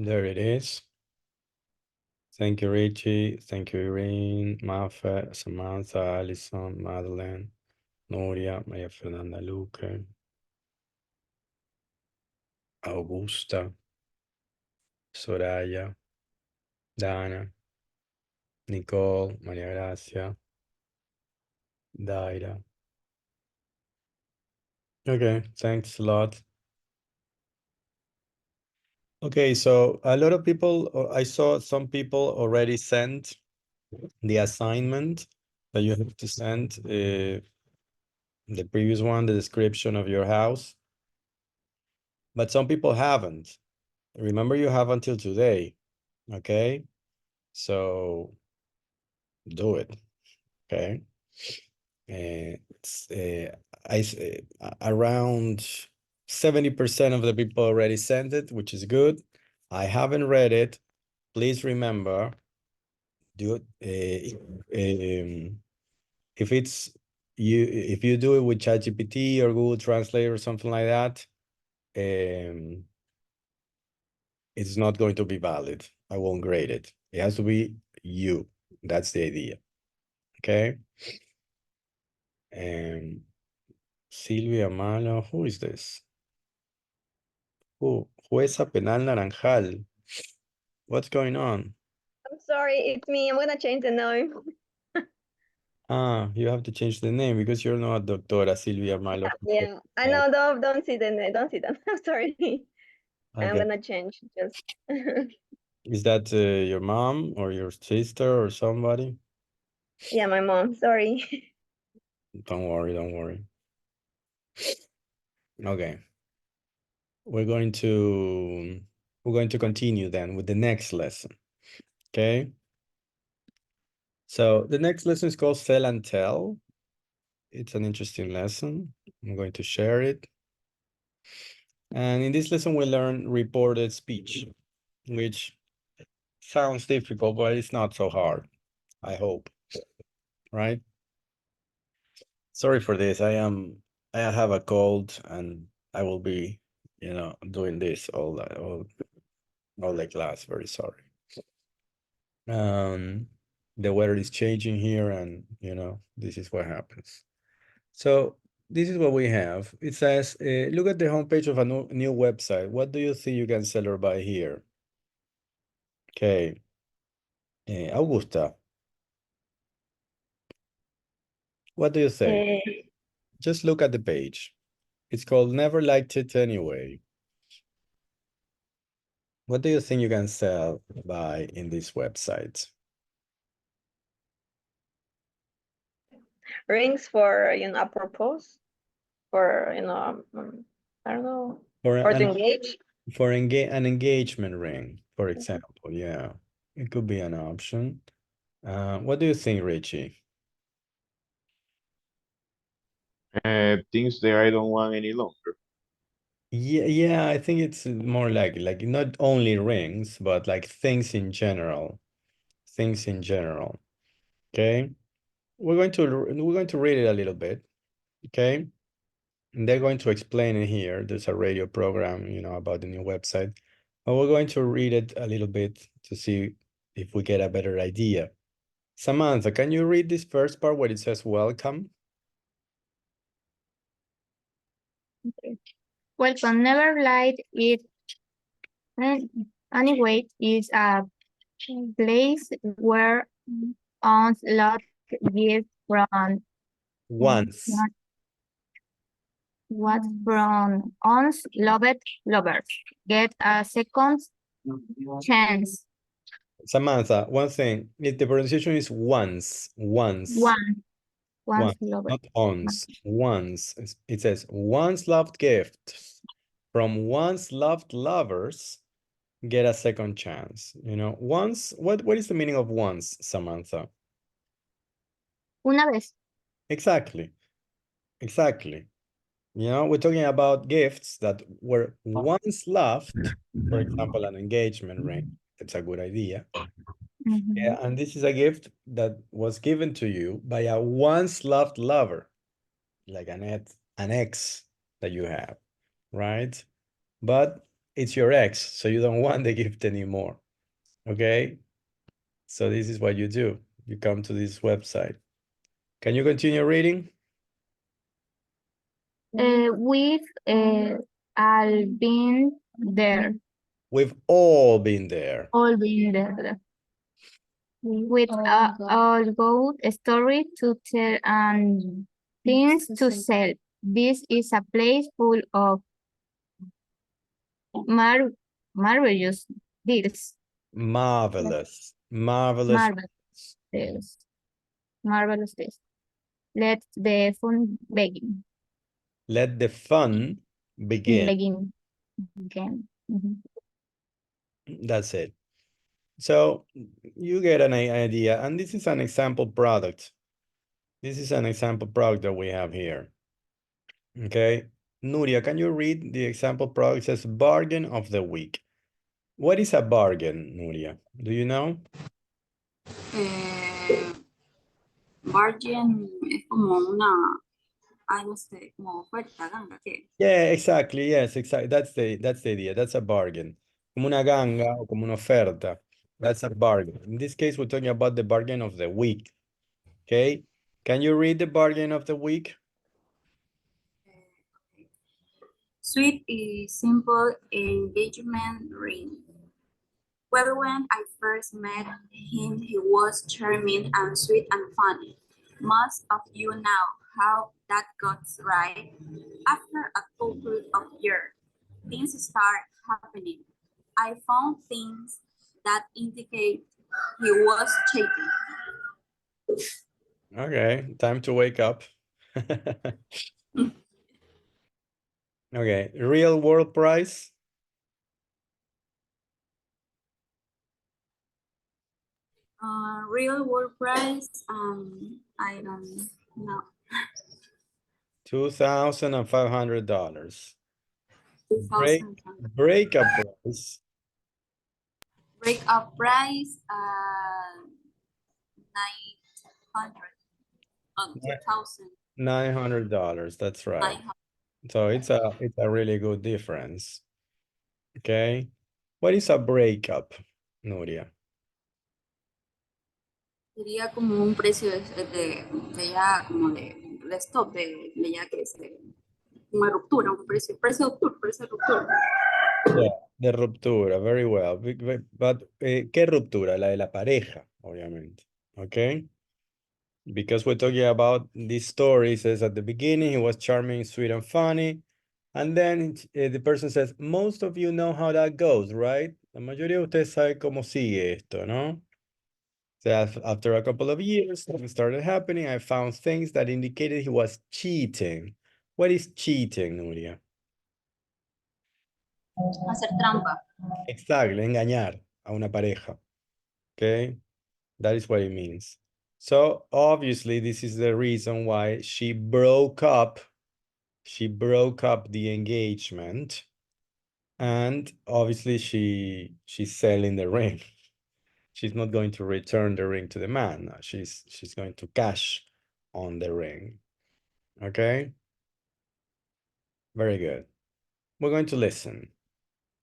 There it is. Thank you, Richie. Thank you, Irene, Mafe, Samantha, Alison, Madeleine, Nuria, Maria Fernanda Luque, Augusta, Soraya, Dana, Nicole, Maria Gracia, Daira. Okay, thanks a lot. Okay, so a lot of people, I saw some people already sent the assignment that you have to send, the previous one, the description of your house, but some people haven't. Remember, you have until today, okay? So do it, okay? It's, around 70% of the people already sent it, which is good. I haven't read it. Please remember, do it. If it's if you do it with ChatGPT or Google Translate or something like that, it's not going to be valid. I won't grade it. It has to be you. That's the idea. Okay. Silvia Malo, who is this? Jueza Penal Naranjal. What's going on? I'm sorry, it's me. I'm gonna change the name. Ah, you have to change the name because you're not Doctora Silvia Malo. Yeah, I know. Don't see the name. Don't see them. I'm sorry. I'm Okay. gonna change. Just. Is that your mom or your sister or somebody? Yeah, my mom. Sorry. Don't worry, don't worry. Okay. We're going to continue then with the next lesson. Okay. So the next lesson is called Sell and Tell. It's an interesting lesson. I'm going to share it. And in this lesson, we learn reported speech, which sounds difficult, but it's not so hard, I hope, right? Sorry for this. I have a cold and I will be, doing this all the class. Very sorry. The weather is changing here and, this is what happens. So this is what we have. It says, look at the homepage of a new website. What do you think you can sell or buy here? Okay. Augusta, what do you think? Just look at the page. It's called Never Liked It Anyway. What do you think you can sell by in this website? Rings for a purpose, for I don't know, For or to an engage. an engagement ring, for example. Yeah, it could be an option. What do you think, Richie? Things that I don't want any longer. Yeah, I think it's more like not only rings, but like things in general. Things in general. Okay. We're going to read it a little bit. Okay. And they're going to explain it here. There's a radio program, about the new website. But we're going to read it a little bit to see if we get a better idea. Samantha, can you read this first part where it says welcome? Okay. Welcome, never light it. Anyway, is a place where ons lot gift from Once. what from ons loved lovers get a second chance. Samantha, one thing, the pronunciation is once. Once loved. Not ons. Once. It says once loved gifts from once loved lovers get a second chance. Once, what is the meaning of once, Samantha? Una vez. Exactly. We're talking about gifts that were once loved, for example, an engagement ring. It's a good idea. Yeah, and this is a gift that was given to you by a once loved lover, like an ex that you have, right? But it's your ex, so you don't want the gift anymore. Okay? So this is what you do. You come to this website. Can you continue reading? We've all been there. We've all been there. All been there. With all good story to tell and things to sell. This is a place full of marvelous deals. Marvelous. Marvelous. Marvelous deals. Marvelous deals. Let the fun begin. Let the fun begin. Begin. Again. That's it. So you get an idea, and this is an example product. This is an example product that we have here. Okay. Nuria, can you read the example product? It says bargain of the week. What is a bargain, Nuria? Do you know? Bargain es como una, ay, no sé, como oferta, ganga, ¿qué? Yeah, exactly. Yes, exactly. That's the idea. That's a bargain. Como una ganga o como una oferta. That's a bargain. In this case, we're talking about the bargain of the week. Okay. Can you read the bargain of the week? Sweet is simple engagement ring. Well, when I first met him, he was charming and sweet and funny. Most of you know how that got right. After a couple of years, things start happening. I found things that indicate he was cheating. Okay, time to wake up. Okay, real world price. Real world price, I don't know. $2,500. 2,000. Breakup price. Breakup price, 900. 2,000. $900. That's right. 900. So it's a really good difference. Okay. What is a breakup, Nuria? Sería como un precio de ya como de stop, de ya que se, una ruptura, un precio de ruptura. Yeah, de ruptura, very well. But, ¿qué ruptura? La de la pareja, obviamente. Okay. Because we're talking about this story, it says at the beginning, he was charming, sweet, and funny. And then the person says, most of you know how that goes, right? La mayoría de ustedes saben cómo sigue esto, ¿no? So after a couple of years, things started happening. I found things that indicated he was cheating. What is cheating, Nuria? Hacer trampa. Exactly, engañar a una pareja. Okay, that is what it means. So obviously, this is the reason why she broke up. She broke up the engagement, and obviously she's selling the ring. She's not going to return the ring to the man. No, she's going to cash on the ring. Okay. Very good. We're going to listen.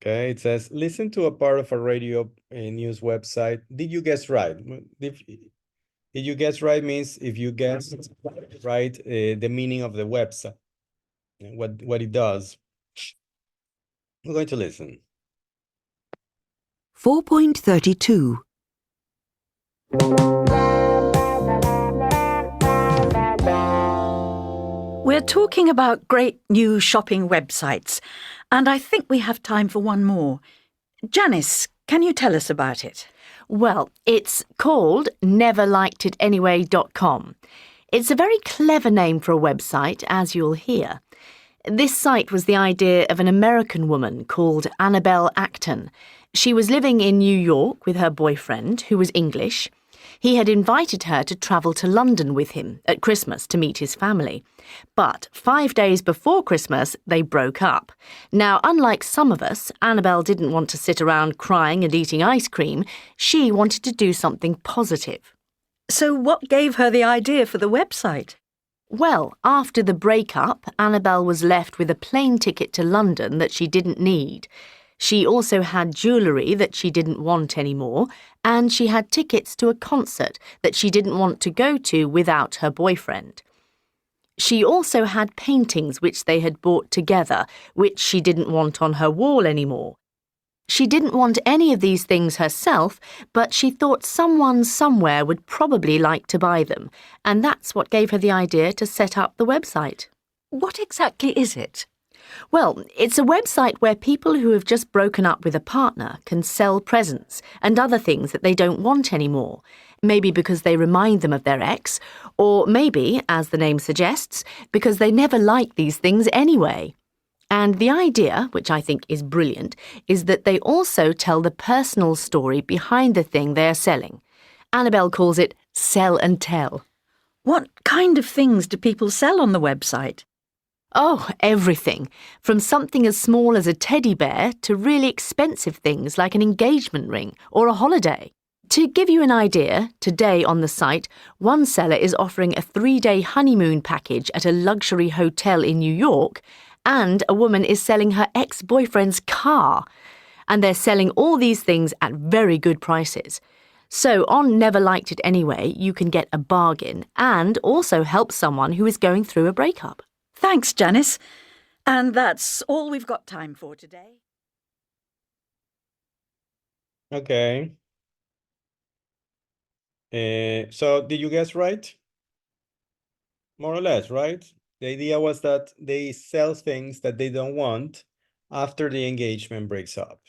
Okay. It says, listen to a part of a radio news website. Did you guess right? Did you guess right means if you guess right the meaning of the website, what it does. We're going to listen. 4.32. We're talking about great new shopping websites, and I think we have time for one more. Janice, can you tell us about it? Well, it's called neverlikedItanyway.com. It's a very clever name for a website, as you'll hear. This site was the idea of an American woman called Annabelle Acton. She was living in New York with her boyfriend, who was English. He had invited her to travel to London with him at Christmas to meet his family. But 5 days before Christmas, they broke up. Now, unlike some of us, Annabelle didn't want to sit around crying and eating ice cream. She wanted to do something positive. So what gave her the idea for the website? Well, after the breakup, Annabelle was left with a plane ticket to London that she didn't need. She also had jewellery that she didn't want anymore, and she had tickets to a concert that she didn't want to go to without her boyfriend. She also had paintings which they had bought together, which she didn't want on her wall anymore. She didn't want any of these things herself, but she thought someone somewhere would probably like to buy them, and that's what gave her the idea to set up the website. What exactly is it? Well, it's a website where people who have just broken up with a partner can sell presents and other things that they don't want anymore, maybe because they remind them of their ex, or maybe, as the name suggests, because they never liked these things anyway. And the idea, which I think is brilliant, is that they also tell the personal story behind the thing they are selling. Annabelle calls it sell and tell. What kind of things do people sell on the website? Oh, everything, from something as small as a teddy bear to really expensive things like an engagement ring or a holiday. To give you an idea, today on the site, one seller is offering a 3-day honeymoon package at a luxury hotel in New York, and a woman is selling her ex-boyfriend's car. And they're selling all these things at very good prices. So on Never Liked It Anyway, you can get a bargain and also help someone who is going through a breakup. Thanks, Janice. And that's all we've got time for today. Okay. So did you guess right? More or less, right? The idea was that they sell things that they don't want after the engagement breaks up.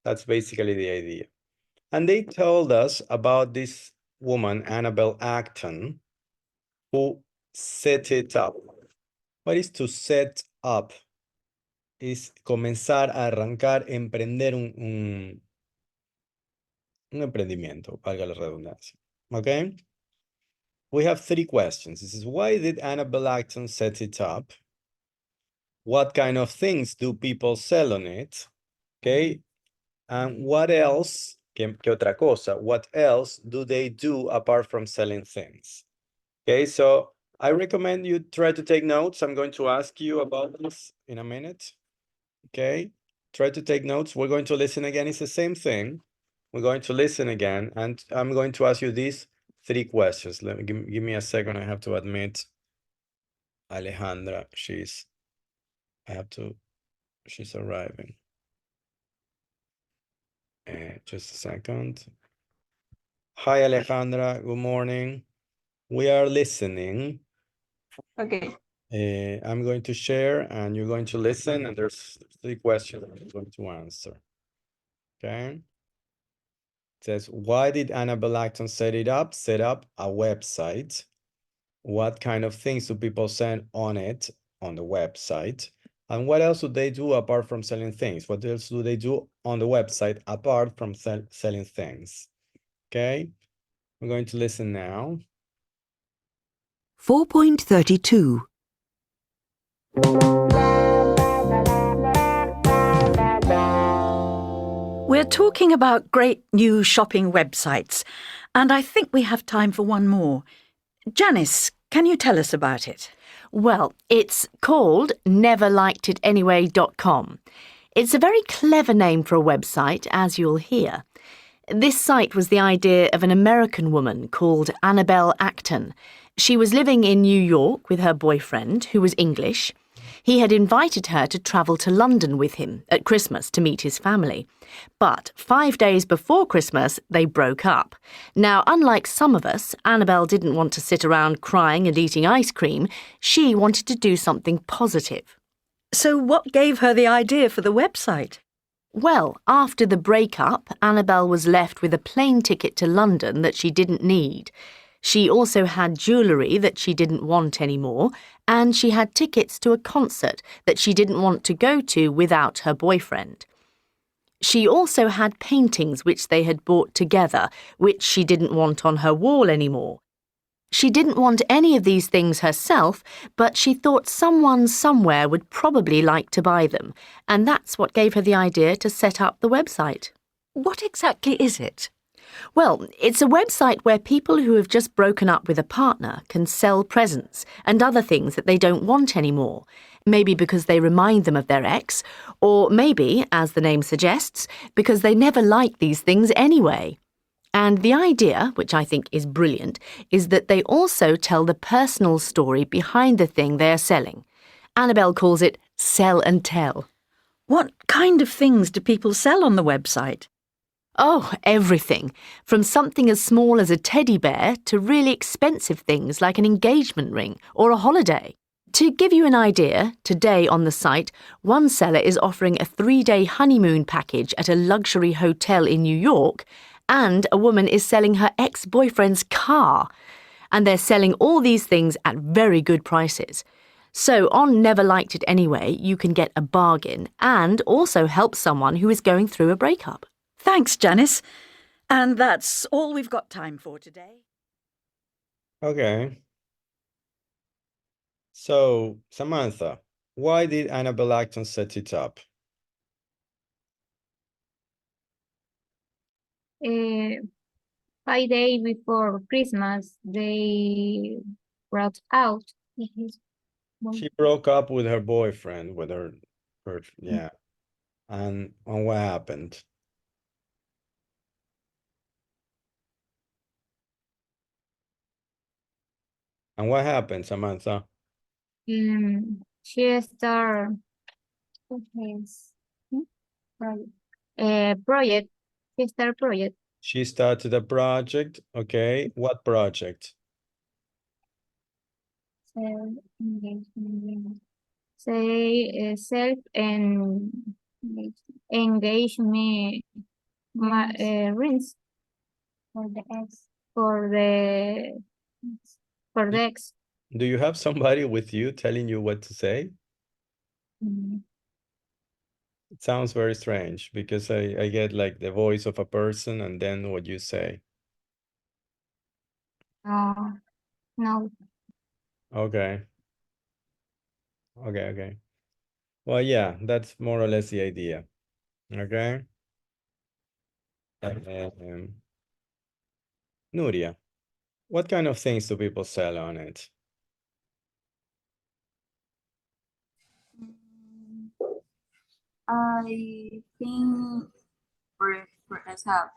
That's basically the idea. And they told us about this woman, Annabelle Acton, who set it up. What is to set up? Es comenzar a arrancar, emprender un emprendimiento, valga la redundancia. Okay? We have 3 questions. This is, why did Annabelle Acton set it up? What kind of things do people sell on it? Okay? And what else, ¿qué otra cosa? What else do they do apart from selling things? Okay, so I recommend you try to take notes. I'm going to ask you about this in a minute. Okay, try to take notes. We're going to listen again. It's the same thing. We're going to listen again, and I'm going to ask you these 3 questions. Let me give me a second. I have to admit Alejandra, she's arriving. Just a second. Hi, Alejandra. Good morning. We are listening. Okay. I'm going to share and you're going to listen, and there's 3 questions I'm going to answer. Okay. It says, why did Annabelle Acton set up a website? What kind of things do people sell on it, on the website? And what else do they do apart from selling things? What else do they do on the website apart from selling things? Okay. We're going to listen now. 4.32. We're talking about great new shopping websites, and I think we have time for one more. Janice, can you tell us about it? Well, it's called neverlikedItanyway.com. It's a very clever name for a website, as you'll hear. This site was the idea of an American woman called Annabelle Acton. She was living in New York with her boyfriend, who was English. He had invited her to travel to London with him at Christmas to meet his family. But 5 days before Christmas, they broke up. Now, unlike some of us, Annabelle didn't want to sit around crying and eating ice cream. She wanted to do something positive. So what gave her the idea for the website? Well, after the breakup, Annabelle was left with a plane ticket to London that she didn't need. She also had jewellery that she didn't want anymore, and she had tickets to a concert that she didn't want to go to without her boyfriend. She also had paintings which they had bought together, which she didn't want on her wall anymore. She didn't want any of these things herself, but she thought someone somewhere would probably like to buy them, and that's what gave her the idea to set up the website. What exactly is it? Well, it's a website where people who have just broken up with a partner can sell presents and other things that they don't want anymore, Maybe because they remind them of their ex, or maybe, as the name suggests, because they never like these things anyway. And the idea, which I think is brilliant, is that they also tell the personal story behind the thing they are selling. Annabelle calls it sell and tell. What kind of things do people sell on the website? Oh, everything. From something as small as a teddy bear to really expensive things like an engagement ring or a holiday. To give you an idea, today on the site, one seller is offering a 3-day honeymoon package at a luxury hotel in New York, and a woman is selling her ex-boyfriend's car. And they're selling all these things at very good prices. So on Never Liked It Anyway, you can get a bargain and also help someone who is going through a breakup. Thanks, Janice. And that's all we've got time for today. Okay. So, Samantha, why did Annabelle Acton set it up? 5 days before Christmas, they brought out. She broke up with her boyfriend, with her yeah. And what happened? And what happened, Samantha? She started a project. She started project. She started a project. Okay. What project? Say self and engagement rings for the ex. For the ex. Do you have somebody with you telling you what to say? It sounds very strange because I get like the voice of a person and then what you say. No. Okay. Okay. Well, yeah, that's more or less the idea. Okay. Nuria, what kind of things do people sell on it? I think for example,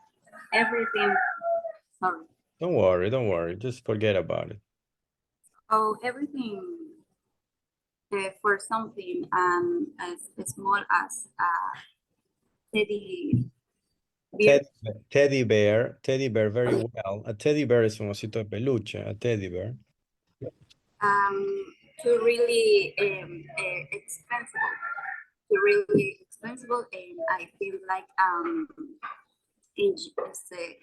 everything. Sorry. Don't worry. Just forget about it. Oh, everything for something as small as teddy bear. Teddy bear, very well. A teddy bear es un osito de peluche, a teddy bear. To really expensive. To really expensive, and I feel like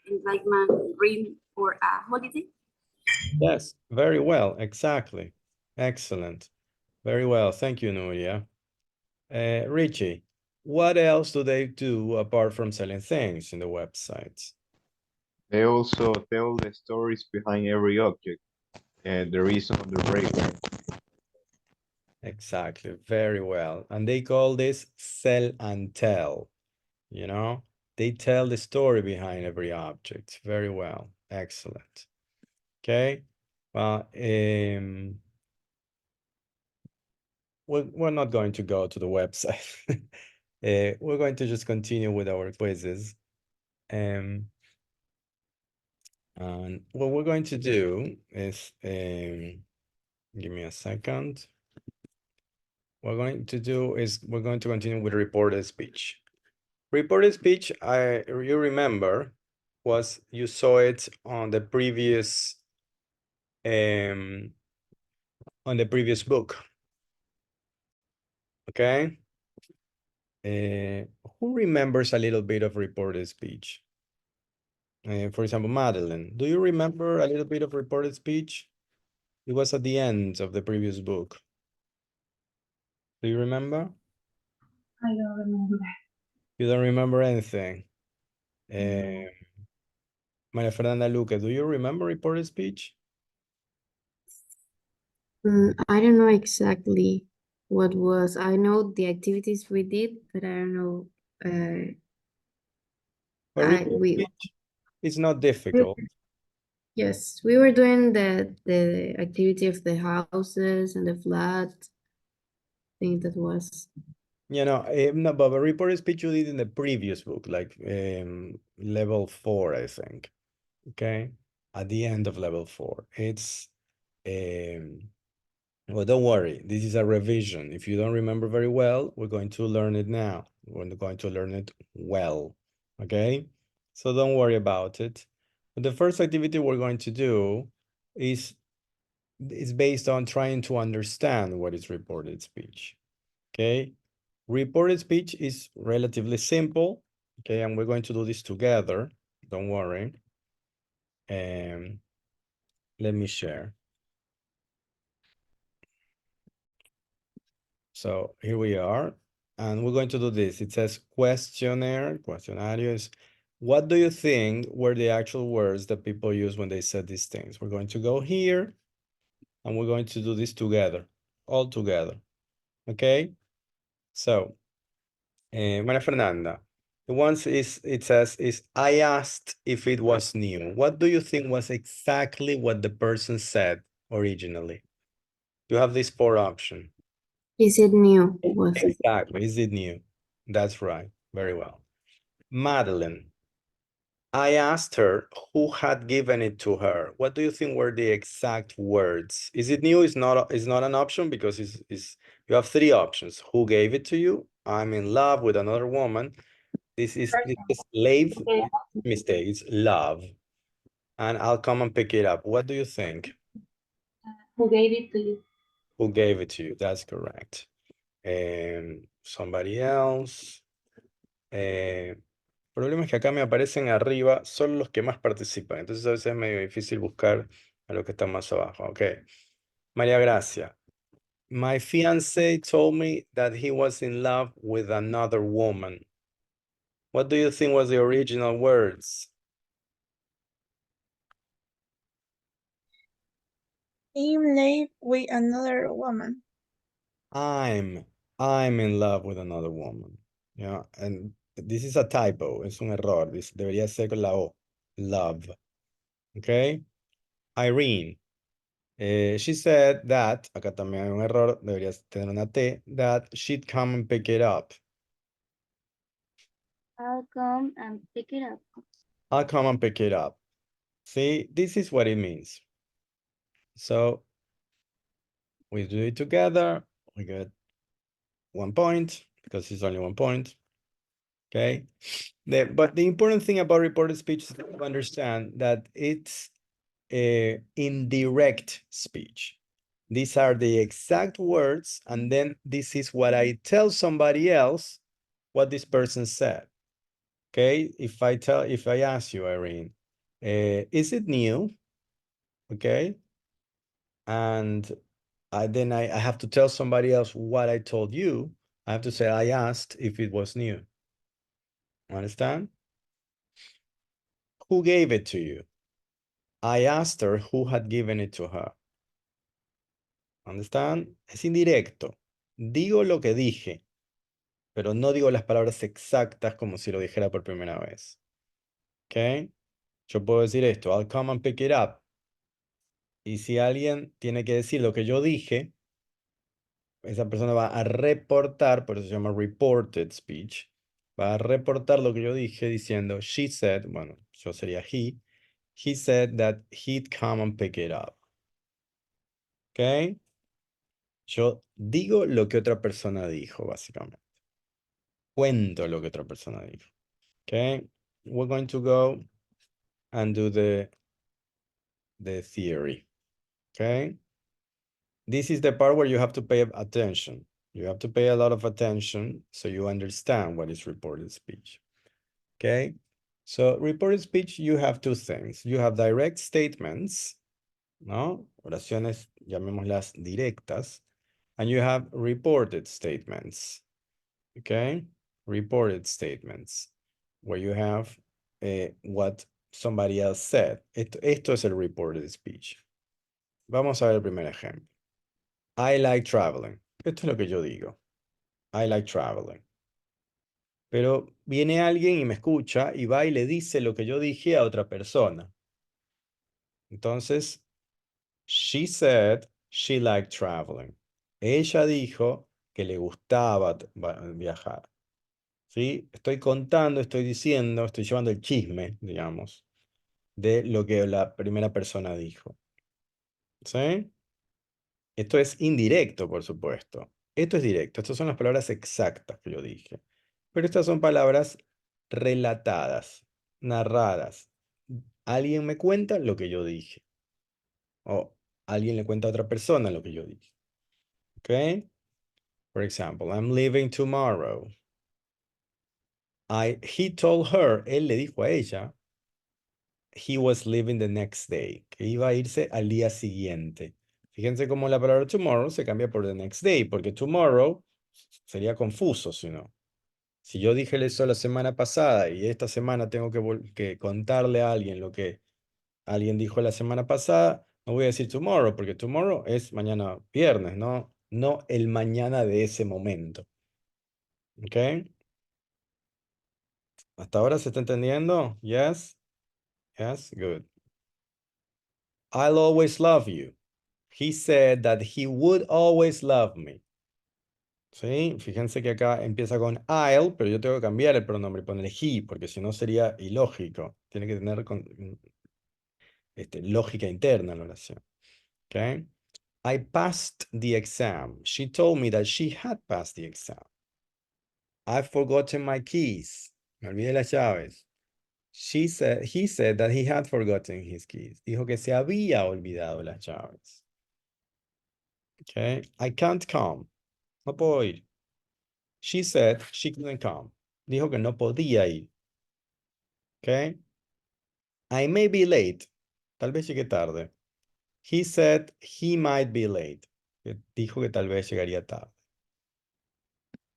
engagement ring for a holiday. Yes, very well, exactly. Excellent. Very well. Thank you, Nuria. Richie, what else do they do apart from selling things in the websites? They also tell the stories behind every object and the reason of the breakdown. Exactly, very well. And they call this sell and tell, you know? They tell the story behind every object. Very well. Excellent. Okay. Well, we're not going to go to the website. We're going to just continue with our quizzes. And what we're going to do is, give me a second. What we're going to do is we're going to continue with reported speech. Reported speech, you remember, you saw it on the previous book. Okay. Who remembers a little bit of reported speech? For example, Madeline, do you remember a little bit of reported speech? It was at the end of the previous book. Do you remember? I don't remember. You don't remember anything? Maria Fernanda Luque, do you remember reported speech? I don't know exactly what was. I know the activities we did, but I don't know. Well, reported speech is not difficult. Yes, we were doing the activity of the houses and the flat. think that was. You know, no, but the reported speech you did in the previous book, like level 4, I think. Okay, at the end of level 4, it's well, don't worry, this is a revision. If you don't remember very well, we're going to learn it now. We're going to learn it well. Okay, so don't worry about it. But the first activity we're going to do is based on trying to understand what is reported speech. Okay, reported speech is relatively simple. Okay, and we're going to do this together. Don't worry. Let me share. So here we are, and we're going to do this. It says questionnario is, what do you think were the actual words that people use when they said these things? We're going to go here, and we're going to do this together, all together. Okay? So, Maria Fernanda, the ones it says is, I asked if it was new. What do you think was exactly what the person said originally? You have this 4 option. Is it new? Was it? Exactly. Is it new? That's right. Very well. Madeline, I asked her who had given it to her. What do you think were the exact words? Is it new? Is not an option because you have 3 options. Who gave it to you? I'm in love with another woman. This is love. Mistake. It's love. And I'll come and pick it up. What do you think? Who gave it to you? Who gave it to you? That's correct. Somebody else. El problema es que acá me aparecen arriba solo los que más participan. Entonces a veces es medio difícil buscar a los que están más abajo. Ok. María Gracia. My fiancé told me that he was in love with another woman. What do you think was the original words? In love with another woman. I'm in love with another woman. Yeah, and this is a typo. Es un error. This debería ser con la O. Love. Okay. Irene. She said that, acá también hay un error, debería tener una T, that she'd come and pick it up. I'll come and pick it up. I'll come and pick it up. See, this is what it means. So we do it together. We get 1 point because it's only 1 point. Okay. But the important thing about reported speech is to understand that it's indirect speech. These are the exact words, and then this is what I tell somebody else what this person said. Okay, if I ask you, Irene, is it new? Okay, and then I have to tell somebody else what I told you. I have to say I asked if it was new. Understand? Who gave it to you? I asked her who had given it to her. Understand? Es indirecto. Digo lo que dije, pero no digo las palabras exactas como si lo dijera por primera vez. ¿Ok? Yo puedo decir esto, I'll come and pick it up. Y si alguien tiene que decir lo que yo dije, esa persona va a reportar, por eso se llama reported speech, va a reportar lo que yo dije diciendo, she said, bueno, yo sería he said that he'd come and pick it up. ¿Ok? Yo digo lo que otra persona dijo, básicamente. Cuento lo que otra persona dijo. Okay, we're going to go and do the theory. Okay, this is the part where you have to pay attention. You have to pay a lot of attention so you understand what is reported speech. Okay, so reported speech, you have 2 things. You have direct statements, ¿no? Oraciones, llamémoslas directas. And you have reported statements. Okay, reported statements, where you have what somebody else said. Esto es el reported speech. Vamos a ver el primer ejemplo. I like traveling. Esto es lo que yo digo. I like traveling. Pero viene alguien y me escucha y va y le dice lo que yo dije a otra persona. Entonces, she said she liked traveling. Ella dijo que le gustaba viajar. ¿Sí? Estoy contando, estoy diciendo, estoy llevando el chisme, digamos, de lo que la primera persona dijo. ¿Sí? Esto es indirecto, por supuesto. Esto es directo. Estas son las palabras exactas que yo dije. Pero estas son palabras relatadas, narradas. Alguien me cuenta lo que yo dije. O alguien le cuenta a otra persona lo que yo dije. ¿Ok? For example, I'm leaving tomorrow. He told her, él le dijo a ella, he was leaving the next day, que iba a irse al día siguiente. Fíjense cómo la palabra tomorrow se cambia por the next day, porque tomorrow sería confuso, si no. Si yo dije eso la semana pasada y esta semana tengo que contarle a alguien lo que alguien dijo la semana pasada, no voy a decir tomorrow, porque tomorrow es mañana viernes, ¿no? No el mañana de ese momento. ¿Ok? ¿Hasta ahora se está entendiendo? Yes? Yes? Good. I'll always love you. He said that he would always love me. ¿Sí? Fíjense que acá empieza con I'll, pero yo tengo que cambiar el pronombre y poner he, porque si no sería ilógico. Tiene que tener lógica interna la oración. ¿Ok? I passed the exam. She told me that she had passed the exam. I've forgotten my keys. Me olvidé las llaves. He said that he had forgotten his keys. Dijo que se había olvidado las llaves. Okay. I can't come. No puedo ir. She said she couldn't come. Dijo que no podía ir. Okay. I may be late. Tal vez llegue tarde. He said he might be late. Dijo que tal vez llegaría tarde.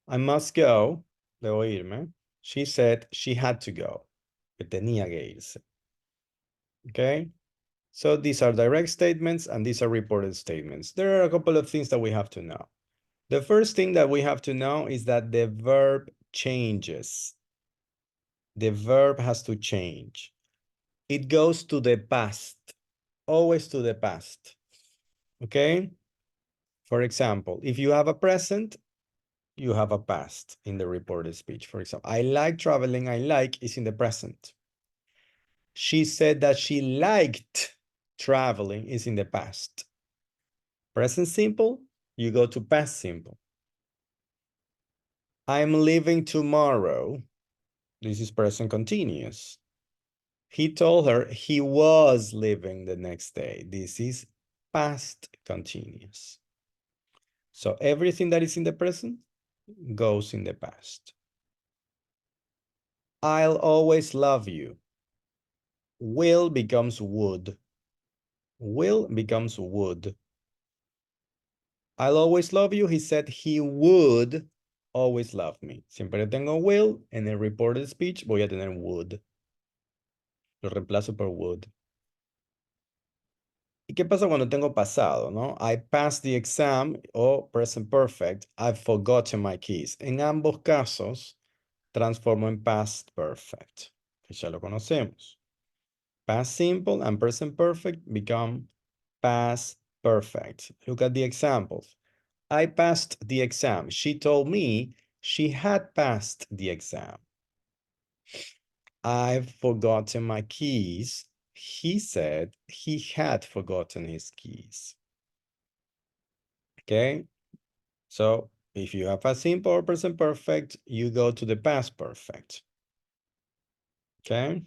I must go. Debo irme. She said she had to go. Que tenía que irse. Okay. So these are direct statements and these are reported statements. There are a couple of things that we have to know. The first thing that we have to know is that the verb changes. The verb has to change. It goes to the past, always to the past. Okay? For example, if you have a present, you have a past in the reported speech. For example, I like traveling, I like is in the present. She said that she liked traveling is in the past. Present simple, you go to past simple. I'm leaving tomorrow. This is present continuous. He told her he was leaving the next day. This is past continuous. So everything that is in the present goes in the past. I'll always love you. Will becomes would. Will becomes would. I'll always love you. He said he would always love me. Siempre tengo will. En el reported speech voy a tener would. Lo reemplazo por would. ¿Y qué pasa cuando tengo pasado, no? I passed the exam o present perfect. I've forgotten my keys. En ambos casos, transformo en past perfect, que ya lo conocemos. Past simple and present perfect become past perfect. Look at the examples. I passed the exam. She told me she had passed the exam. I've forgotten my keys. He said he had forgotten his keys. Okay? So if you have a simple or present perfect, you go to the past perfect. Okay?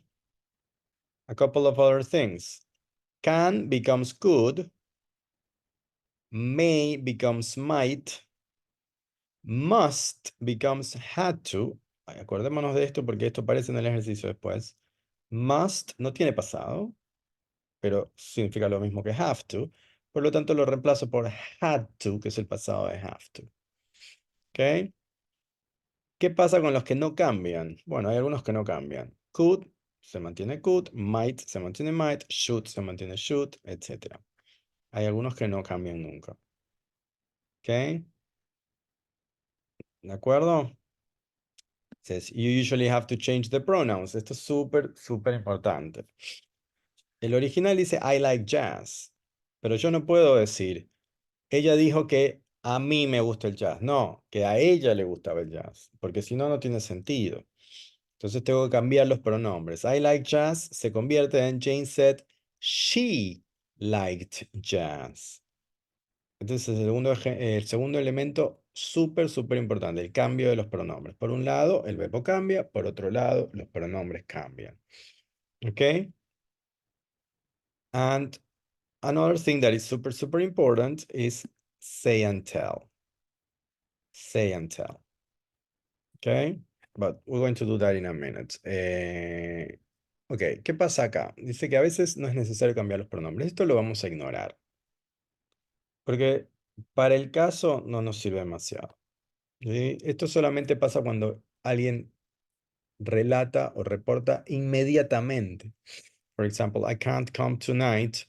A couple of other things. Can becomes could. May becomes might. Must becomes had to. Acordémonos de esto porque esto aparece en el ejercicio después. Must no tiene pasado, pero significa lo mismo que have to. Por lo tanto, lo reemplazo por had to, que es el pasado de have to. ¿Ok? ¿Qué pasa con los que no cambian? Bueno, hay algunos que no cambian. Could se mantiene could, might se mantiene might, should se mantiene should, etc. Hay algunos que no cambian nunca. ¿Ok? ¿De acuerdo? Says you usually have to change the pronouns. Esto es súper, súper importante. El original dice I like jazz, pero yo no puedo decir, ella dijo que a mí me gusta el jazz. No, que a ella le gustaba el jazz, porque si no, no tiene sentido. Entonces tengo que cambiar los pronombres. I like jazz se convierte en Jane said she liked jazz. Entonces el segundo elemento súper importante, el cambio de los pronombres. Por un lado, el verbo cambia, por otro lado, los pronombres cambian. ¿Ok? And another thing that is super important is say and tell. Say and tell. Okay, but we're going to do that in a minute. Ok, ¿qué pasa acá? Dice que a veces no es necesario cambiar los pronombres. Esto lo vamos a ignorar. Porque para el caso no nos sirve demasiado. ¿Sí? Esto solamente pasa cuando alguien relata o reporta inmediatamente. For example, I can't come tonight.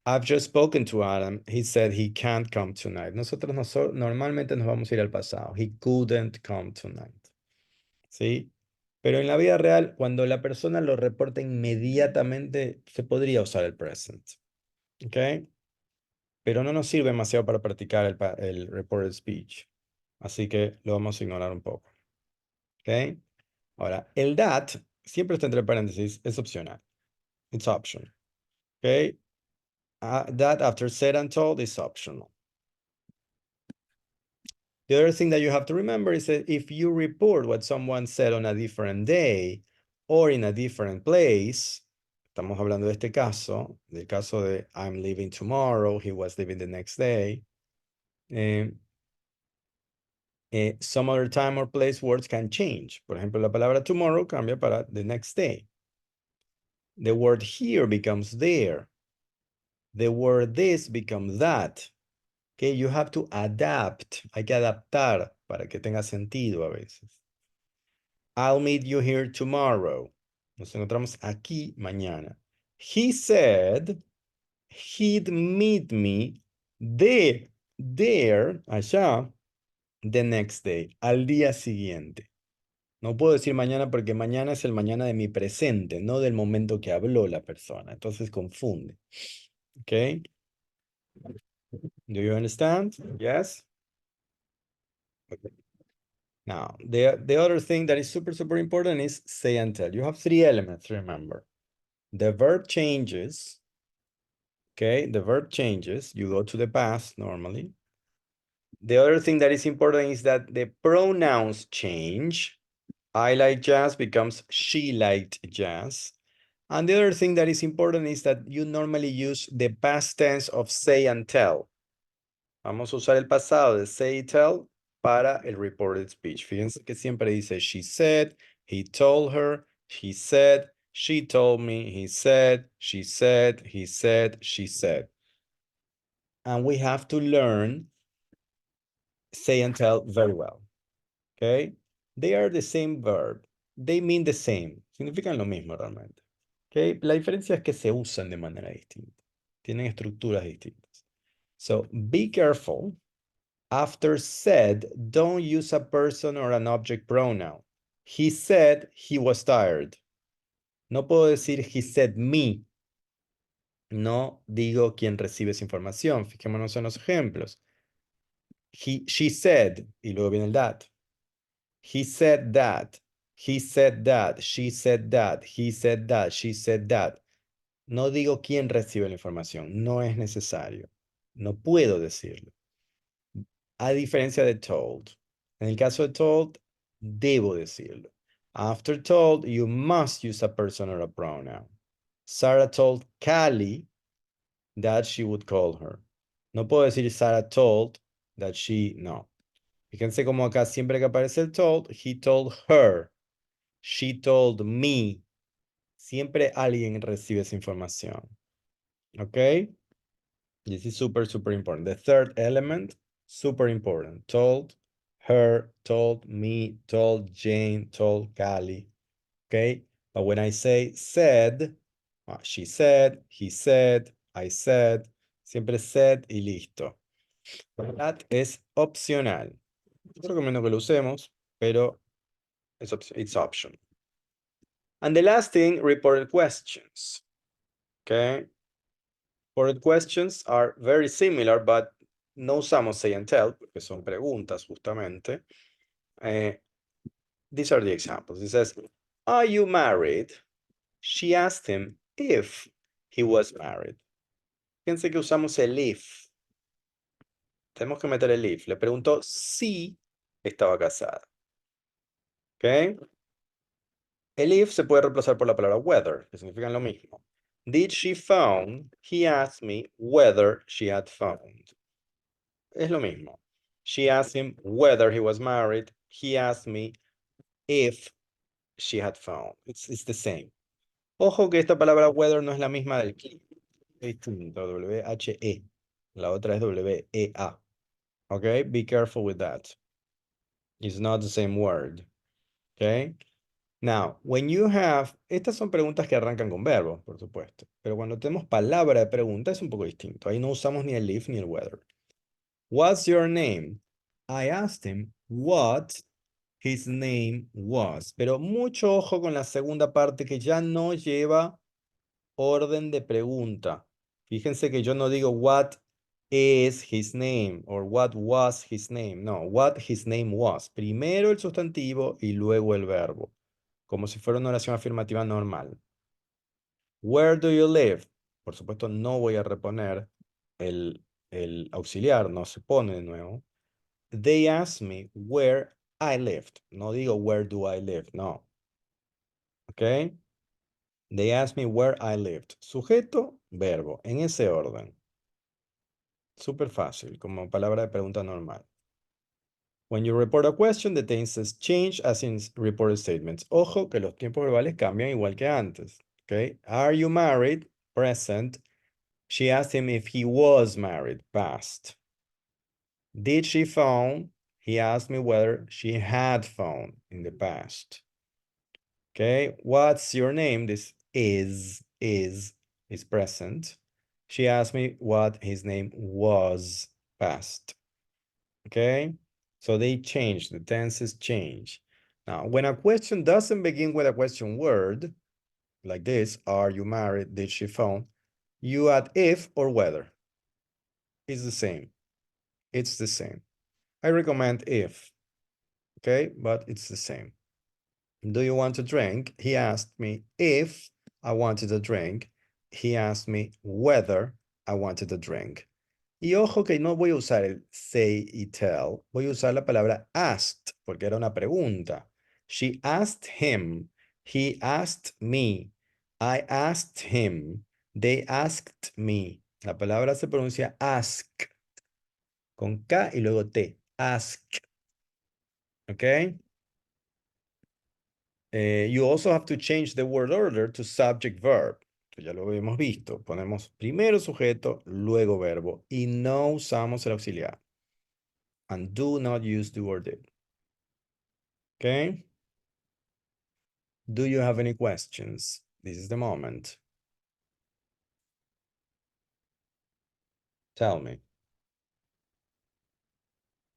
I've just spoken to Adam. He said he can't come tonight. Nosotros normalmente nos vamos a ir al pasado. He couldn't come tonight. ¿Sí? Pero en la vida real, cuando la persona lo reporta inmediatamente, se podría usar el present. ¿Ok? Pero no nos sirve demasiado para practicar el reported speech. Así que lo vamos a ignorar un poco. ¿Ok? Ahora, el that siempre está entre paréntesis, es opcional. It's optional. ¿Ok? That after said and told is optional. The other thing that you have to remember is that if you report what someone said on a different day or in a different place, estamos hablando de este caso, del caso de I'm leaving tomorrow, he was leaving the next day. Some other time or place words can change. Por ejemplo, la palabra tomorrow cambia para the next day. The word here becomes there. The word this becomes that. Okay, you have to adapt. Hay que adaptar para que tenga sentido a veces. I'll meet you here tomorrow. Nos encontramos aquí mañana. He said he'd meet me there, allá, the next day, al día siguiente. No puedo decir mañana porque mañana es el mañana de mi presente, no del momento que habló la persona. Entonces confunde. Okay? Do you understand? Yes? Okay. Now, the other thing that is super important is say and tell. You have three elements, remember. The verb changes. Okay, the verb changes. You go to the past normally. The other thing that is important is that the pronouns change. I like jazz becomes she liked jazz. And the other thing that is important is that you normally use the past tense of say and tell. Vamos a usar el pasado de say y tell para el reported speech. Fíjense que siempre dice she said, he told her, he said, she told me, he said, she said, he said, she said. And we have to learn say and tell very well. Okay? They are the same verb. They mean the same. Significan lo mismo realmente. Okay? La diferencia es que se usan de manera distinta. Tienen estructuras distintas. So be careful. After said, don't use a person or an object pronoun. He said he was tired. No puedo decir he said me. No digo quién recibe esa información. Fijémonos en los ejemplos. She said, y luego viene el that. He said that. He said that. She said that. He said that. She said that. No digo quién recibe la información. No es necesario. No puedo decirlo. A diferencia de told. En el caso de told, debo decirlo. After told, you must use a person or a pronoun. Sarah told Callie that she would call her. No puedo decir Sarah told that she, no. Fíjense como acá siempre que aparece el told, he told her. She told me. Siempre alguien recibe esa información. ¿Ok? This is super important. The third element, super important. Told, her, told me, told Jane, told Callie. Okay? But when I say said, she said, he said, I said, siempre said y listo. That es opcional. Yo recomiendo que lo usemos, pero it's optional. And the last thing, reported questions. Okay? Reported questions are very similar, but no usamos say and tell, porque son preguntas justamente. These are the examples. It says, are you married? She asked him if he was married. Fíjense que usamos el if. Tenemos que meter el if. Le preguntó si estaba casada. ¿Ok? El if se puede reemplazar por la palabra whether, que significan lo mismo. Did she phone? He asked me whether she had phoned. Es lo mismo. She asked him whether he was married. He asked me if she had phoned. It's the same. Ojo que esta palabra whether no es la misma del clip. Es distinto, W-H-E. La otra es W-E-A. Okay, be careful with that. It's not the same word. Okay. Now, when you have, estas son preguntas que arrancan con verbos, por supuesto. Pero cuando tenemos palabra de pregunta es un poco distinto. Ahí no usamos ni el if ni el whether. What's your name? I asked him what his name was. Pero mucho ojo con la segunda parte que ya no lleva orden de pregunta. Fíjense que yo no digo what is his name or what was his name. No, what his name was. Primero el sustantivo y luego el verbo. Como si fuera una oración afirmativa normal. Where do you live? Por supuesto, no voy a reponer el auxiliar, no se pone de nuevo. They asked me where I lived. No digo where do I live, no. ¿Ok? They asked me where I lived. Sujeto, verbo, en ese orden. Súper fácil, como palabra de pregunta normal. When you report a question, the tenses change as in reported statements. Ojo que los tiempos verbales cambian igual que antes. Okay? Are you married? Present. She asked him if he was married. Past. Did she phone? He asked me whether she had phoned in the past. Okay. What's your name? This is present. She asked me what his name was. Past. Okay. So they change, the tenses change. Now, when a question doesn't begin with a question word, like this, are you married, did she phone, you add if or whether. It's the same. It's the same. I recommend if, okay, but it's the same. Do you want a drink? He asked me if I wanted a drink. He asked me whether I wanted a drink. Y ojo que no voy a usar el say y tell, voy a usar la palabra asked, porque era una pregunta. She asked him, he asked me, I asked him, they asked me. La palabra se pronuncia ask, con K y luego T, ask. Okay? You also have to change the word order to subject verb. Ya lo hemos visto. Ponemos primero sujeto, luego verbo. Y no usamos el auxiliar. And do not use do or did. Okay? Do you have any questions? This is the moment. Tell me.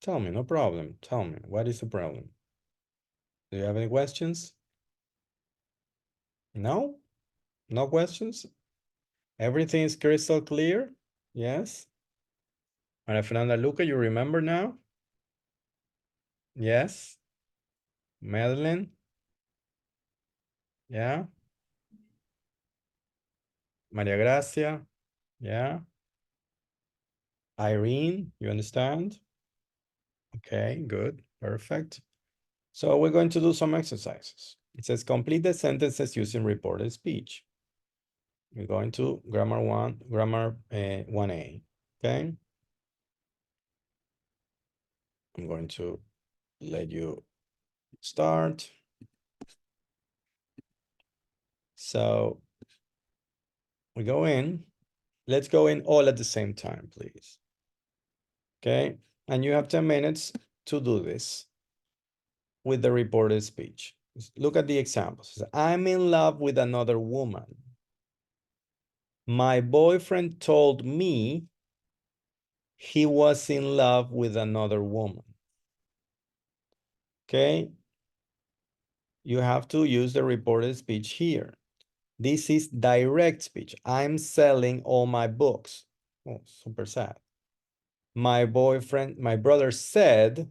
Tell me, no problem. Tell me, what is the problem? Do you have any questions? No? No questions? Everything is crystal clear? Yes? Maria Fernanda Luca, you remember now? Yes? Madeline? Yeah? Maria Gracia? Yeah? Irene, you understand? Okay, good, perfect. So we're going to do some exercises. It says complete the sentences using reported speech. We're going to grammar 1A, okay? I'm going to let you start. So we go in. Let's go in all at the same time, please. Okay, and you have 10 minutes to do this with the reported speech. Look at the examples. I'm in love with another woman. My boyfriend told me he was in love with another woman. Okay, you have to use the reported speech here. This is direct speech. I'm selling all my books. Oh, super sad. my boyfriend, my brother said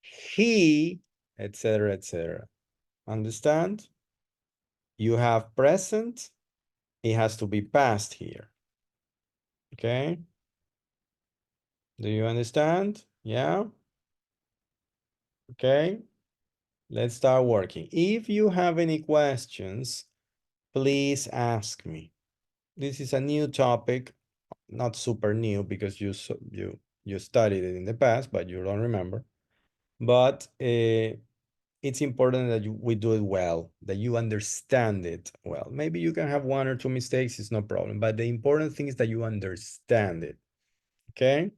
he, etc., etc. Understand? You have present, it has to be past here. Okay? Do you understand? Yeah? Okay? Let's start working. If you have any questions, please ask me. This is a new topic, not super new because you studied it in the past, but you don't remember. But it's important that we do it well, that you understand it well. Maybe you can have 1 or 2 mistakes, it's no problem. But the important thing is that you understand it. Okay?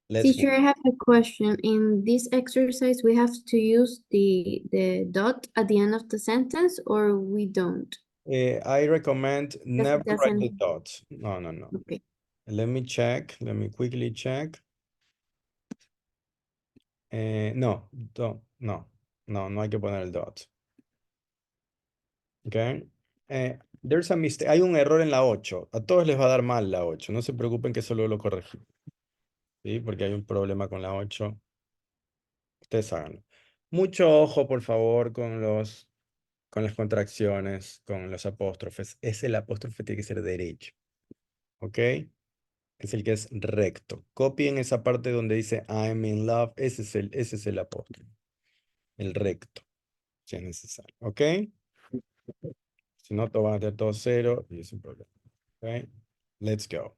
Let's Teacher, I have a question. In this exercise, we have to use the dot at the end of the sentence, or we don't? I recommend never write the doesn't- dots. No, no, no. Okay. Let me check. Let me quickly check. No, no hay que poner el dot. Okay. There's a mistake. Hay un error en la 8. A todos les va a dar mal la 8. No se preocupen que eso luego lo corregí. ¿Sí? Porque hay un problema con la 8. Ustedes háganlo. Mucho ojo, por favor, con las contracciones, con los apóstrofes. El apóstrofe tiene que ser derecho. ¿Ok? Es el que es recto. Copien esa parte donde dice I'm in love. Ese es el apóstrofe. El recto, si es necesario. ¿Ok? Si no, todo va a tener todo cero y es un problema. ¿Ok? Let's go.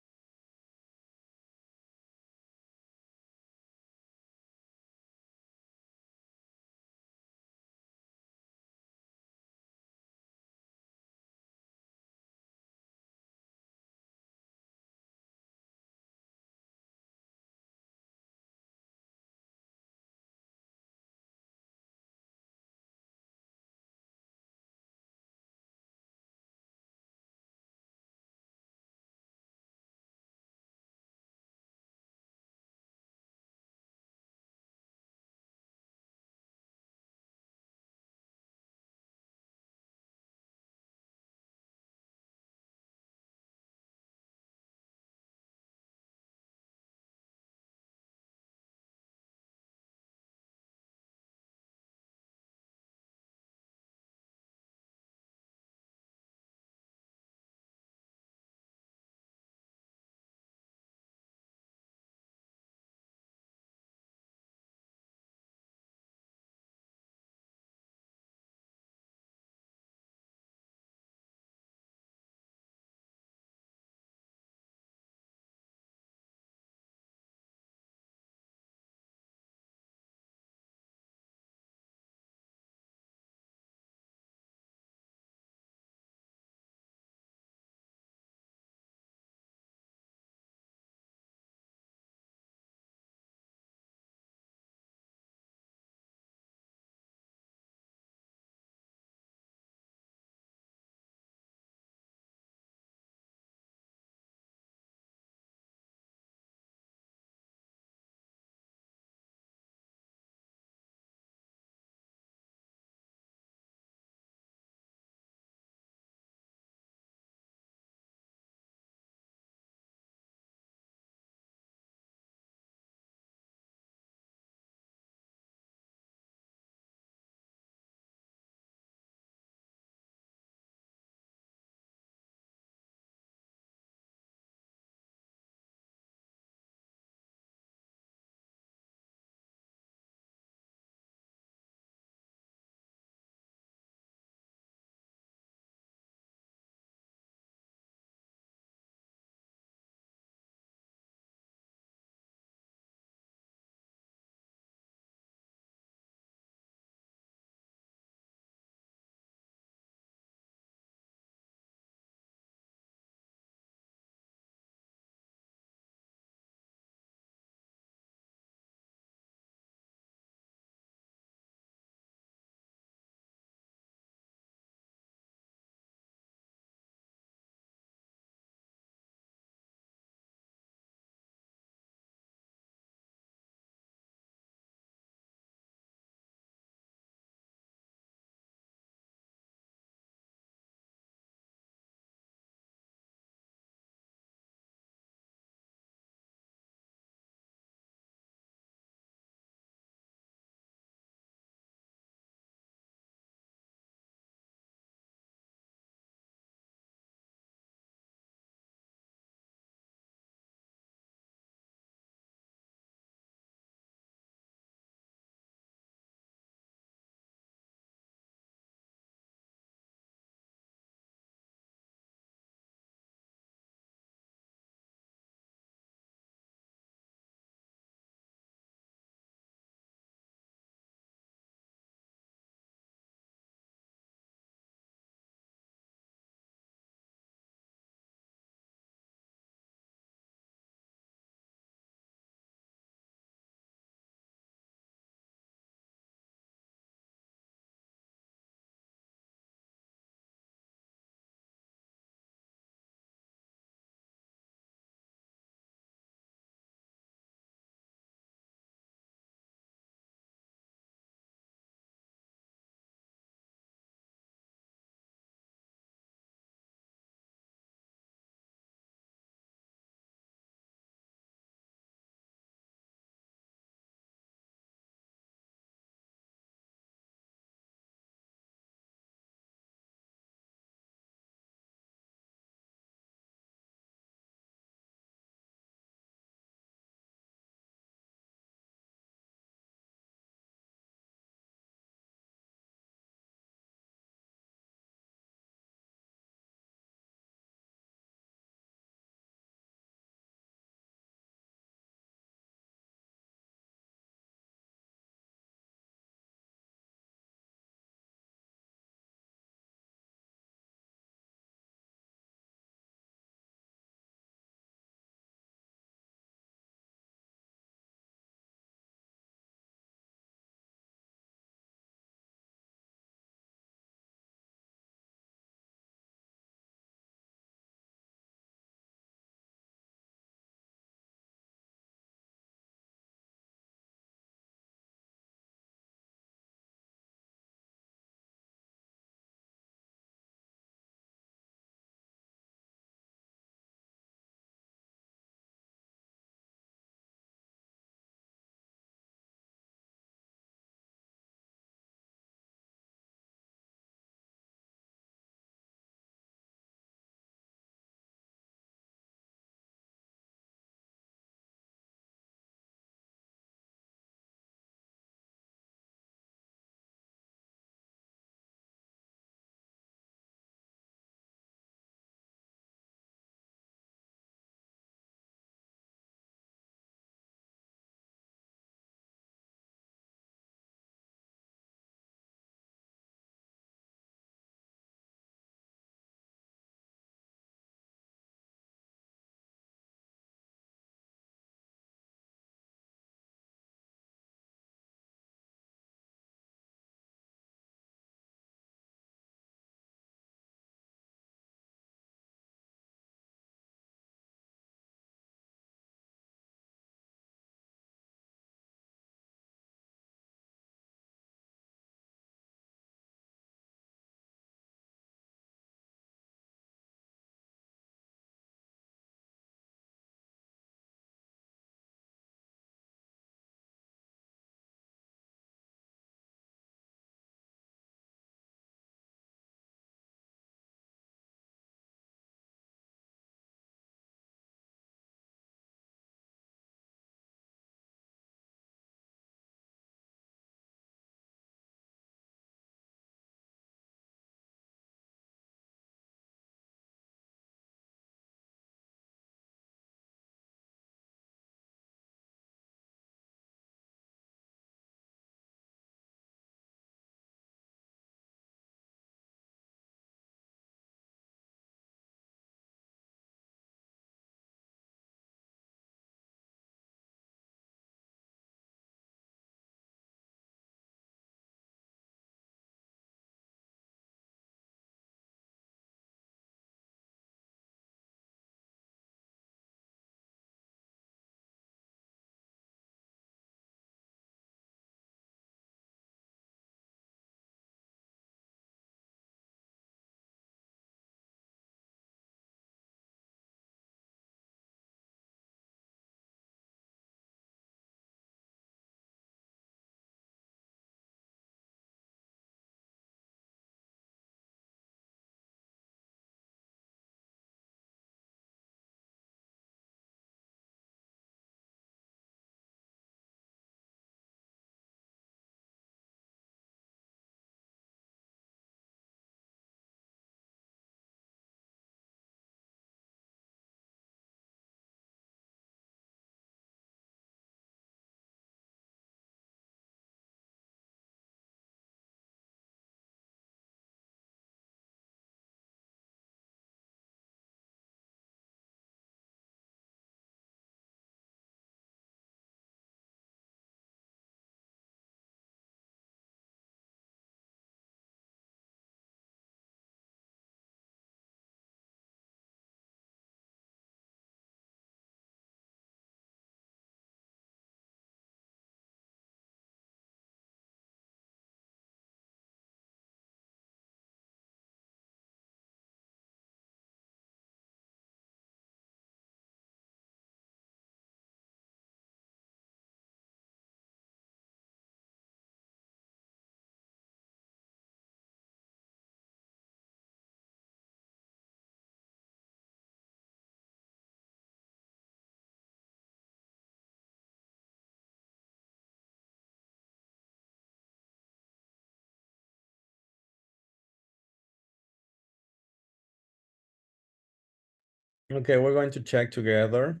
Okay, we're going to check together.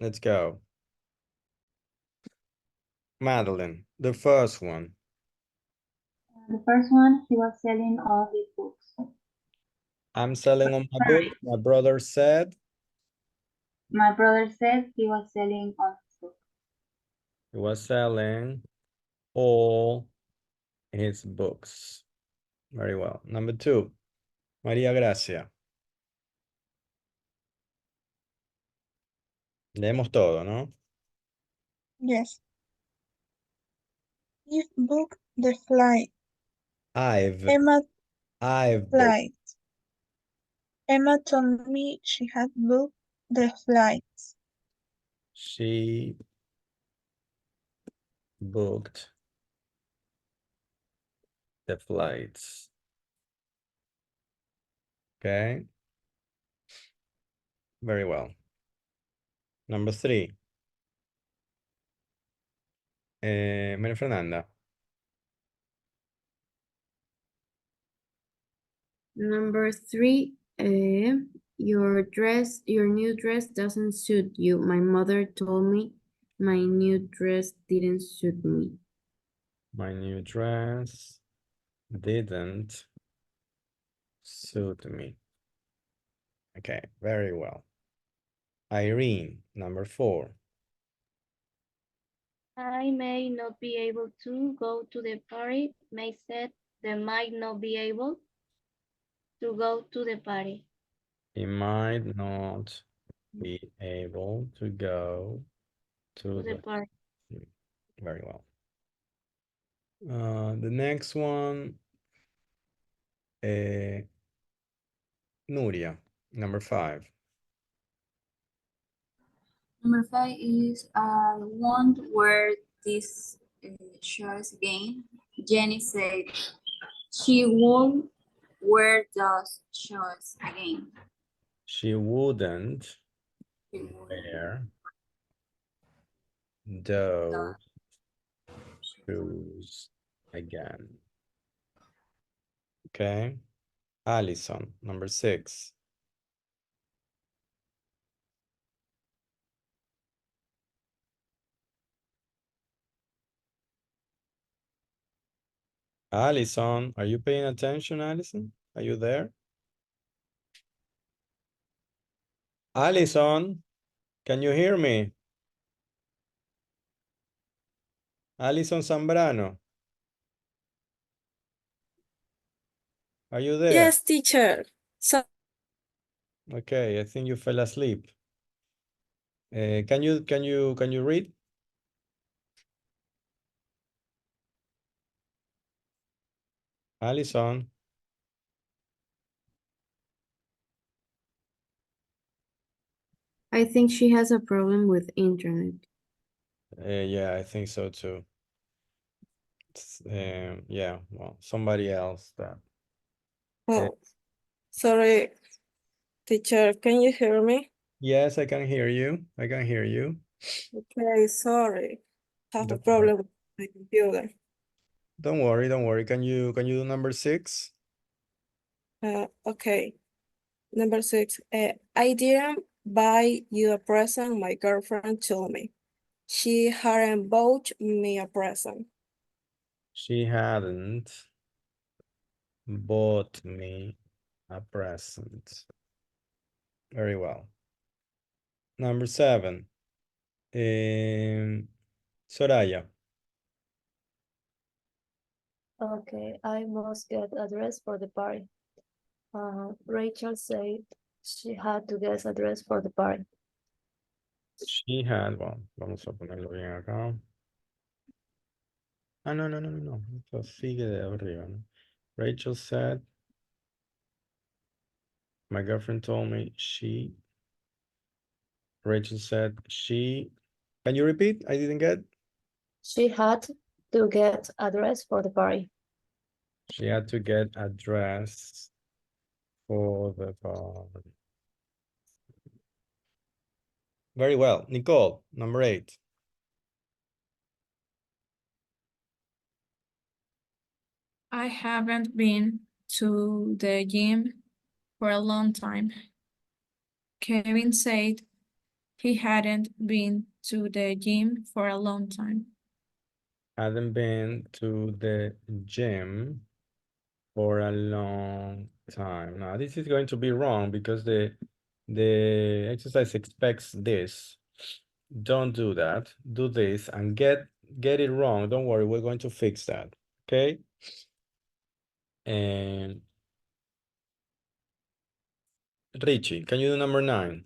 Let's go. Madeline, the first one. The first one, he was selling all his books. I'm selling on my book. My brother said My brother said he was selling all his books. he was selling all his books. Very well. Number 2, María Gracia. Leemos todo, ¿no? Yes. You've booked the flight. I've Emma booked. flight. Emma told me she had booked the flights. She booked the flights. Okay. Very well. Number 3. María Fernanda. Number 3, your new dress doesn't suit you. My mother told me my new dress didn't suit me. My new dress didn't suit me. Okay, very well. Irene, number 4. I may not be able to go to the party. May said they might not be able to go to the party. He might not be able to go to To the the party. very well. The next one, Nuria, number 5. Number 5 is I won't wear these shorts again. Jenny said she won't wear those shorts again. She wouldn't She won't wear those shoes again. Okay. Allison, number 6. Allison, are you paying attention, Allison? Are you there? Allison, can you hear me? Allison Zambrano. Are you there? Yes, teacher. So Okay, I think you fell asleep. Can you read? Allison. I think she has a problem with internet. Yeah, I think so too. Yeah, well, somebody else that. oh, sorry, teacher. Can you hear me? Yes, I can hear you. I can hear you. Okay, sorry. Have a Don't worry. problem with my computer. Don't worry, don't worry. Can you do number 6? Okay. Number 6. I didn't buy you a present. My girlfriend told me. She hadn't bought me a present. She hadn't bought me a present. Very well. Number 7. Soraya. Okay, I must get a dress for the party. Rachel said she had to get a dress for the party. She had, well, vamos a ponerlo bien acá. Ah, no. Esto sigue de arriba, ¿no? Rachel said, my girlfriend told me Rachel said she, can you repeat? I didn't get. She had to get a dress for the party. She had to get a dress for the party. Very well. Nicole, number 8. I haven't been to the gym for a long time. Kevin said he hadn't been to the gym for a long time. Hadn't been to the gym for a long time. Now this is going to be wrong because the exercise expects this. Don't do that. Do this and get it wrong. Don't worry, we're going to fix that. Okay. And Richie, can you do number 9?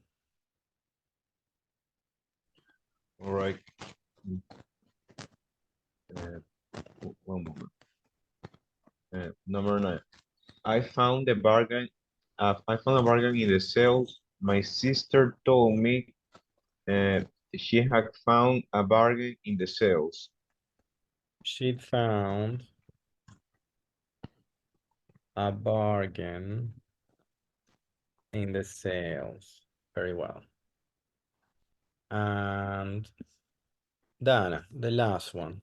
All right. One moment. Number 9. I found a bargain. I found a bargain in the sales. My sister told me she had found a bargain in the sales. She found a bargain in the sales. Very well. And Dana, the last one.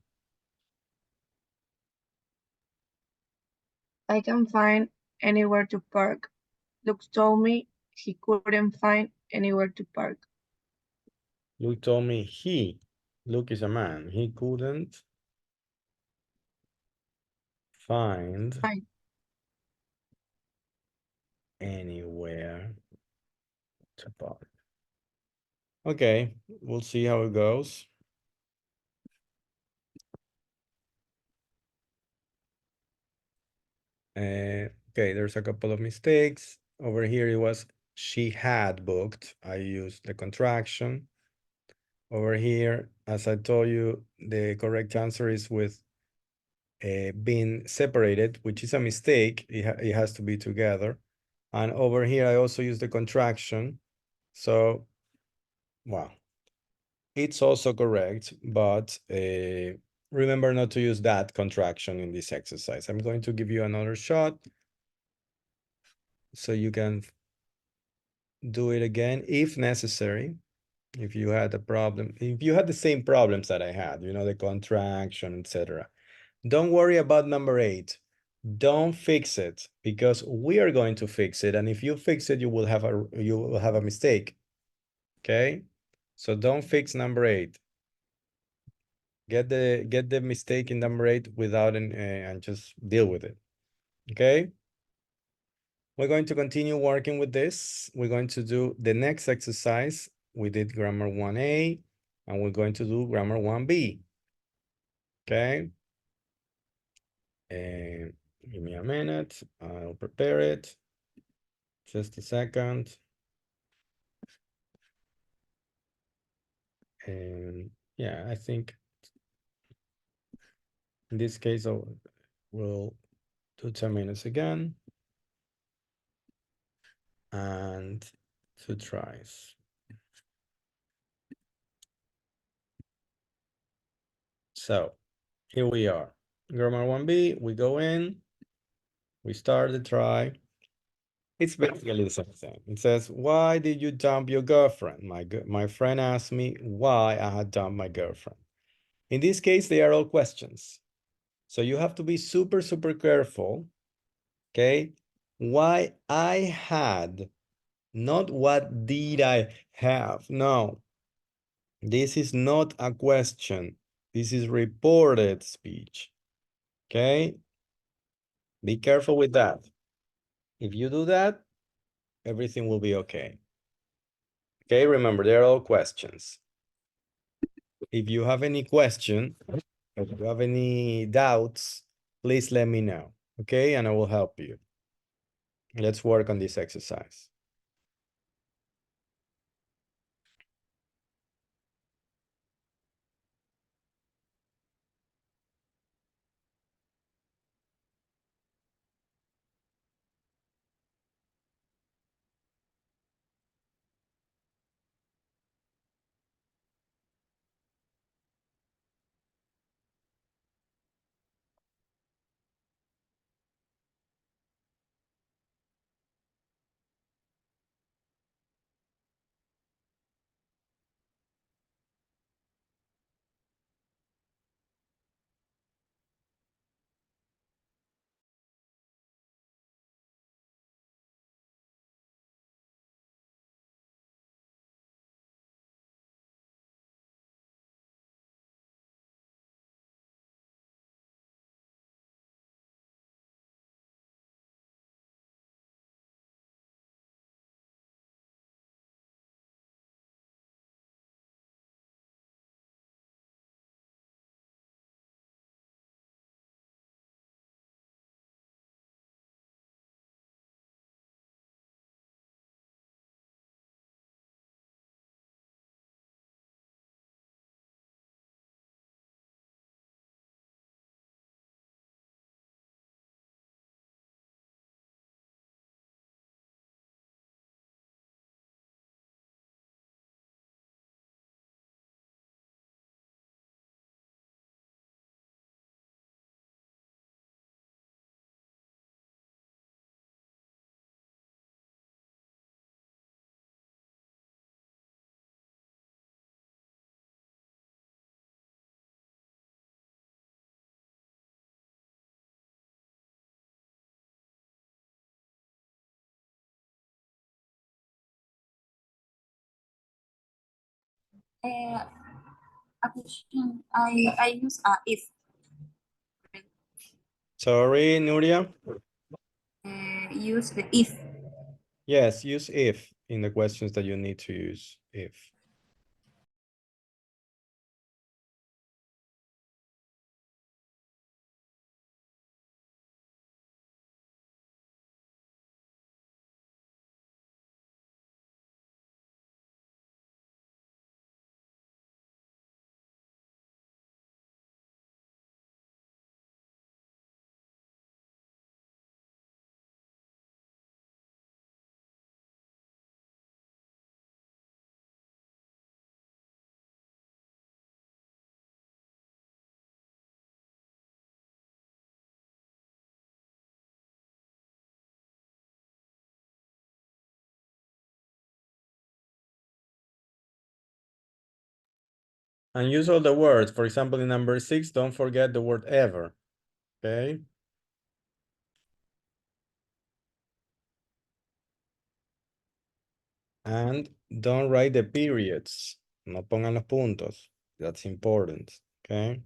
I can't find anywhere to park. Luke told me he couldn't find anywhere to park. Luke told me Luke is a man, he couldn't find Fine. anywhere to park. Okay, we'll see how it goes. Okay, there's a couple of mistakes. Over here it was she had booked. I used the contraction. Over here, as I told you, the correct answer is with being separated, which is a mistake. It has to be together. And over here, I also use the contraction. So, wow. It's also correct, but remember not to use that contraction in this exercise. I'm going to give you another shot so you can do it again if necessary. If you had a problem, if you had the same problems that I had, you know, the contraction, etc. Don't worry about number 8. Don't fix it because we are going to fix it. And if you fix it, you will have a mistake. Okay. So don't fix number 8. Get the mistake in number 8 without and just deal with it. Okay. We're going to continue working with this. We're going to do the next exercise. We did grammar 1A and we're going to do grammar 1B. Okay. And give me a minute. I'll prepare it. Just a second. And yeah, I think in this case, we'll do 10 minutes again. And 2 tries. So here we are. Grammar 1B, we go in, we start the try. It's basically the same thing. It says, why did you dump your girlfriend? My friend asked me why I had dumped my girlfriend. In this case, they are all questions. So you have to be super, super careful. Okay. Why I had, not what did I have. No, this is not a question. This is reported speech. Okay. Be careful with that. If you do that, everything will be okay. Okay, remember, they're all questions. If you have any question, if you have any doubts, please let me know, okay? And I will help you. Let's work on this exercise. A question. I use if. Sorry, Nuria. Use the if. Yes, use if in the questions that you need to use if. And use all the words. For example, in number 6, don't forget the word ever. Okay. And don't write the periods. No pongan los puntos. That's important. Okay.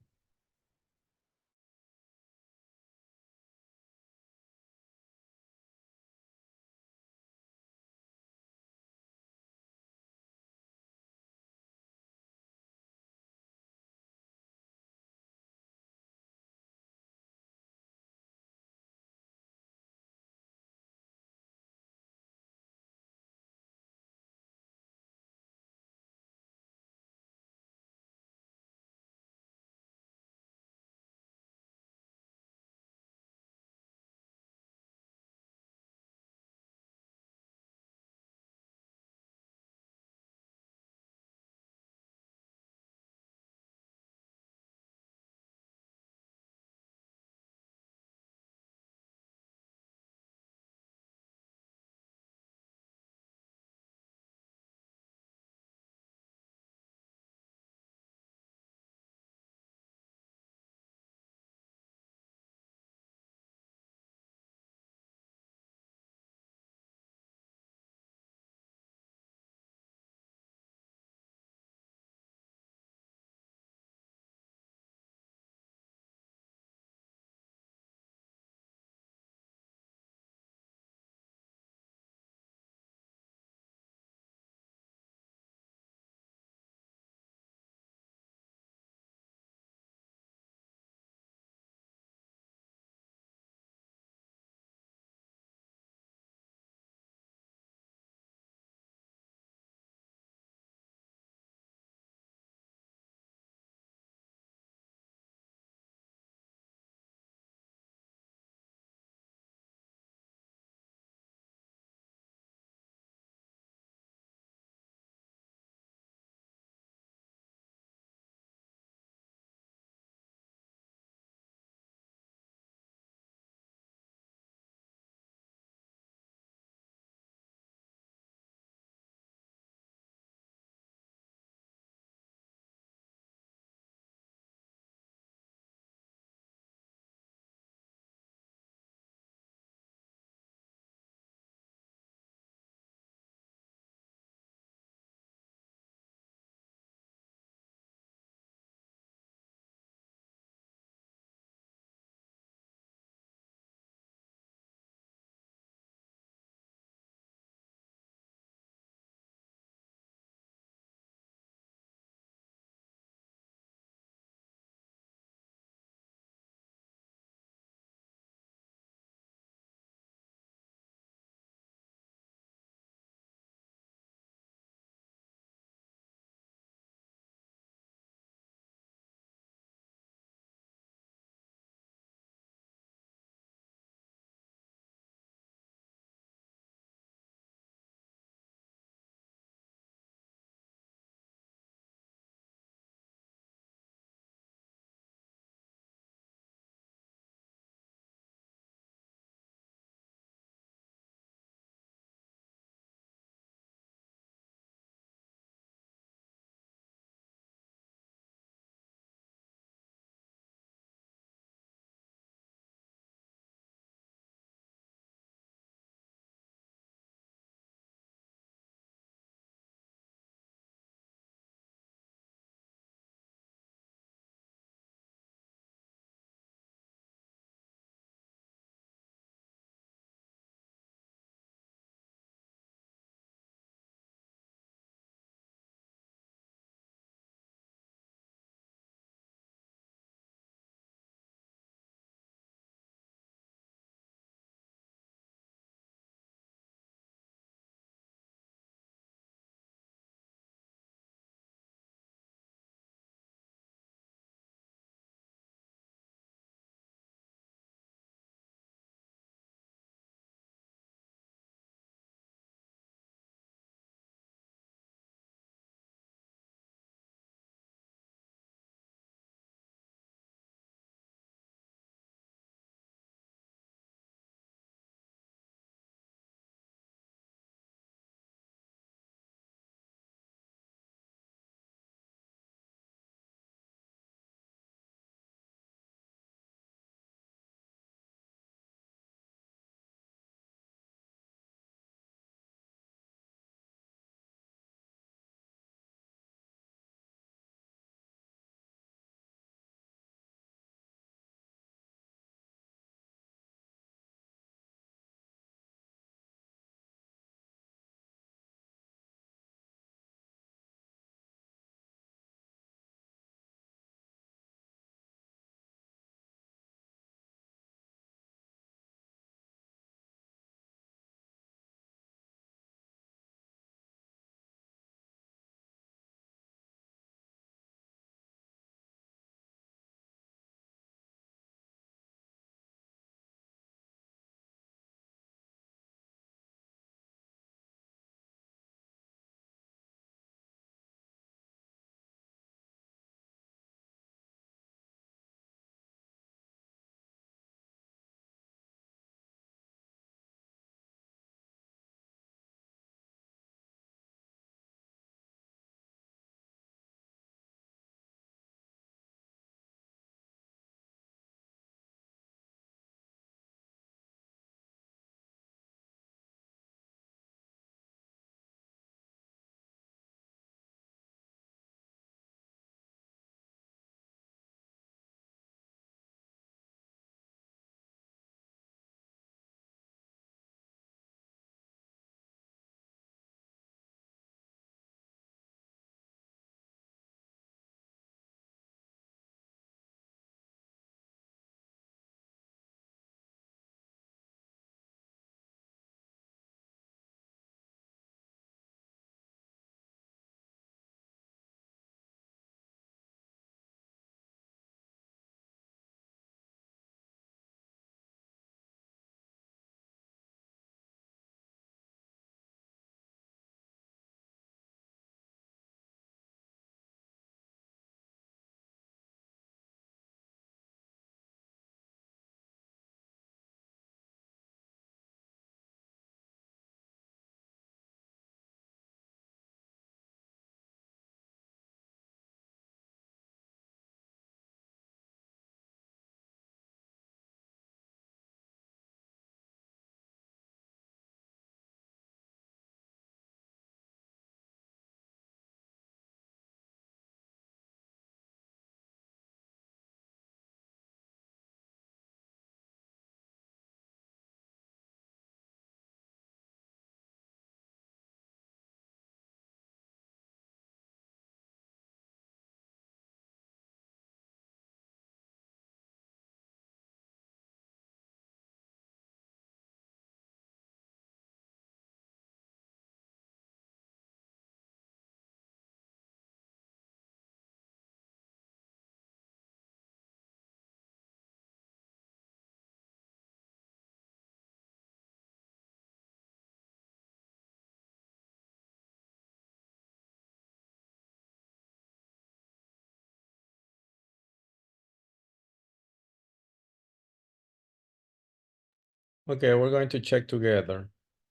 Okay, we're going to check together.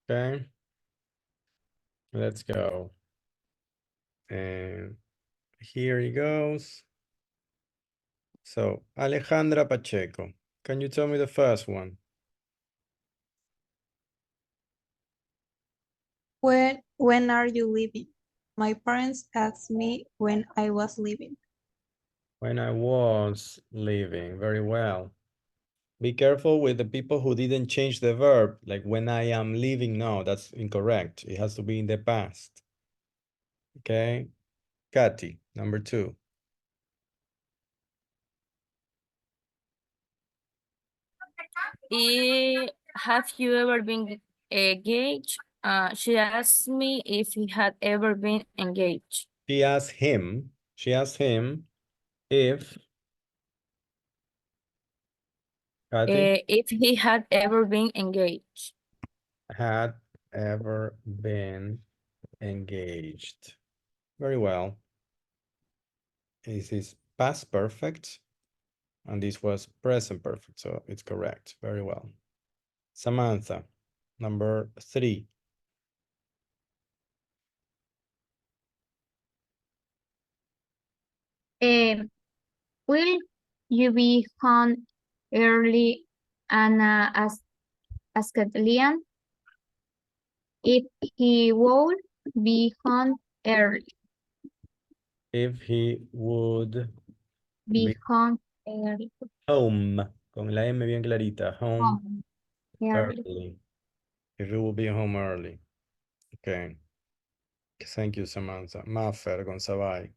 Okay. Let's go. And here he goes. So, Alejandra Pacheco, can you tell me the first one? When are you leaving? My parents asked me when I was leaving. When I was leaving, very well. Be careful with the people who didn't change the verb, like when I am leaving. No, that's incorrect. It has to be in the past. Okay. Katy, number 2. Have you ever been engaged? She asked me if he had ever been engaged. She asked him if Katy If he had ever been engaged. had ever been engaged. Very well. This is past perfect, and this was present perfect, so it's correct. Very well. Samantha, number 3. Will you be home early, Anna asked Liam? If he would be home early. If he would Be home early. home, con la M bien clarita, home Early. early. If he will be home early. Okay. Thank you, Samantha. Maffer Gonzabay.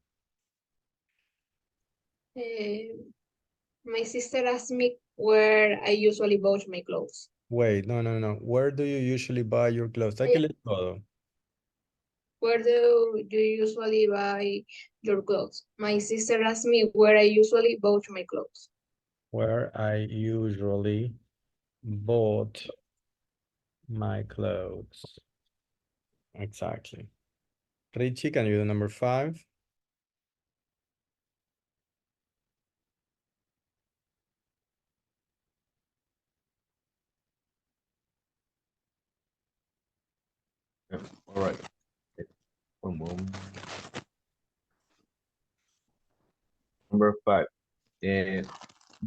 My sister asked me where I usually buy my clothes. Wait, no. Where do you usually buy your clothes? Hay que leer todo. Where do you usually buy your clothes? My sister asked me where I usually buy my clothes. Where I usually bought my clothes. Exactly. Richie, can you do number 5? All right. One moment. Number 5.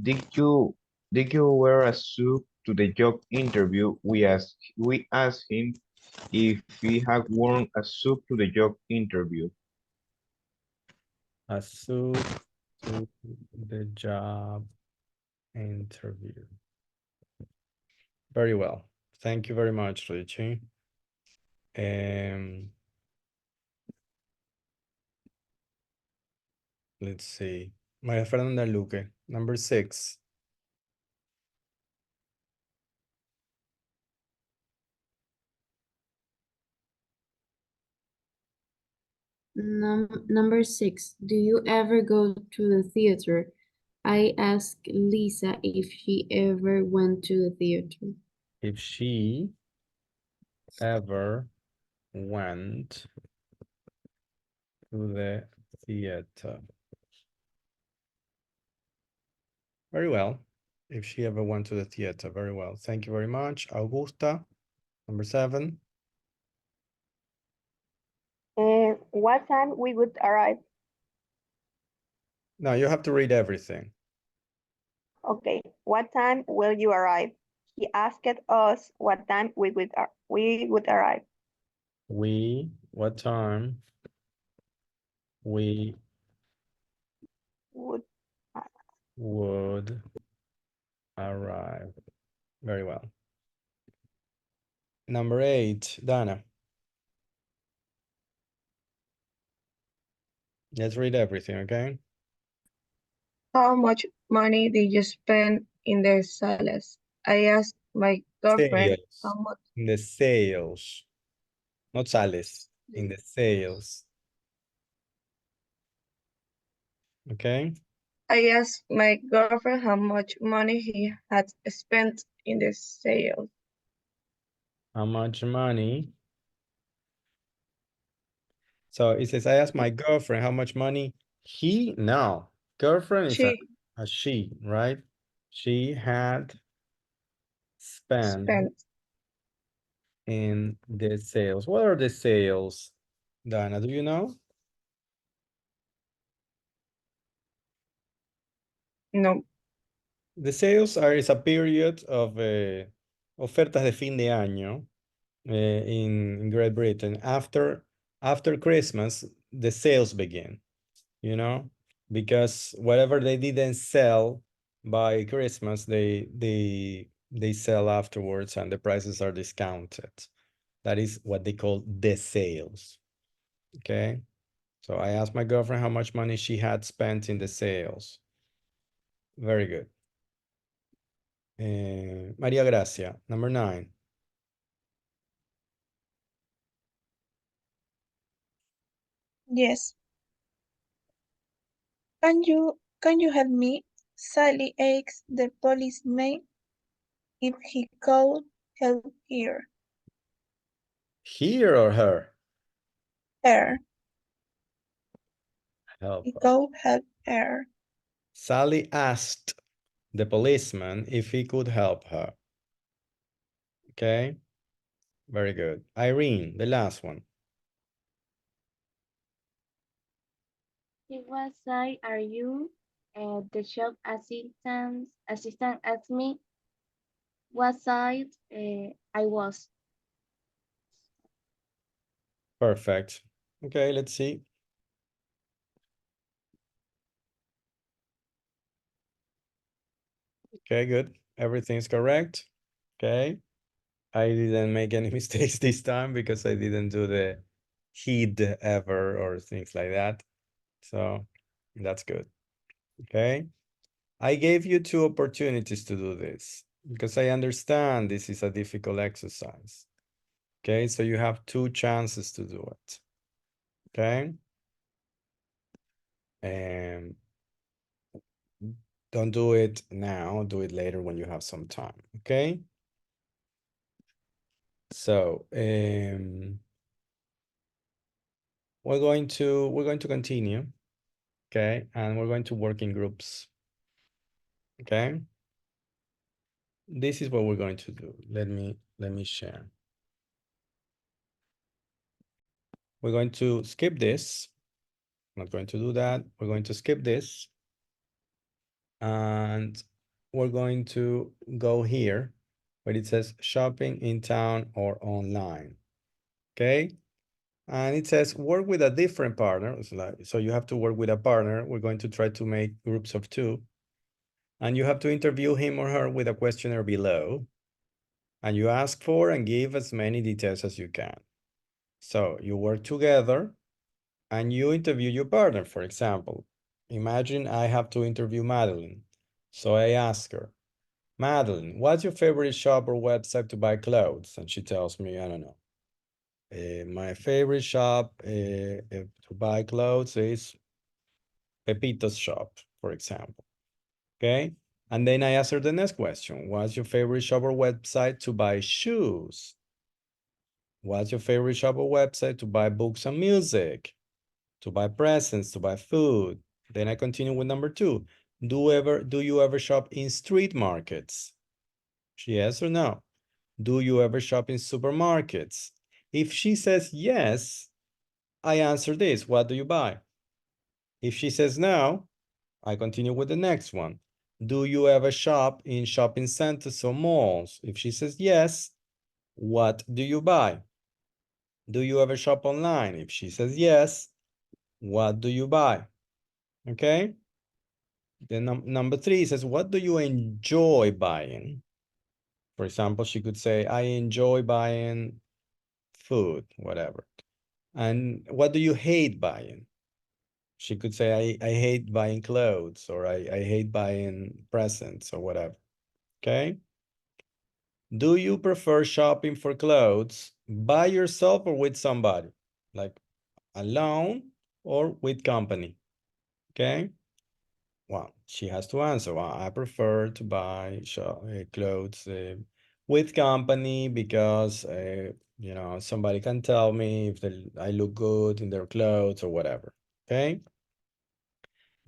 Did you wear a suit to the job interview? We asked him if he had worn a suit to the job interview. A suit to the job interview. Very well. Thank you very much, Richie. Let's see. Maria Fernanda Luque, number 6. Number 6. Do you ever go to the theater? I asked Lisa if she ever went to the theater. If she ever went to the theater. Very well. If she ever went to the theater. Very well. Thank you very much. Augusta, number 7. What time we would arrive? Now you have to read everything. Okay, what time will you arrive? He asked us what time we would arrive. What time we would arrive. Very well. Number 8, Dana. Let's read everything, okay? How much money did you spend in the sales? I asked my girlfriend how much. In the sales. Not sales. In the sales. Okay? I asked my girlfriend how much money he had spent in the sales. How much money? So it says, I asked my girlfriend how much money no. Girlfriend is a she, right? She had spend in the sales? What are the sales, Dana? Do you know? No. The sales is a period of ofertas de fin de año in Great Britain. After Christmas, the sales begin, you know, because whatever they didn't sell by Christmas, they sell afterwards and the prices are discounted. That is what they call the sales. Okay. So I asked my girlfriend how much money she had spent in the sales. Very good. Maria Gracia, number 9. Yes. Can you help me? Sally asks the policeman if he could help her. Here or her? Her. Help He her. could help her. Sally asked the policeman if he could help her. Okay, very good. Irene, the last one. He was like, "Are you?" The shop assistant asked me what size I was. Perfect. Okay, let's see. Okay, good. Everything's correct. Okay. I didn't make any mistakes this time because I didn't do the heed ever or things like that. So that's good. Okay. I gave you 2 opportunities to do this because I understand this is a difficult exercise. Okay, so you have 2 chances to do it. Okay. And don't do it now, do it later when you have some time. Okay. So we're going to continue. Okay, and we're going to work in groups. Okay. This is what we're going to do. Let me share. We're going to skip this. I'm not going to do that. We're going to skip this. And we're going to go here where it says shopping in town or online. Okay. And it says work with a different partner. So you have to work with a partner. We're going to try to make groups of 2. And you have to interview him or her with a questionnaire below. And you ask for and give as many details as you can. So you work together and you interview your partner. For example, imagine I have to interview Madeline. So I ask her, Madeline, what's your favorite shop or website to buy clothes? And she tells me, I don't know. My favorite shop to buy clothes is Pepito's shop, for example. Okay. And then I ask her the next question. What's your favorite shop or website to buy shoes? What's your favorite shop or website to buy books and music? To buy presents, to buy food? Then I continue with number 2. Do you ever shop in street markets? Yes or no? Do you ever shop in supermarkets? If she says yes, I answer this. What do you buy? If she says no, I continue with the next one. Do you ever shop in shopping centers or malls? If she says yes, what do you buy? Do you ever shop online? If she says yes, what do you buy? Okay. Then number 3 says, what do you enjoy buying? For example, she could say, I enjoy buying food, whatever. And what do you hate buying? She could say, I hate buying clothes, or I hate buying presents or whatever. Okay. Do you prefer shopping for clothes by yourself or with somebody? Like alone or with company? Okay. Well, she has to answer. Well, I prefer to buy clothes with company because, you know, somebody can tell me if I look good in their clothes or whatever. Okay.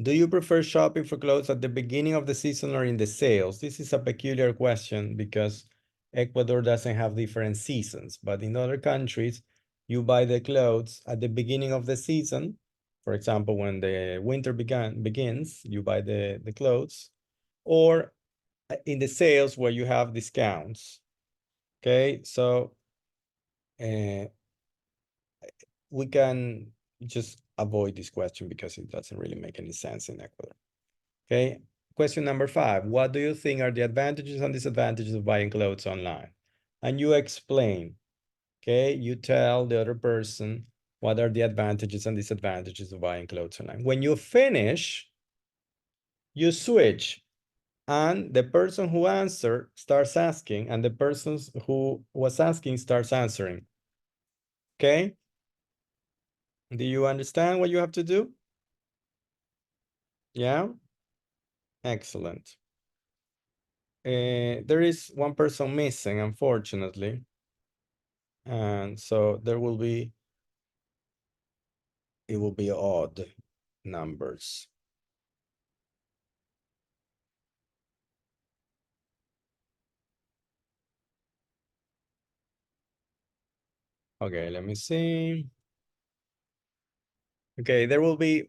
Do you prefer shopping for clothes at the beginning of the season or in the sales? This is a peculiar question because Ecuador doesn't have different seasons, but in other countries, you buy the clothes at the beginning of the season. For example, when the winter begins, you buy the clothes, or in the sales where you have discounts. Okay, so we can just avoid this question because it doesn't really make any sense in Ecuador. Okay, question number 5. What do you think are the advantages and disadvantages of buying clothes online? And you explain, okay? You tell the other person what are the advantages and disadvantages of buying clothes online. When you finish, you switch, and the person who answered starts asking, and the person who was asking starts answering, okay? Do you understand what you have to do? Yeah? Excellent. There is one person missing, unfortunately. And so it will be odd numbers. Okay, let me see. Okay, there will be.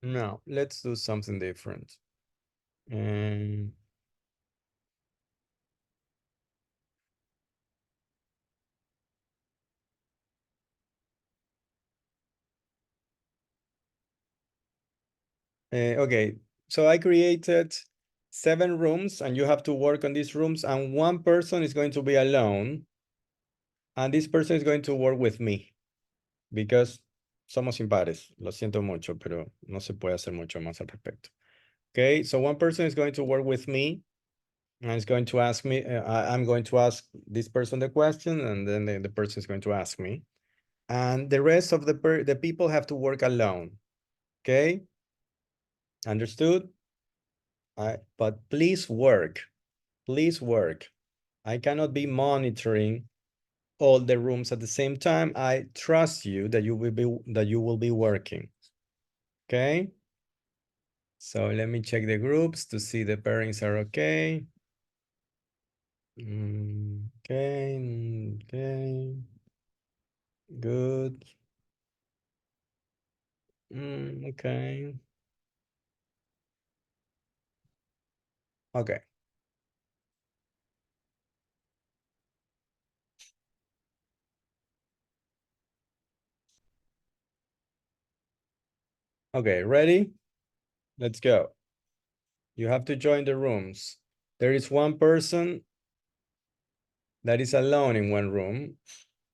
No, let's do something different. Okay, so I created 7 rooms and you have to work on these rooms, and one person is going to be alone and this person is going to work with me because somos impares. Lo siento mucho, pero no se puede hacer mucho más al respecto. Okay, so one person is going to work with me and is going to ask me, I'm going to ask this person the question, and then the person is going to ask me. And the rest of the people have to work alone. Okay? Understood? But please work. Please work. I cannot be monitoring all the rooms at the same time. I trust you that you will be working. Okay? So let me check the groups to see the pairings are okay. Okay, okay. Good. Okay. Okay. Okay, ready? Let's go. You have to join the rooms. There is one person that is alone in one room,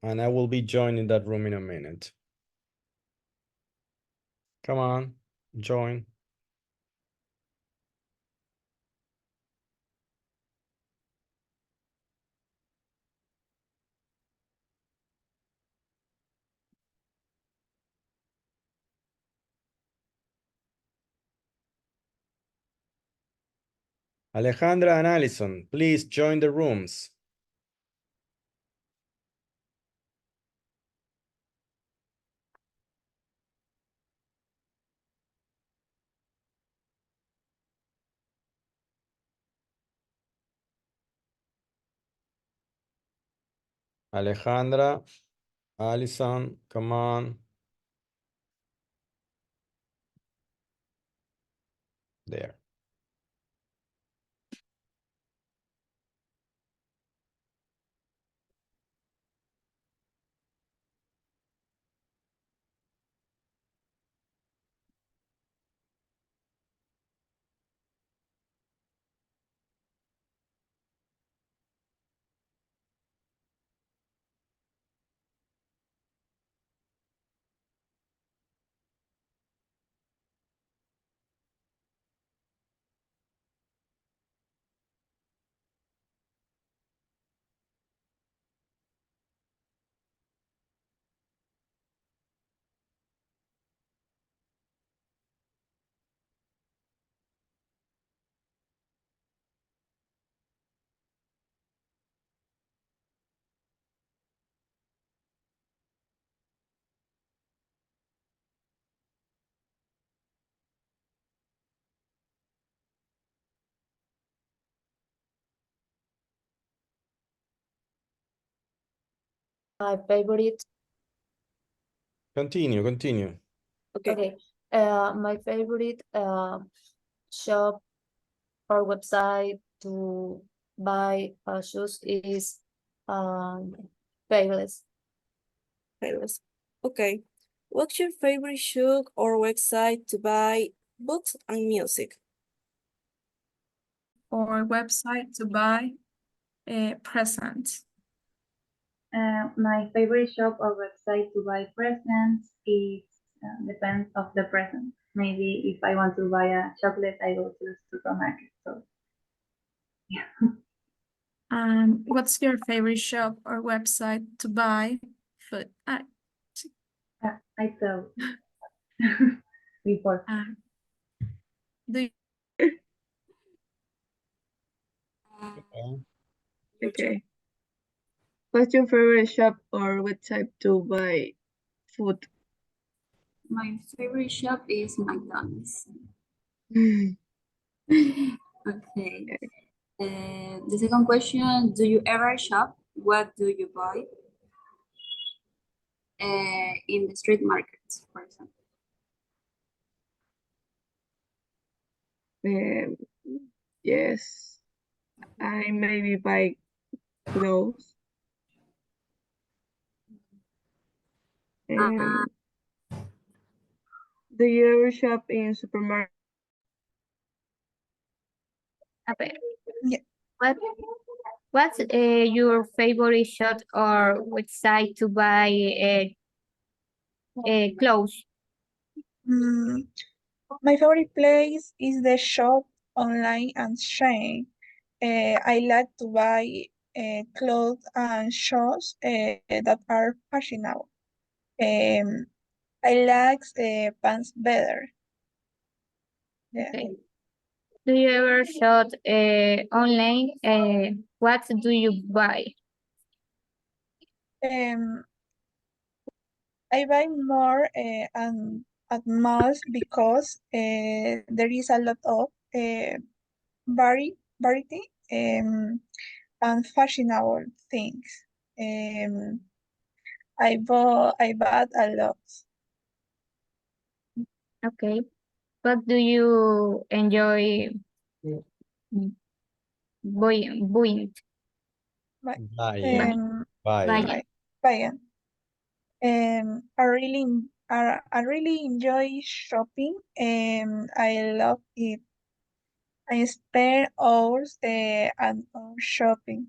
and I will be joining that room in a minute. Come on, join. Alejandra and Allison, please join the rooms. Alejandra, Allison, come on. There. My favorite, Continue. okay, my favorite shop or website to buy shoes is Payless. Payless. Okay. What's your favorite show or website to buy books and music? Or website to buy presents. My favorite shop or website to buy presents is depends of the present. Maybe if I want to buy a chocolate, I go to the supermarket. So What's your favorite shop or website to buy food? I thought before. Do Okay. What's your favorite shop or website to buy food? My favorite shop is McDonald's. Okay. The second question, do you ever shop? What do you buy? In the street markets, for example. Yes, I maybe buy clothes. Do you ever shop in supermarket? Okay. What's your favorite shop or website to buy clothes? My favorite place is the shop online and Shein. I like to buy clothes and shoes that are fashionable. I like pants better. Yeah. Okay. Do you ever shop online? What do you buy? I buy more at malls because there is a lot of variety and fashionable things. I bought a lot. Okay. What do you enjoy buying? Buying. Bye. Buying. I really enjoy shopping. I love it. I spend hours and hours shopping.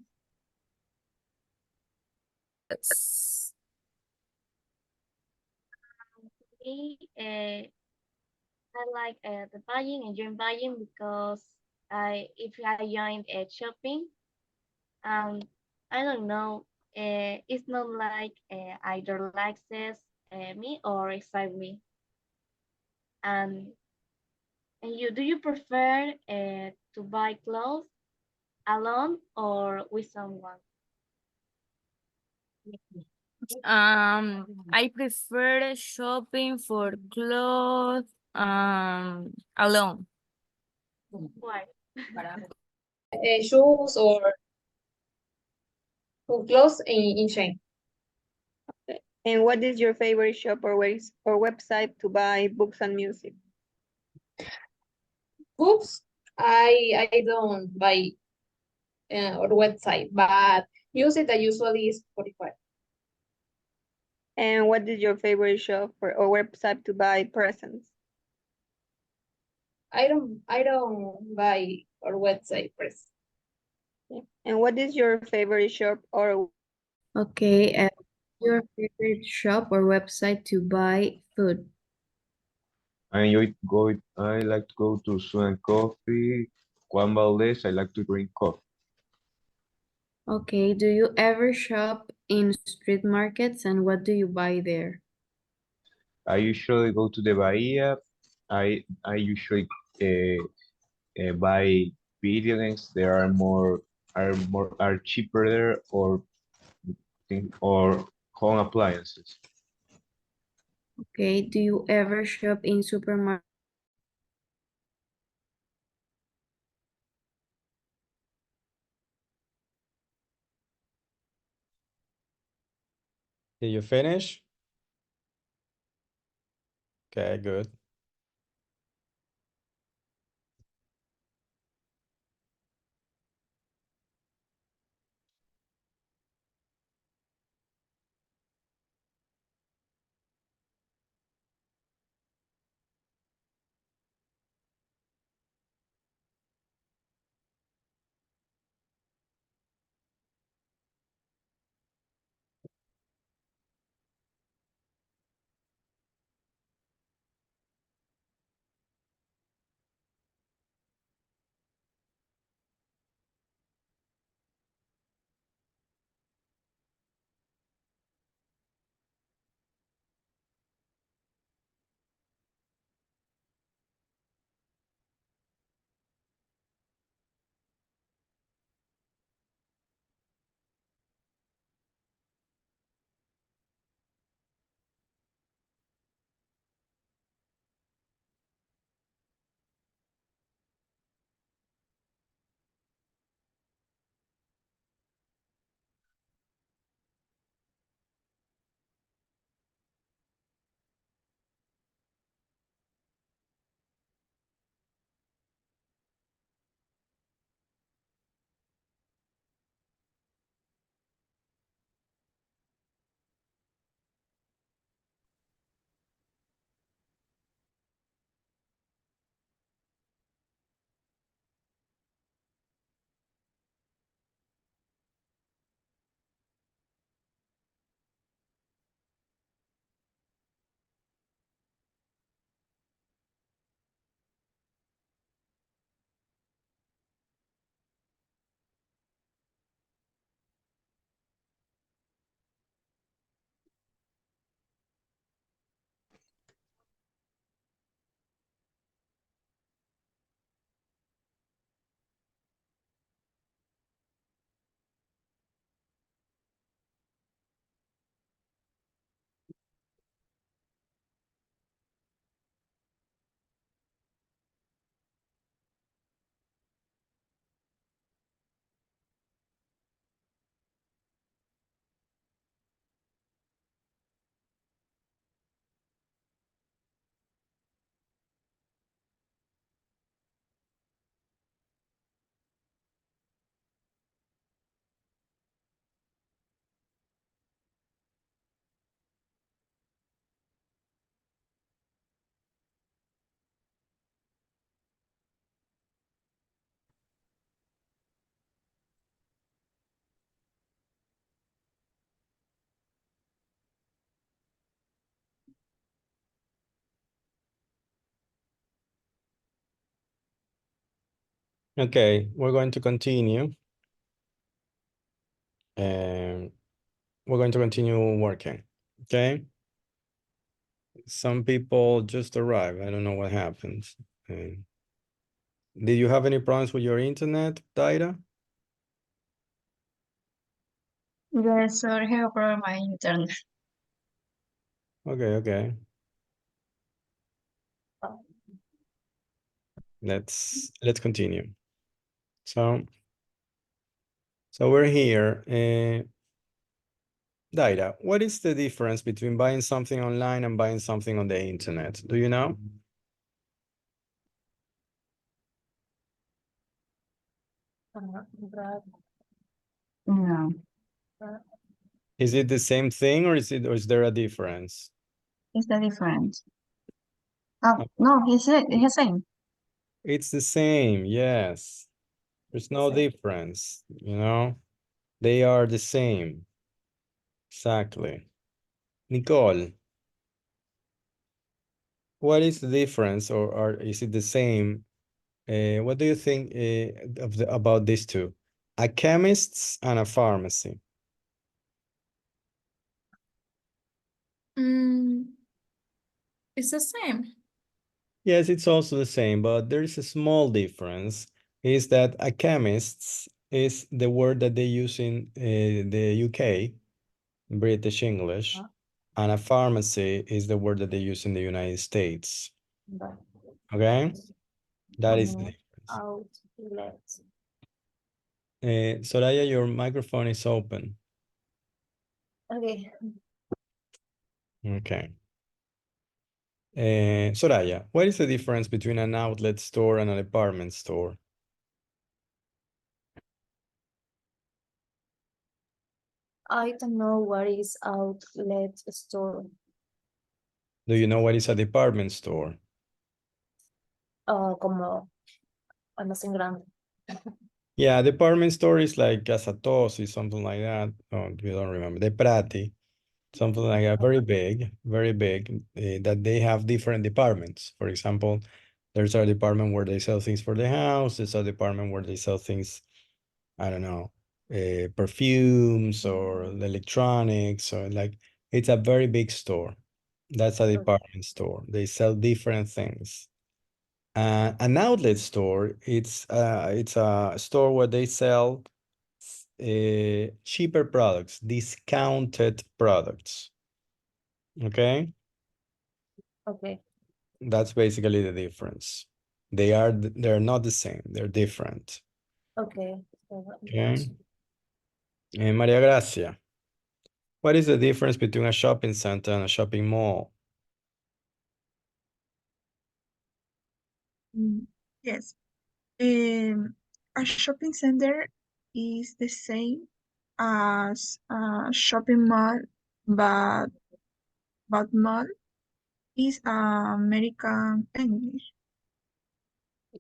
Me, I like the buying, enjoying buying because if I join shopping, I don't know, it's not like either relaxes me or excite me. And do you prefer to buy clothes alone or with someone? I prefer shopping for clothes alone. Why? Shoes or clothes in chain. And what is your favorite shop or website to buy books and music? Books, I don't buy or website, but music I usually is Spotify. And what is your favorite shop or website to buy presents? I don't buy or website first. And what is your favorite shop or Okay, your favorite shop or website to buy food? I like to go to Sun Coffee. Juan Valdez, I like to drink coffee. Okay, do you ever shop in street markets and what do you buy there? I usually go to the Bahia. I usually buy video games. There are cheaper there or home appliances. Okay, do you ever shop in supermarket? Did you finish? Okay, good. Okay, we're going to continue. And we're going to continue working, okay? Some people just arrived. I don't know what happened. Did you have any problems with your internet, Daira? Yes, sir, I have a problem with my internet. Okay, okay. Let's continue. So we're here. Daira, what is the difference between buying something online and buying something on the internet? Do you know? No, Is it the same thing or is there a difference? it's the difference. Oh, no, it's the same. It's the same, yes. There's no difference, you know? They are the same. Exactly. Nicole, what is the difference or is it the same? What do you think about these two? A chemist and a pharmacy. It's the same. Yes, it's also the same, but there is a small difference. Is that a chemist is the word that they use in the UK, British English, and a pharmacy is the word that they use in the United States. Okay? That is the difference. Soraya, your microphone is open. Okay. Okay. Soraya, what is the difference between an outlet store and a department store? I don't know what is outlet store. Do you know what is a department store? Como almacén grande. Yeah, department store is like Casatosi, something like that. Oh, you don't remember. De Prati, something like that. Very big, that they have different departments. For example, there's a department where they sell things for the house. There's a department where they sell things, I don't know, perfumes or electronics, or like, it's a very big store. That's a department store. They sell different things. An outlet store, it's a store where they sell cheaper products, discounted products. Okay, Okay. that's basically the difference. They're not the same. They're different. Okay. Okay. And Maria Gracia, what is the difference between a shopping center and a shopping mall? Yes. A shopping center is the same as a shopping mall, but mall is American English.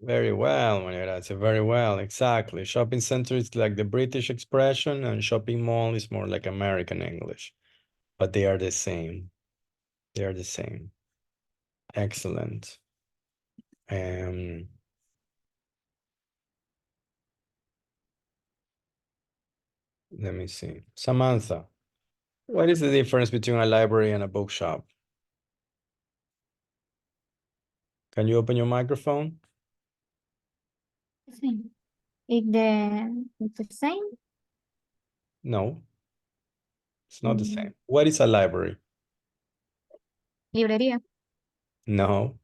Very well, Maria Gracia, very well, exactly. Shopping center is like the British expression, and shopping mall is more like American English, but they are the same. They are the same. Excellent. Let me see. Samantha, what is the difference between a library and a bookshop? Can you open your microphone? It's the same. No, it's not the same. What is a library? Librería. No.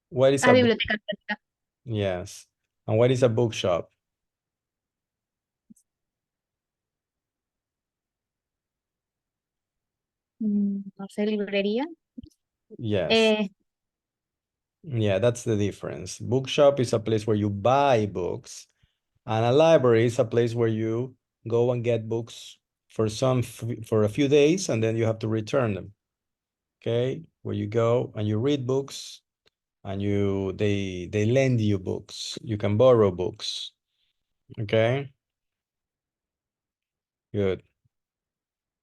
What is Ah, a book? biblioteca. Yes. And what is a bookshop? No sé, librería. Yes. Yeah, that's the difference. Bookshop is a place where you buy books, and a library is a place where you go and get books for for a few days, and then you have to return them. Okay, where you go and you read books, and they lend you books. You can borrow books. Okay, good.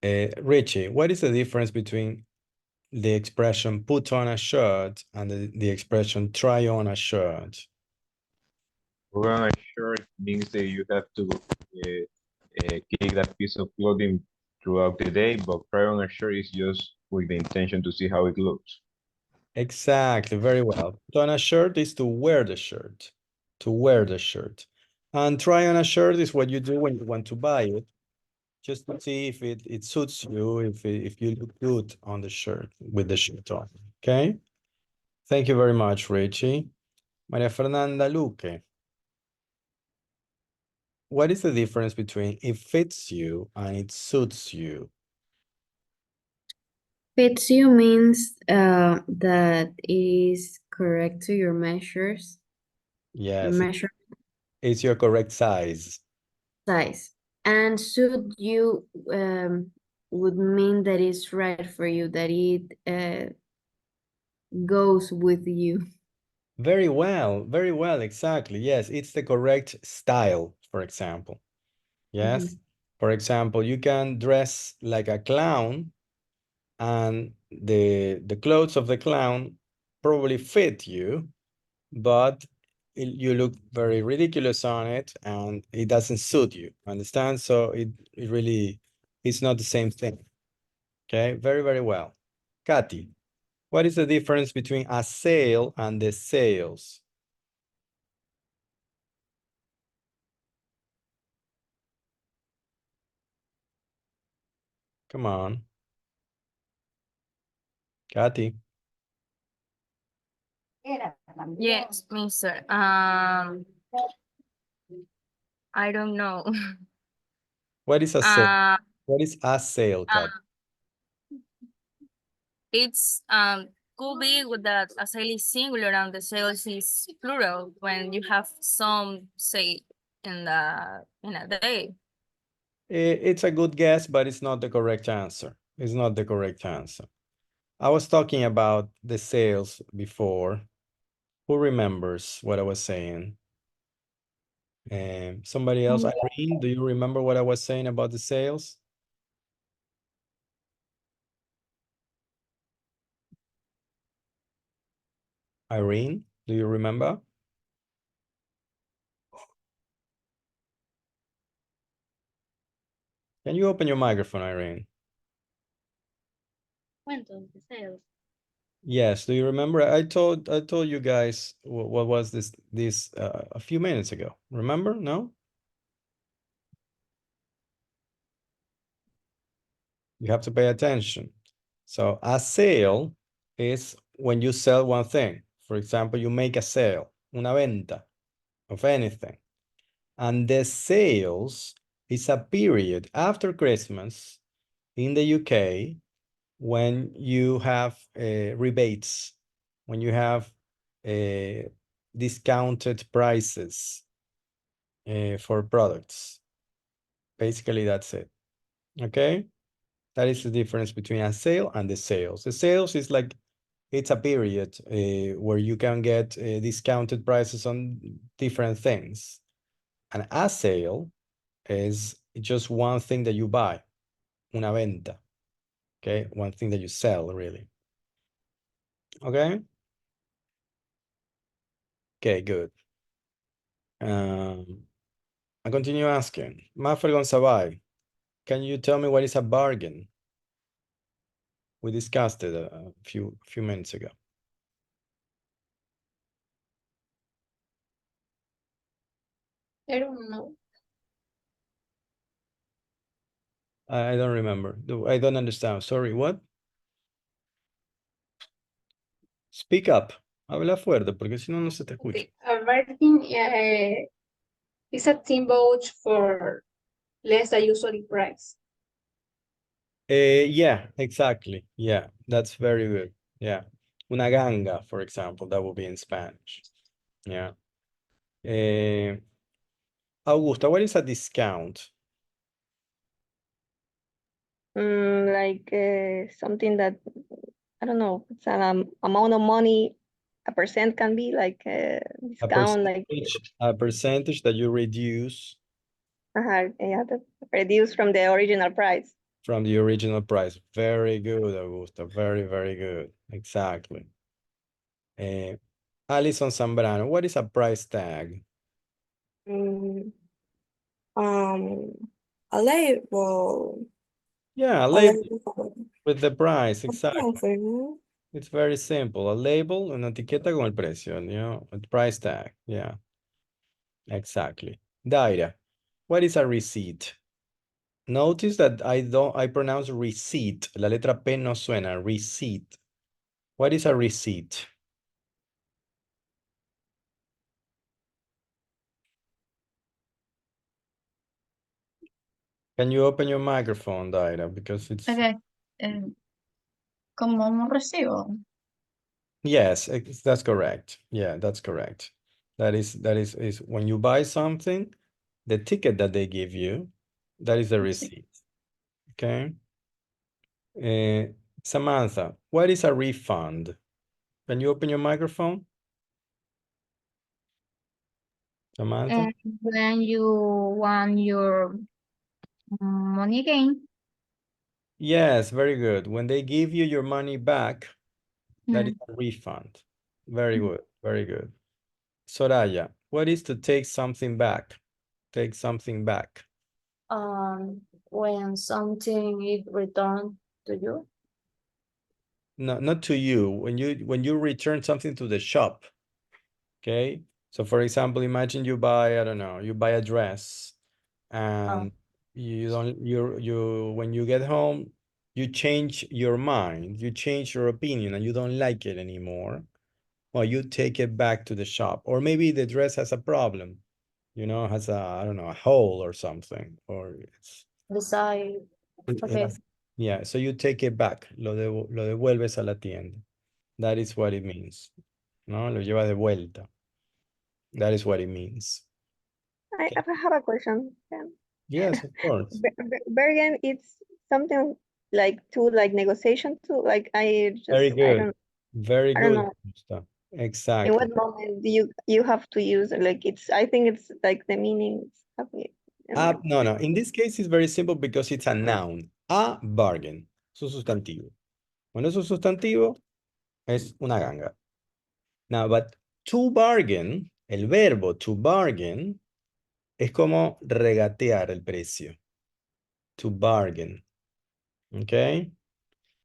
Richie, what is the difference between the expression put on a shirt and the expression try on a shirt? Put on a shirt means that you have to keep that piece of clothing throughout the day, but try on a shirt is just with the intention to see how it looks. Exactly, very well. Put on a shirt is to wear the shirt, to wear the shirt. And try on a shirt is what you do when you want to buy it, just to see if it suits you, if you look good on the shirt, with the shirt on, okay? Thank you very much, Richie. Maria Fernanda Luque, what is the difference between it fits you and it suits you? Fits you means that is correct to your measures. Your Yes, measure it's your correct size. size. And suit you would mean that it's right for you, that it goes with you. Very well, exactly. Yes, it's the correct style, for example. Yes. For example, you can dress like a clown, and the clothes of the clown probably fit you, but you look very ridiculous on it, and it doesn't suit you. Understand? So it really, it's not the same thing. Okay, very well. Kathy, what is the difference between a sale and the sales? Come on. Kathy. Yes, mister. I don't know. What is a sale? What is a sale, Kathy? it's could be with that a sale is singular and the sales is plural when you have some say in a day. It's a good guess, but it's not the correct answer. It's not the correct answer. I was talking about the sales before. Who remembers what I was saying? Somebody else, Irene, do you remember what I was saying about the sales? Irene, do you remember? Can you open your microphone, Irene? Cuentos de sales. Yes, do you remember? I told you guys what was this a few minutes ago. Remember? No? You have to pay attention. So a sale is when you sell one thing. For example, you make a sale, una venta of anything. And the sales is a period after Christmas in the UK when you have rebates, when you have discounted prices for products. Basically, that's it. Okay? That is the difference between a sale and the sales. The sales is like, it's a period where you can get discounted prices on different things. And a sale is just one thing that you buy, una venta. Okay, one thing that you sell, really. Okay? Okay, good. I continue asking. Maffer Gonzabay, can you tell me what is a bargain? We discussed it a few minutes ago. I don't know. I don't remember. I don't understand. Sorry, what? Speak up. Habla fuerte, porque si no, no se te escucha. Okay. A bargain is a symbol for less than usually price. Yeah, exactly. Yeah, that's very good. Yeah. Una ganga, for example, that would be in Spanish. Yeah. Augusta, what is a discount? Like something that, I don't know, it's an amount of money, a percent can be like a discount, like A percentage that you reduce yeah, reduced from the original price. from the original price. Very good, Augusta. Very, very good. Exactly. Alison Zambrano, what is a price tag? Mm, a label. Yeah, a label with the price, exactly. Something. It's very simple. A label, una etiqueta con el precio, you know, a price tag. Yeah, exactly. Daira, what is a receipt? Notice that I pronounce receipt. La letra P no suena, receipt. What is a receipt? Can you open your microphone, Daira? Because it's... Okay. Como un recibo. Yes, that's correct. Yeah, that's correct. That is when you buy something, the ticket that they give you, that is the receipt. Okay. Samantha, what is a refund? Can you open your microphone? Samantha? When you want your money again. Yes, very good. When they give you your money back, that is a refund. Very good, very good. Soraya, what is to take something back? Take something back. When something is returned to you. No, not to you. When you return something to the shop, okay? So for example, imagine you buy, I don't know, you buy a dress and you don't, when you get home, you change your mind, you change your opinion and you don't like it anymore. Well, you take it back to the shop, or maybe the dress has a problem, you know, has a, I don't know, a hole or something, or it's... Decide. Okay. Yeah, so you take it back. Lo devuelves a la tienda. That is what it means. No, lo lleva de vuelta. That is what it means. I have a question. Yes, of course. Bargain, it's something like to like negotiation to like Very I good. don't Very I don't good. know Gusta. in Exactly. what moment do you have to use it? Like it's I think it's like the meaning. No. In this case, it's very simple because it's a noun. A bargain. Es un sustantivo. Cuando es un sustantivo, es una ganga. Now, but to bargain, el verbo to bargain, es como regatear el precio. To bargain. Okay?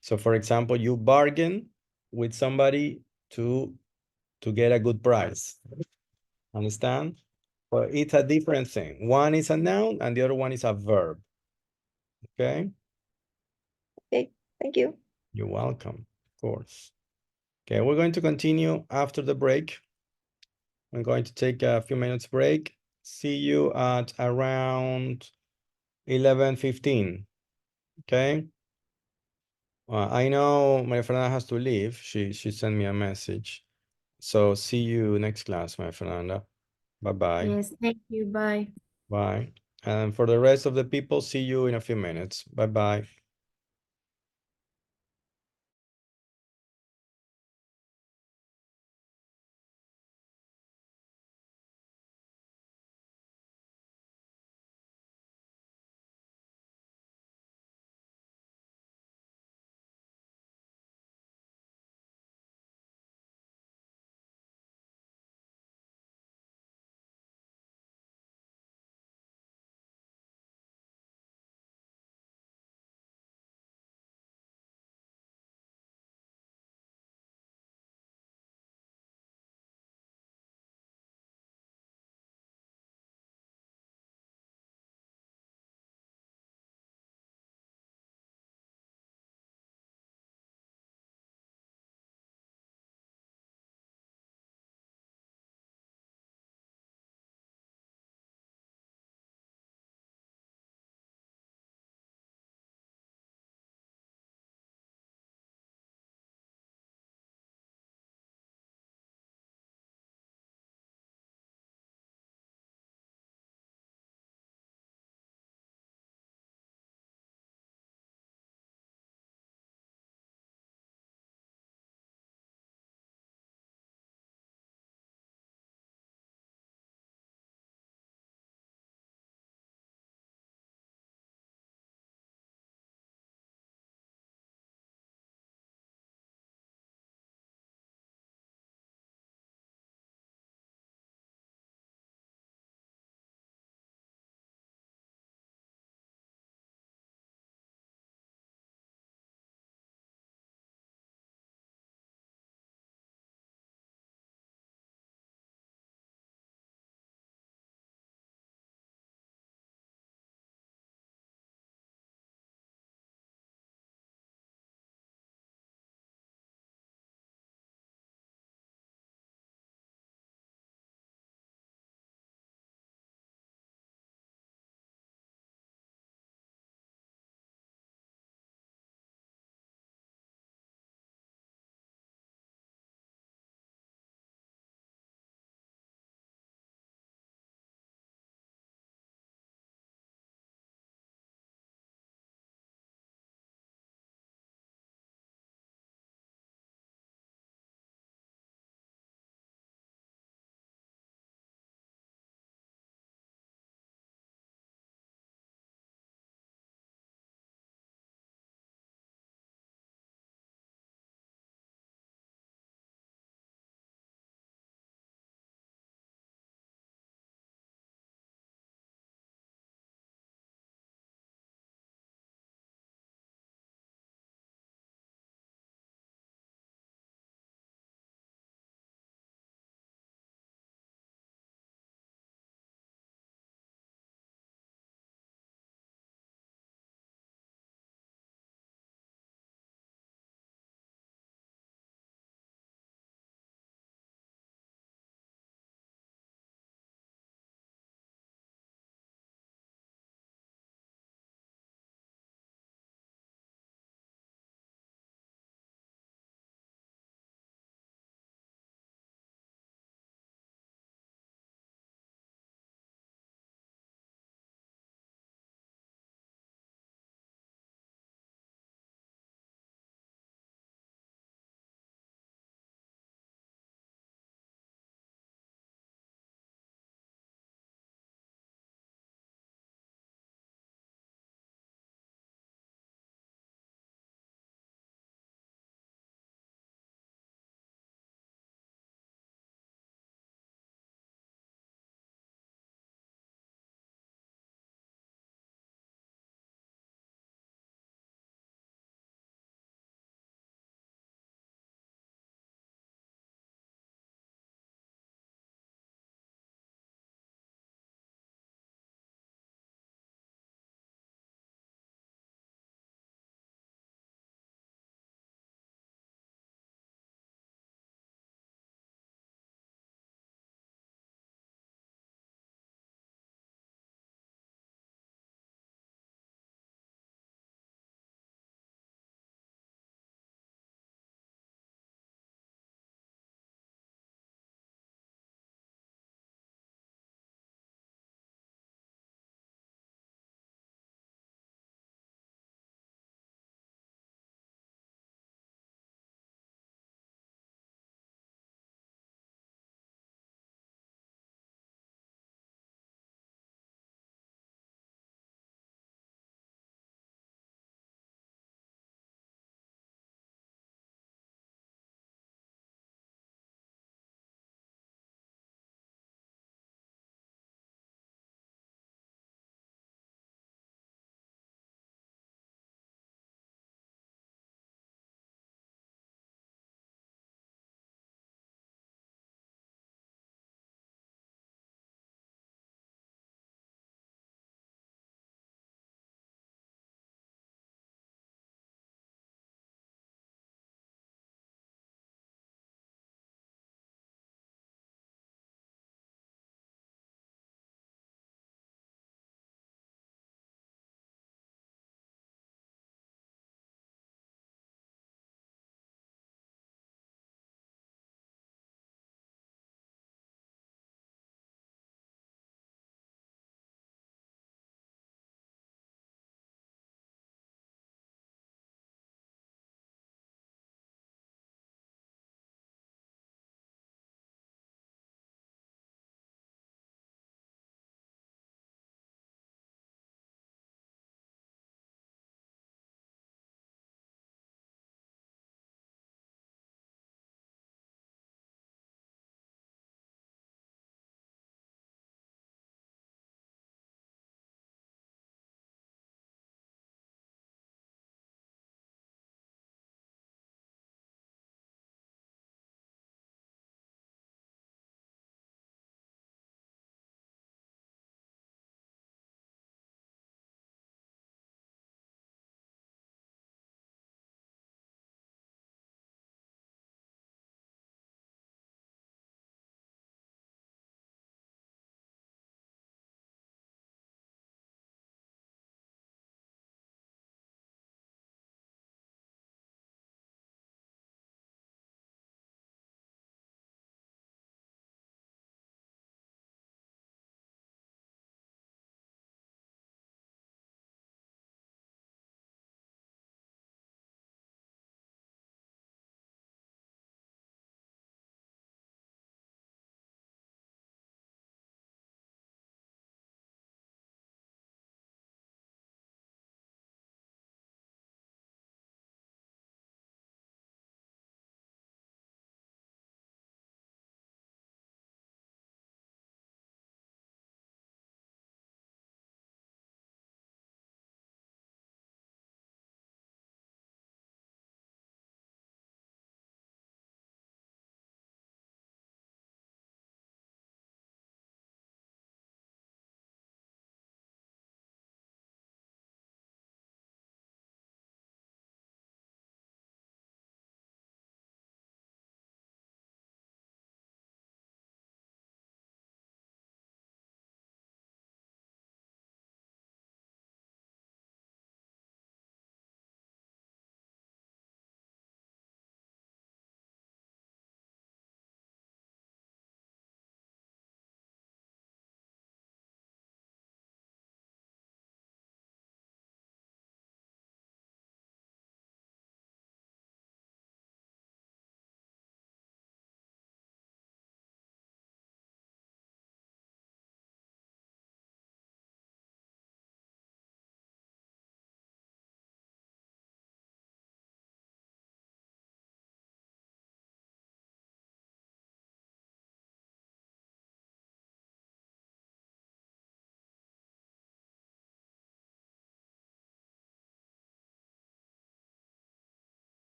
So, for example, you bargain with somebody to get a good price. Understand? But it's a different thing. One is a noun and the other one is a verb. Okay? Okay, thank you. You're welcome, of course. Okay, we're going to continue after the break. I'm going to take a few minutes break. See you at around 11:15. Okay? I know my Fernanda has to leave. She sent me a message. So see you next class, my Fernanda. Bye-bye. Yes, thank you. Bye. Bye. And for the rest of the people, see you in a few minutes. Bye-bye.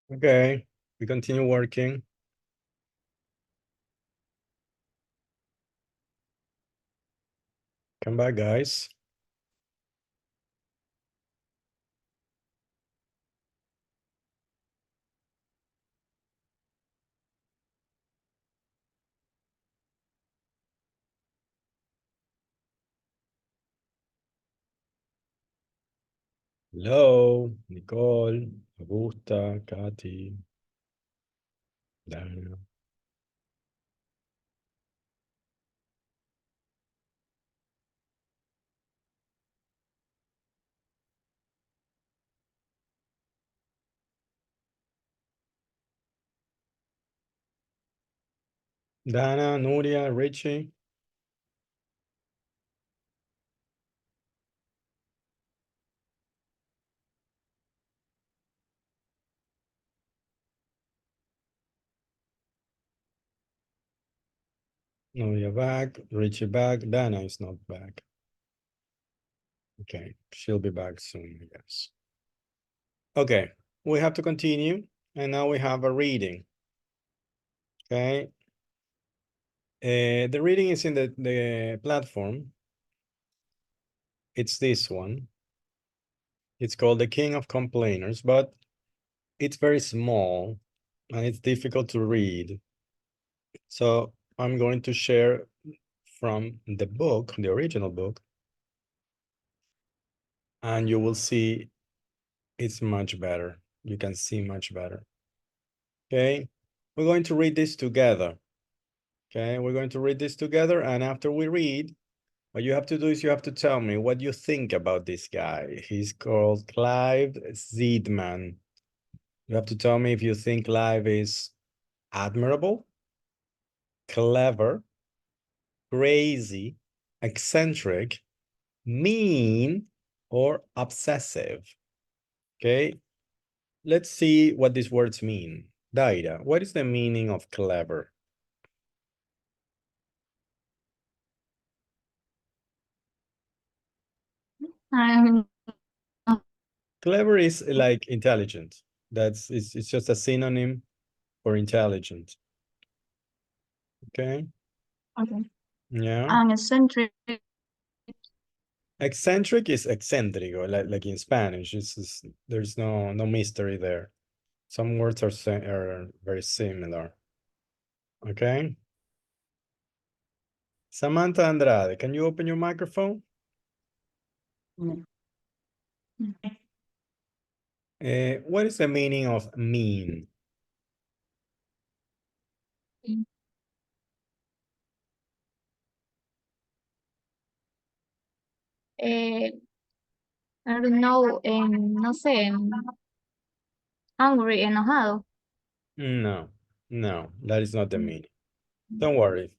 Okay, we continue working. Come back, guys. Hello, Nicole, Augusta, Katy, Dana. Dana, Nuria, Richie. Nuria back, Richie back, Dana is not back. Okay, she'll be back soon, I guess. Okay, we have to continue, and now we have a reading. Okay. The reading is in the platform. It's this one. It's called The King of Complainers, but it's very small and it's difficult to read. So I'm going to share from the book, the original book, and you will see it's much better. You can see much better. Okay, we're going to read this together. Okay, we're going to read this together, and after we read, what you have to do is you have to tell me what you think about this guy. He's called Clive Zeidman. You have to tell me if you think Clive is admirable, clever, crazy, eccentric, mean, or obsessive. Okay, let's see what these words mean. Daira, what is the meaning of clever? Clever is like intelligent. It's just a synonym for intelligent. Okay. Okay. Yeah. And eccentric. Eccentric is eccentrico, like in Spanish. There's no mystery there. Some words are very similar. Okay. Samantha Andrade, can you open your microphone? What is the meaning of mean? I don't know, no sé, angry, enojado. No, that is not the meaning. Don't worry.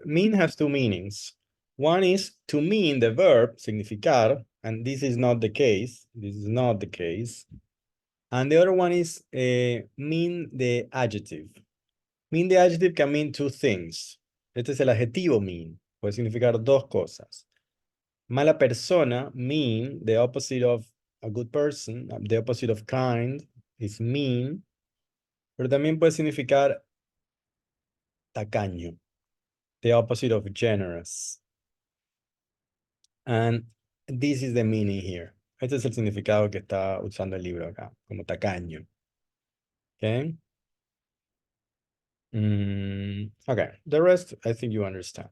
Mean has two meanings. One is to mean, the verb, significar, and this is not the case. And the other one is mean, the adjective. Mean, the adjective can mean two things. Este es el adjetivo mean. Puede significar dos cosas. Mala persona, mean, the opposite of a good person, the opposite of kind is mean, pero también puede significar tacaño, the opposite of generous. And this is the meaning here. Este es el significado que está usando el libro acá, como tacaño. Okay. Okay, the rest I think you understand.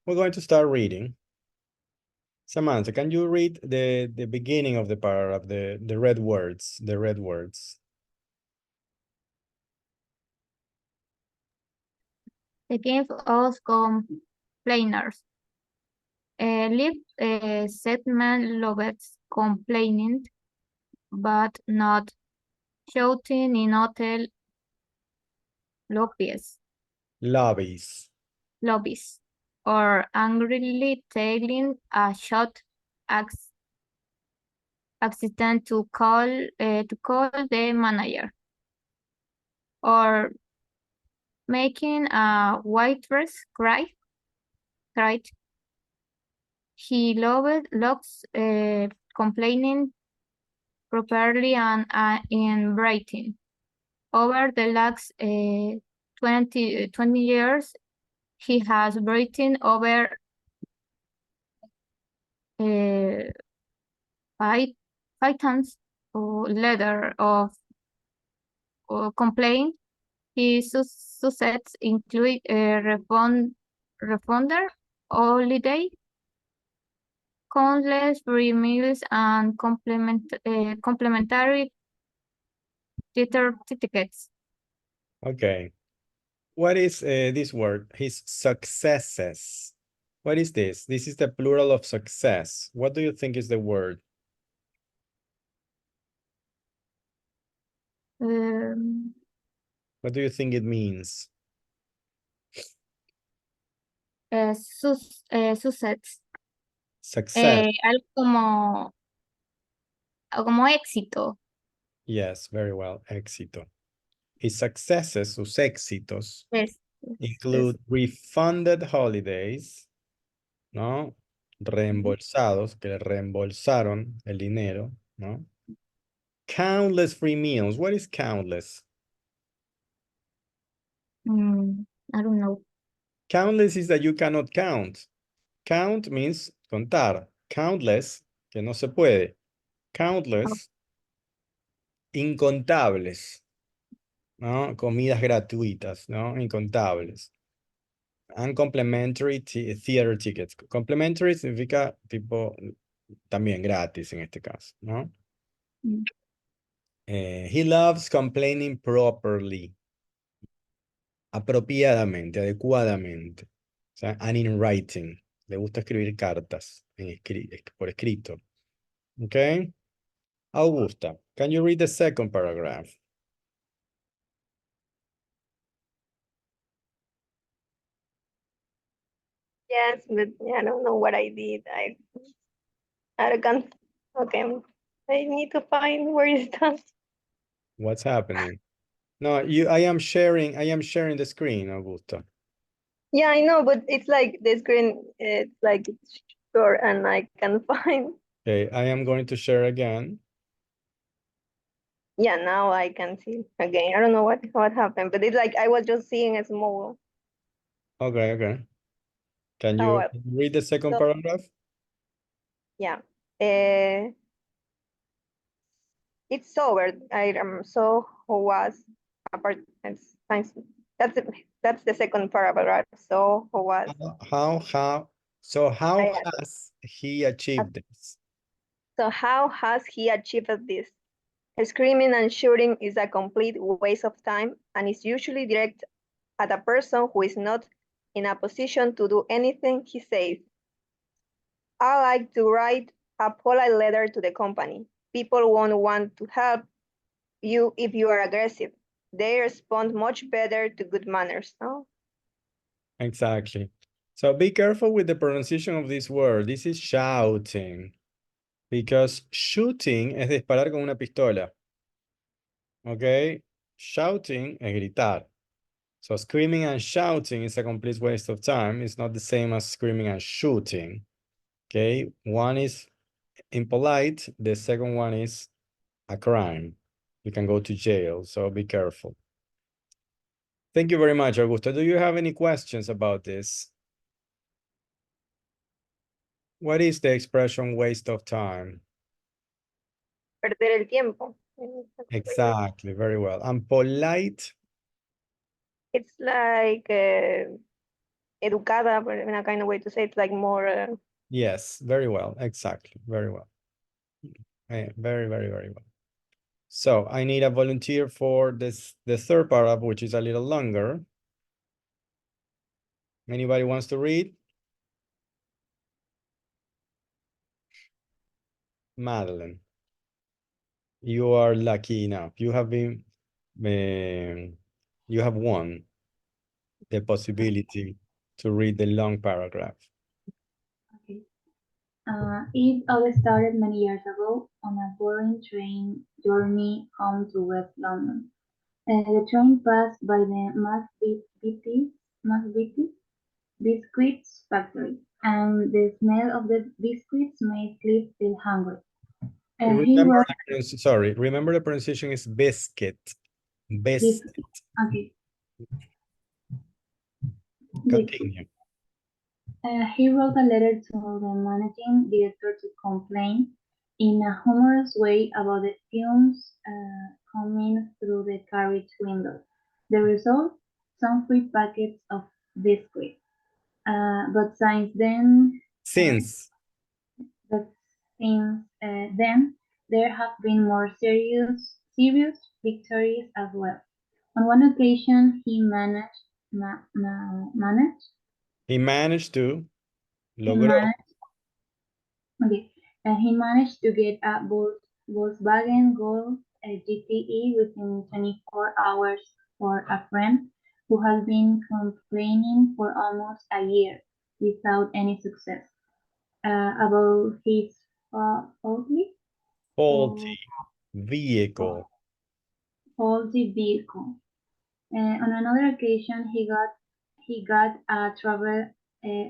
We're going to start reading. Samantha, can you read the beginning of the paragraph, the red words, The king of complainers. Live Setman loves complaining, but not shouting in hotel lobbies, or angrily telling a shot accident to call the manager, or making a waitress cry. He loves complaining properly and in writing. Over the last 20 years, he has written over 5 times letter of complaint. His success include refounder, holiday, countless free meals, and complimentary theater tickets. Okay. What is this word? His successes. What is this? This is the plural of success. What do you think is the word? What do you think it means? Success. Success. Algo como éxito. Yes, very well. Éxito. His successes, sus éxitos, Yes. include refunded holidays, ¿no? Reembolsados, que le reembolsaron el dinero, ¿no? Countless free meals. What is countless? I don't know. Countless is that you cannot count. Count means contar. Countless, que no se puede. Countless, incontables, ¿no? Comidas gratuitas, ¿no? Incontables. And complimentary theater tickets. Complimentary significa tipo también gratis en este caso, ¿no? He loves complaining properly. Apropiadamente, adecuadamente. O sea, and in writing. Le gusta escribir cartas por escrito. Okay? Augusta, can you read the second paragraph? Yes, but I don't know what I did. I can't. Okay, I need to find where is that. What's happening? No, I am sharing the screen, Augusta. Yeah, I know, but it's like the screen. It's like it's short, and I can find. Okay, I am going to share again. Yeah, now I can see again. I don't know what happened, but it's like I was just seeing a small. Okay, okay. Can Oh, you well. read the second paragraph? Yeah. It's over. I so who was apart. Thanks. That's the second paragraph. So who was? How has he achieved this? So how has he achieved this? Screaming and shooting is a complete waste of time and is usually directed at a person who is not in a position to do anything he says. I like to write a polite letter to the company. People won't want to help you if you are aggressive. They respond much better to good manners, no? Exactly. So be careful with the pronunciation of this word. This is shouting. Because shooting es disparar con una pistola. Okay? Shouting es gritar. So screaming and shouting is a complete waste of time. It's not the same as screaming and shooting. Okay? One is impolite. The second one is a crime. You can go to jail. So be careful. Thank you very much, Augusto. Do you have any questions about this? What is the expression waste of time? Perder el tiempo. Exactly, very well. And polite? It's like educada, but in a kind of way to say it's like more. Yes, very well. Exactly, very well. Very, very, very well. So I need a volunteer for the third paragraph, which is a little longer. Anybody wants to read? Madeline, you are lucky enough. You have been, you have won the possibility to read the long paragraph. Okay. It all started many years ago on a boring train journey home to West London. The train passed by the McVitie's biscuits factory, and the smell of the biscuits made Cliff feel hungry. He Remember, wrote sorry, remember the pronunciation is biscuit. this. Biscuit. Okay. Continue. He wrote a letter to the managing director to complain in a humorous way about the fumes coming through the carriage window. The result? Some free packets of biscuits. But since then, but since then, there have been more serious victories as well. On one occasion, he managed He managed to he logró. managed okay, he managed to get a Volkswagen Golf GTE within 24 hours for a friend who has been complaining for almost a year without any success about his faulty Faulty vehicle. vehicle. On another occasion, he got a travel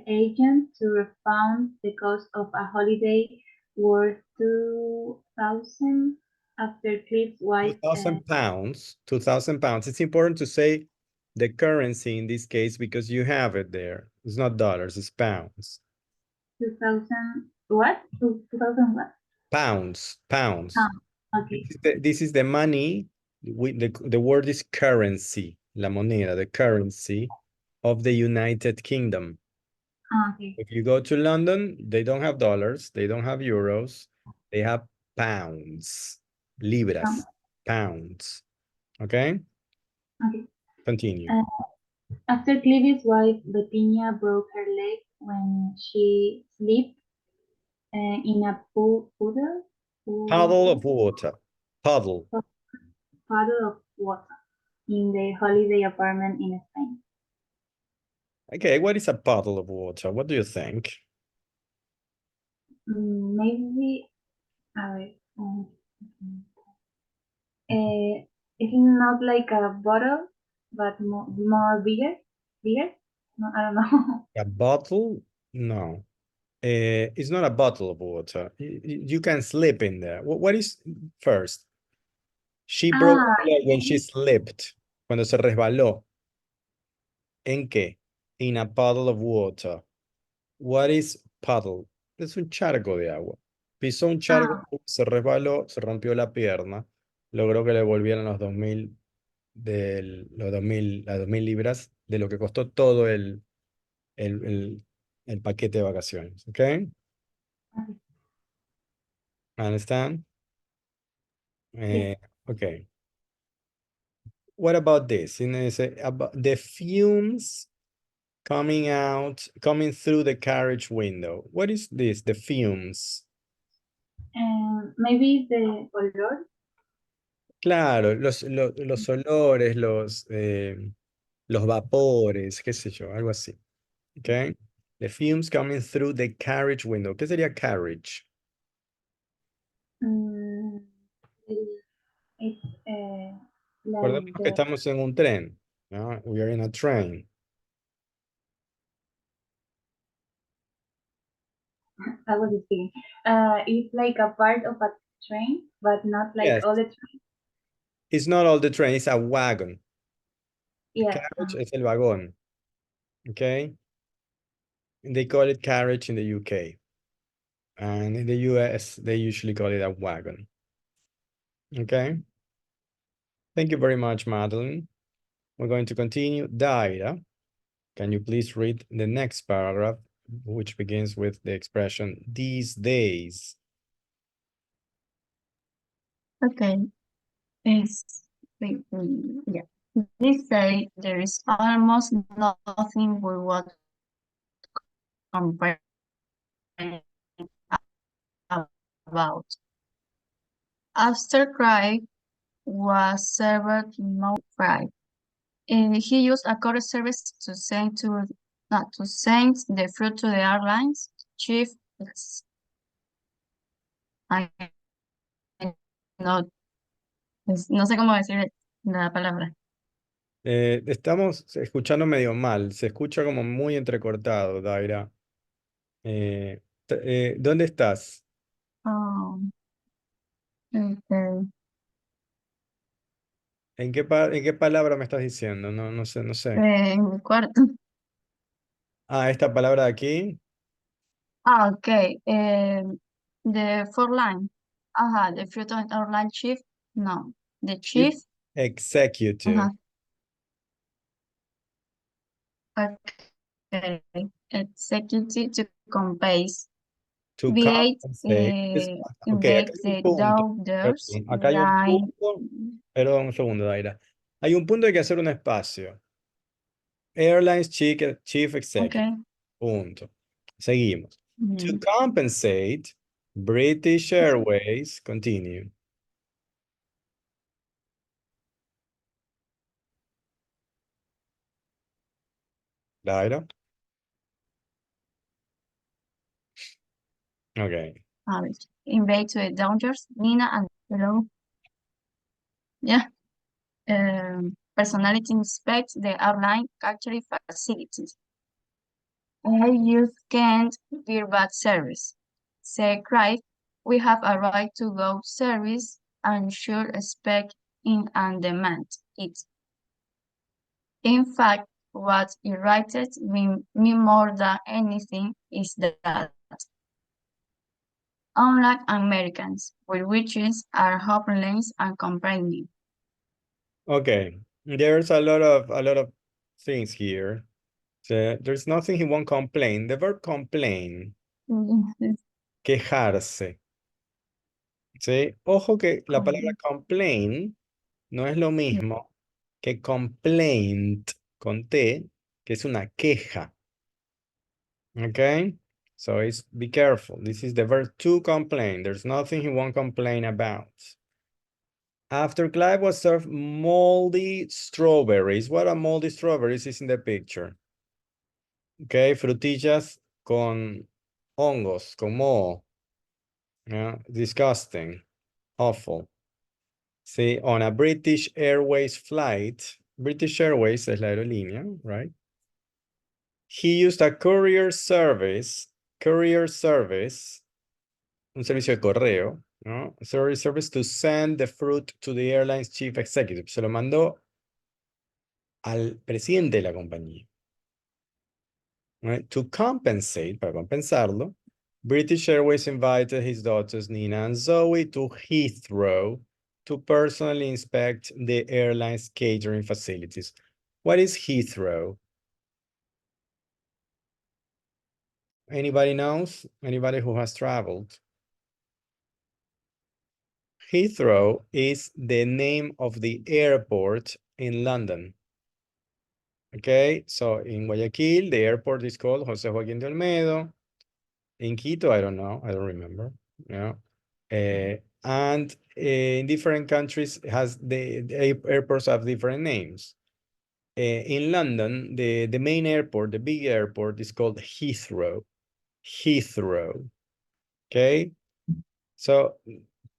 agent to refund the cost of a holiday worth 2,000 after Cliff's wife. 2,000 pounds. 2,000 pounds. It's important to say the currency in this case because you have it there. It's not dollars, it's pounds. 2,000 what? 2,000 what? Pounds. Okay. This is the money. The word is currency. La moneda, the currency of the United Kingdom. Okay. If you go to London, they don't have dollars, they don't have euros, they have pounds, libras, pounds. Okay? Okay. Continue. After Cliff's wife, Bettina broke her leg when she slipped in a puddle Puddle of water. Puddle. of water in the holiday apartment in Spain. Okay, what is a puddle of water? What do you think? Maybe it's not like a bottle, but more bigger. No, I don't know. A bottle? No. It's not a bottle of water. You can slip in there. What is first? She broke her leg when she slipped. Cuando se resbaló. ¿En qué? In a puddle of water. What is puddle? Es un charco de agua. Pisó un charco, se resbaló, se rompió la pierna. Logró que le volvieran los 2.000 las 2.000 libras de lo que costó todo el paquete de vacaciones. ¿Ok? Understand? Okay. What about this? About the fumes coming through the carriage window. What is this? The fumes. Maybe the olor. Claro, los olores, los vapores, qué sé yo, algo así. Okay. The fumes coming through the carriage window. ¿Qué sería carriage? It's Recordemos que estamos en un tren. ¿No? We are in a train. I was thinking. It's like a part of a train, but not like Yes. all the train. It's not all the train, it's a wagon. Yeah. Carriage es el vagón. Okay. And they call it carriage in the UK. And in the US, they usually call it a wagon. Okay. Thank you very much, Madeline. We're going to continue. Daira, can you please read the next paragraph, which begins with the expression these days? Okay. Yeah. This day there is almost nothing we would complain about. After Craig was served no fry. He used a courier service to send the fruit to the airlines chief. No, no sé cómo decir la palabra. Estamos escuchando medio mal, se escucha como muy entrecortado, Daira. ¿Dónde estás? Okay. ¿En qué palabra me estás diciendo? No, no sé, no sé. En el cuarto. Ah, esta palabra de aquí. Ah, okay. The fourth line. Ajá, the fruit of airline chief. No, the chief. Executive. Okay. Executive to compase. To V8 compensate. Ok, acá invades hay un the punto. doors Acá hay un line. punto. Perdón, un segundo, Daira. Hay un punto, hay que hacer un espacio. Airlines Chief Executive. Okay. Punto. Seguimos. To compensate, British Airways, continue. Daira. Okay. Invade to the doors, Nina and hello. Yeah. Personality inspects the airline factory facilities. You can't be bad service. Say Craig, we have a right to go service and should expect in and demand it. In fact, what irritated me more than anything is that unlike Americans, with witches are hopeless and complaining. Okay. There's a lot of things here. So there's nothing he won't complain. The verb complain. Quejarse. ¿Sí? Ojo que la palabra complain no es lo mismo que complaint con T, que es una queja. Okay? So be careful. This is the verb to complain. There's nothing he won't complain about. After Clive was served moldy strawberries. What are moldy strawberries is in the picture? Okay, frutillas con hongos, con moho. Yeah, disgusting, awful. See, on a British Airways flight, British Airways es la aerolínea, right? He used a courier service, un servicio de correo, ¿no? Service to send the fruit to the airline's chief executive. Se lo mandó al presidente de la compañía. Right? To compensate, para compensarlo, British Airways invited his daughters Nina and Zoe to Heathrow to personally inspect the airline's catering facilities. What is Heathrow? Anybody knows? Anybody who has traveled? Heathrow is the name of the airport in London. Okay, so in Guayaquil, the airport is called José Joaquín de Olmedo. In Quito, I don't know, I don't remember. Yeah. And in different countries, the airports have different names. In London, the main airport, the big airport, is called Heathrow. Heathrow. Okay. So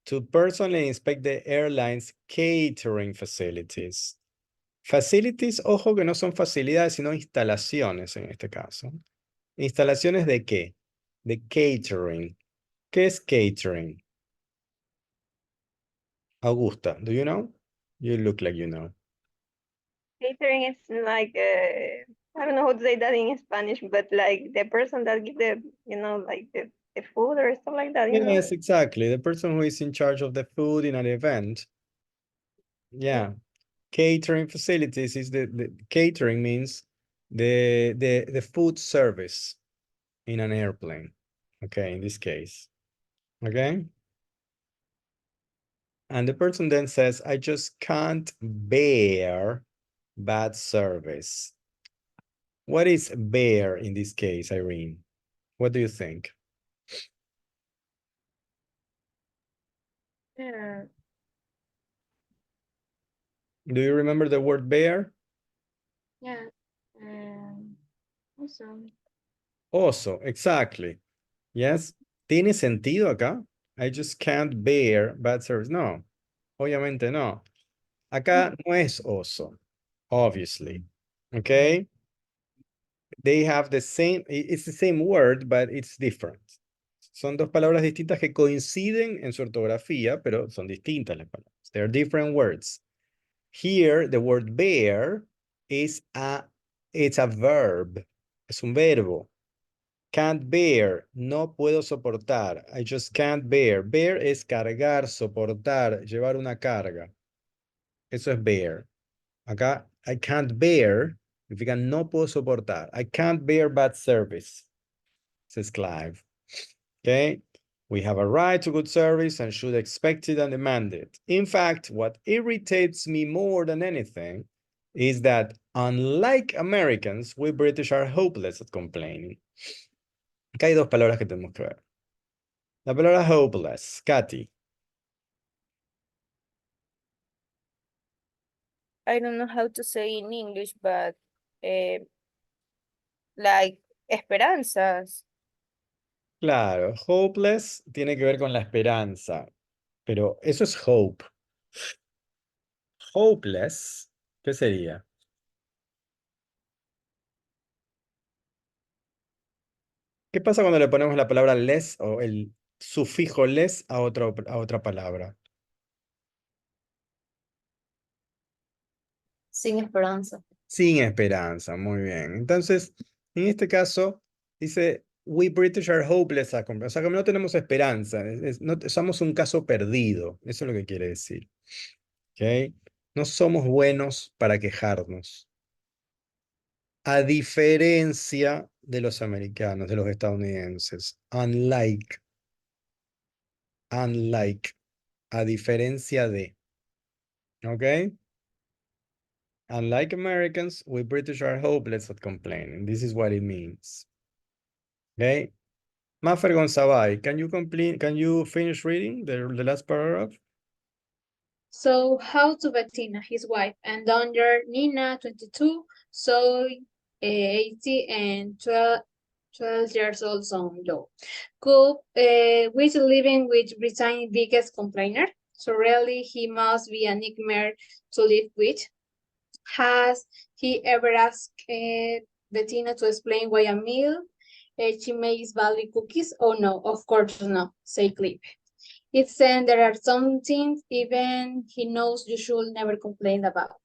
to personally inspect the airline's catering facilities. Facilities, ojo que no son facilidades, sino instalaciones en este caso. ¿Instalaciones de qué? De catering. ¿Qué es catering? Augusta, do you know? You look like you know. Catering is like, I don't know how to say that in Spanish, but like the person that give the, like the food or stuff like that, Yes, exactly. The person who is in charge of the food in an event. Yeah. Catering facilities is the catering means the food service in an airplane. Okay, in this case. Okay. And the person then says, I just can't bear bad service. What is bear in this case, Irene? What do you think? Yeah. Do you remember the word bear? Yeah. Also. Oso, exactly. Yes. ¿Tiene sentido acá? I just can't bear bad service. No, obviamente no. Acá no es oso, obviously. Okay? They have the same, it's the same word, but it's different. Son dos palabras distintas que coinciden en su ortografía, pero son distintas las palabras. They're different words. Here, the word bear it's a verb. Es un verbo. Can't bear, no puedo soportar. I just can't bear. Bear es cargar, soportar, llevar una carga. Eso es bear. Acá, I can't bear, significa no puedo soportar. I can't bear bad service, says Clive. Okay? We have a right to good service and should expect it and demand it. In fact, what irritates me more than anything is that, unlike Americans, we British are hopeless at complaining. Acá hay dos palabras que tenemos que ver. La palabra hopeless, Katy. I don't know how to say in English, but like esperanzas. Claro, hopeless tiene que ver con la esperanza, pero eso es hope. Hopeless, ¿qué sería? ¿Qué pasa cuando le ponemos la palabra less o el sufijo less a otra palabra? Sin esperanza. Sin esperanza, muy bien. Entonces, en este caso, dice, we British are hopeless. O sea, que no tenemos esperanza. Somos un caso perdido. Eso es lo que quiere decir. ¿Ok? No somos buenos para quejarnos. A diferencia de los americanos, de los estadounidenses. Unlike. A diferencia de. ¿Ok? Unlike Americans, we British are hopeless at complaining. This is what it means. Okay? Mafer Gonzabay, can you finish reading the last paragraph? So how to Bettina, his wife, and under Nina, 22, Zoe, 80, and 12 years old son, Joe. Coop, with living with Britain's biggest complainer. So really, he must be a nightmare to live with. Has he ever asked Bettina to explain why a meal she makes badly cookies? Oh no, of course no, say Clip. It's saying there are some things even he knows you should never complain about.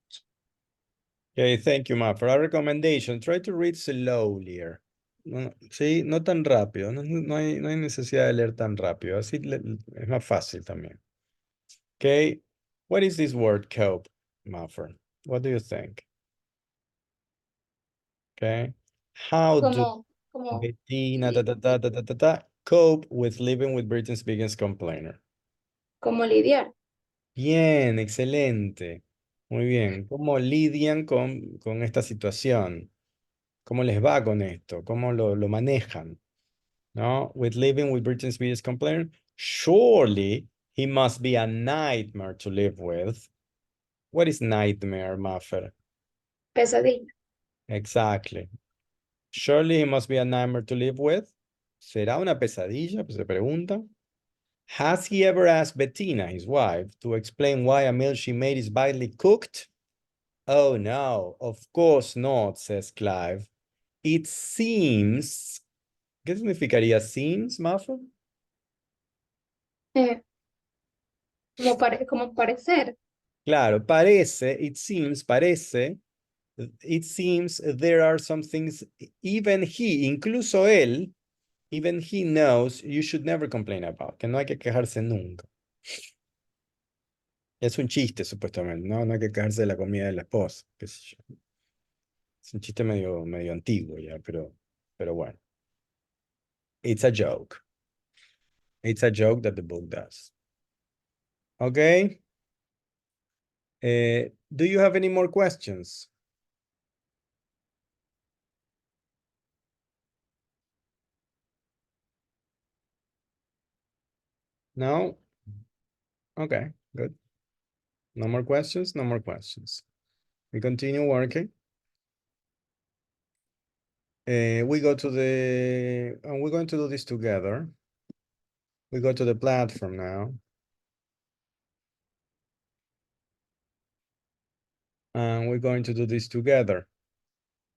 Okay, thank you, Mafer. A recommendation, try to read slowly. No, sí, no tan rápido. No hay necesidad de leer tan rápido. Así es más fácil también. Okay, what is this word cope, Mafer? What do you think? Okay, how do Bettina cope with living with Britain's biggest complainer? ¿Cómo lidiar? Bien, excelente. Muy bien. ¿Cómo lidian con esta situación? ¿Cómo les va con esto? ¿Cómo lo manejan? ¿No? With living with Britain's biggest complainer, surely he must be a nightmare to live with. What is nightmare, Maffer? Pesadilla. Exactly. Surely he must be a nightmare to live with. ¿Será una pesadilla? Pues se pregunta. Has he ever asked Bettina, his wife, to explain why a meal she made is badly cooked? Oh no, of course not, says Clive. It seems. ¿Qué significaría seems, Muffin? Como parecer. Claro, parece, it seems, parece. It seems there are some things, even he, incluso él, even he knows you should never complain about, que no hay que quejarse nunca. Es un chiste, supuestamente, ¿no? No hay que quejarse de la comida de la esposa, qué sé yo. Es un chiste medio antiguo ya, pero bueno. It's a joke. It's a joke that the book does. Okay? Do you have any more questions? No? Okay, good. No more questions? No more questions. We continue working. We go to the, and we're going to do this together. We go to the platform now. And we're going to do this together.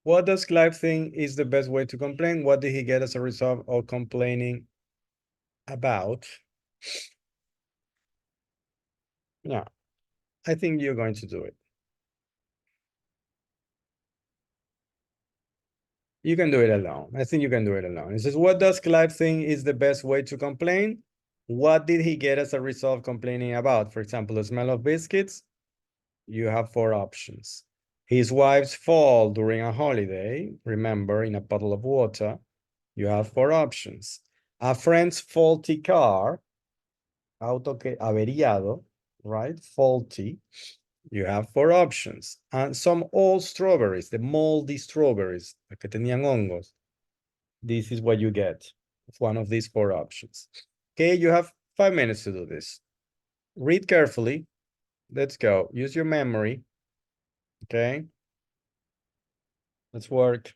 What does Clive think is the best way to complain? What did he get as a result of complaining about. Yeah, I think you're going to do it. You can do it alone. I think you can do it alone. It says, what does Clive think is the best way to complain? What did he get as a result of complaining about? For example, the smell of biscuits. You have 4 options. His wife's fall during a holiday. Remember, in a puddle of water. You have 4 options. A friend's faulty car. Auto que averiado, right? Faulty. You have 4 options. And some old strawberries, the moldy strawberries, que tenían hongos. This is what you get. One of these 4 options. Okay, you have 5 minutes to do this. Read carefully. Let's go. Use your memory. Okay. Let's work.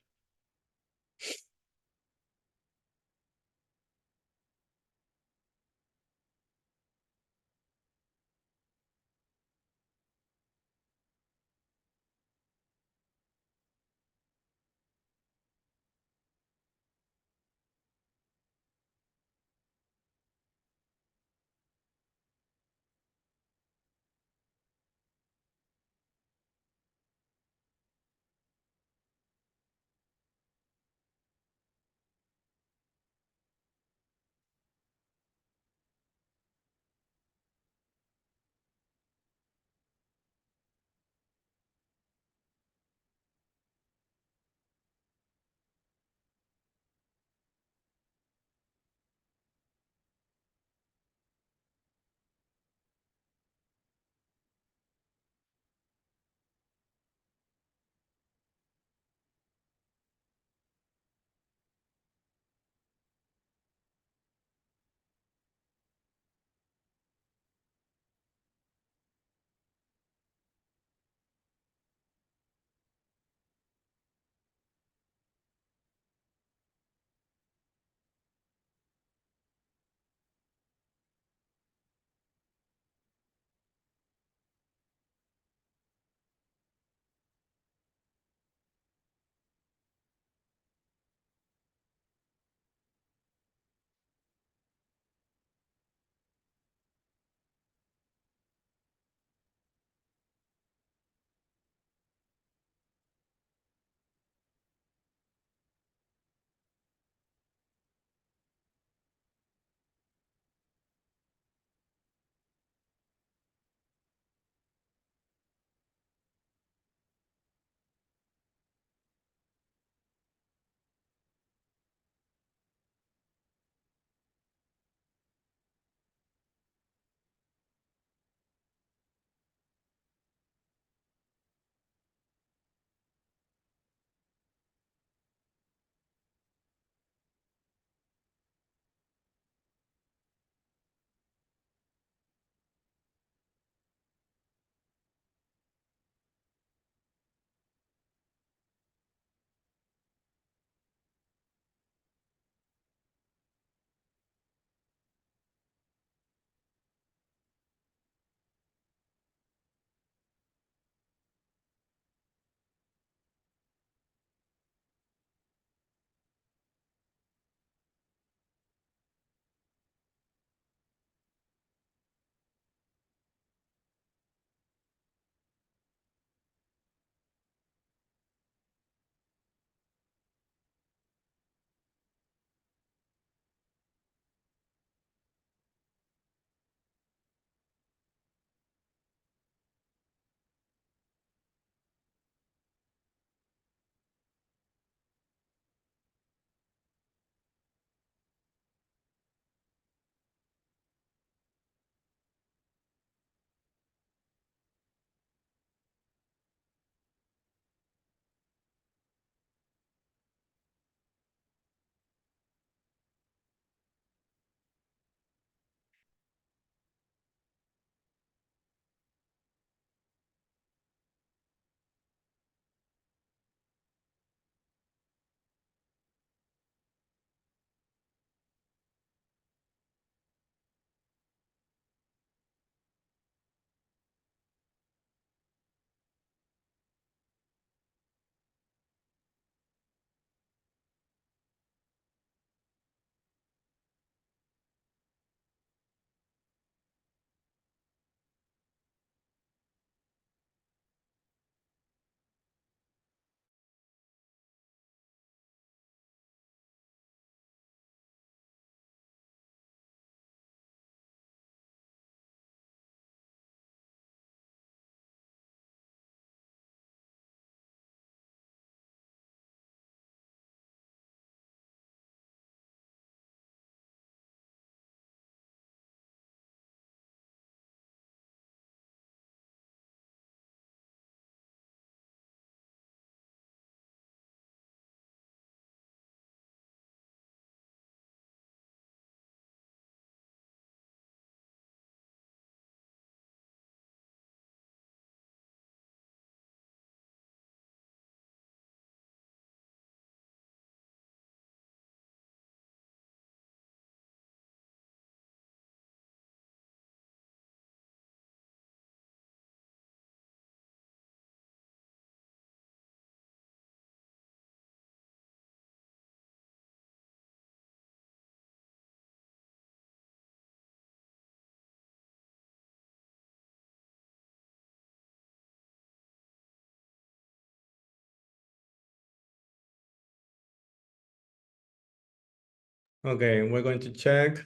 Okay, we're going to check.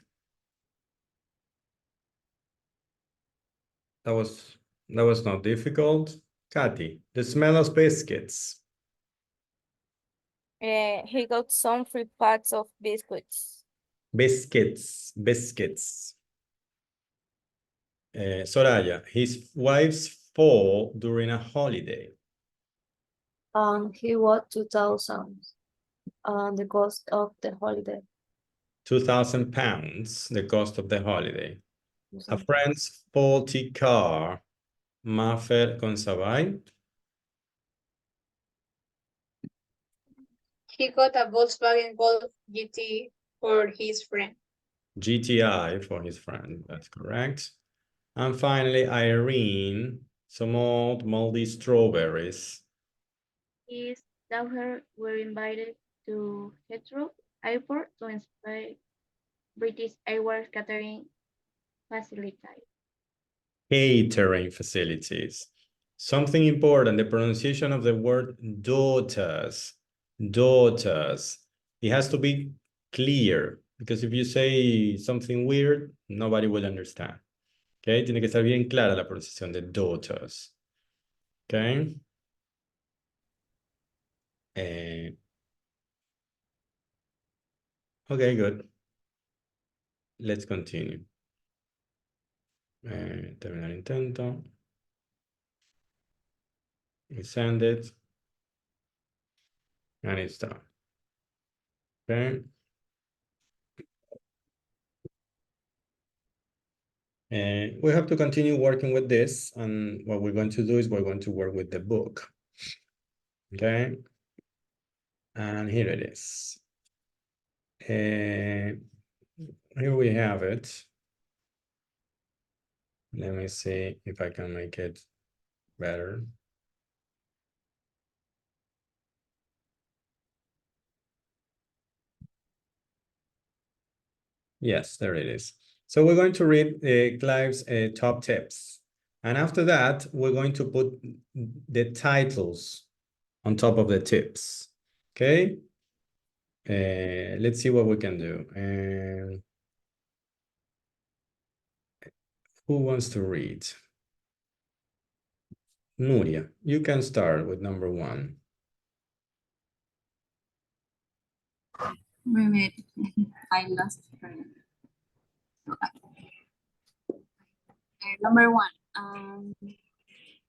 That was not difficult. Kathy, the smell of biscuits. He got some free packs of biscuits. Biscuits. Soraya, his wife's fall during a holiday. He bought 2,000 the cost of the holiday. 2,000 pounds, the cost of the holiday. A friend's faulty car. Maffer con Savai. He got a Volkswagen Golf GT for his friend. GTI for his friend, that's correct. And finally, Irene, some old moldy strawberries. His daughter were invited to Heathrow Airport to inspect British Airways catering facilities. Catering facilities. Something important, the pronunciation of the word daughters. Daughters. It has to be clear, because if you say something weird, nobody will understand. Okay, tiene que estar bien clara la pronunciación de daughters. Okay. Okay, good. Let's continue. Terminar intento. We send it. And it's done. Okay. We have to continue working with this. And what we're going to do is we're going to work with the book. Okay. And here it is. Here we have it. Let me see if I can make it better. Yes, there it is. So we're going to read Clive's top tips. And after that, we're going to put the titles on top of the tips. Okay? Let's see what we can do. Who wants to read? Nuria, you can start with number 1. Wait a minute. I lost her. Number 1.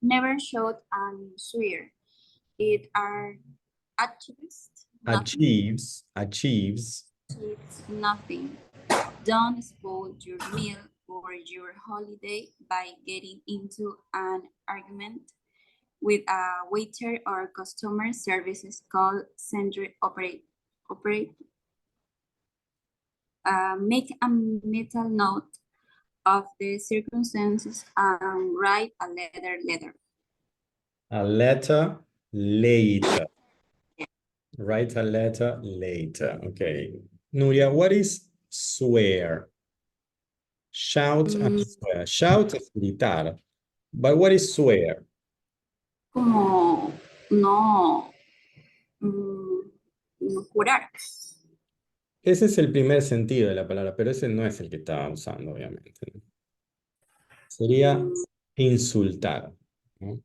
Never shout and swear. It are Achieves nothing. Don't spoil your meal or your holiday by getting into an argument with a waiter or customer services call center operator. Make a mental note of the circumstances and write a letter. A letter later. Write a letter later. Okay. Nuria, what is swear? Shout and swear. Shout is gritar. But what is swear? Como no jurar. Ese es el primer sentido de la palabra, pero ese no es el que estaba usando, obviamente. Sería insultar, ¿no?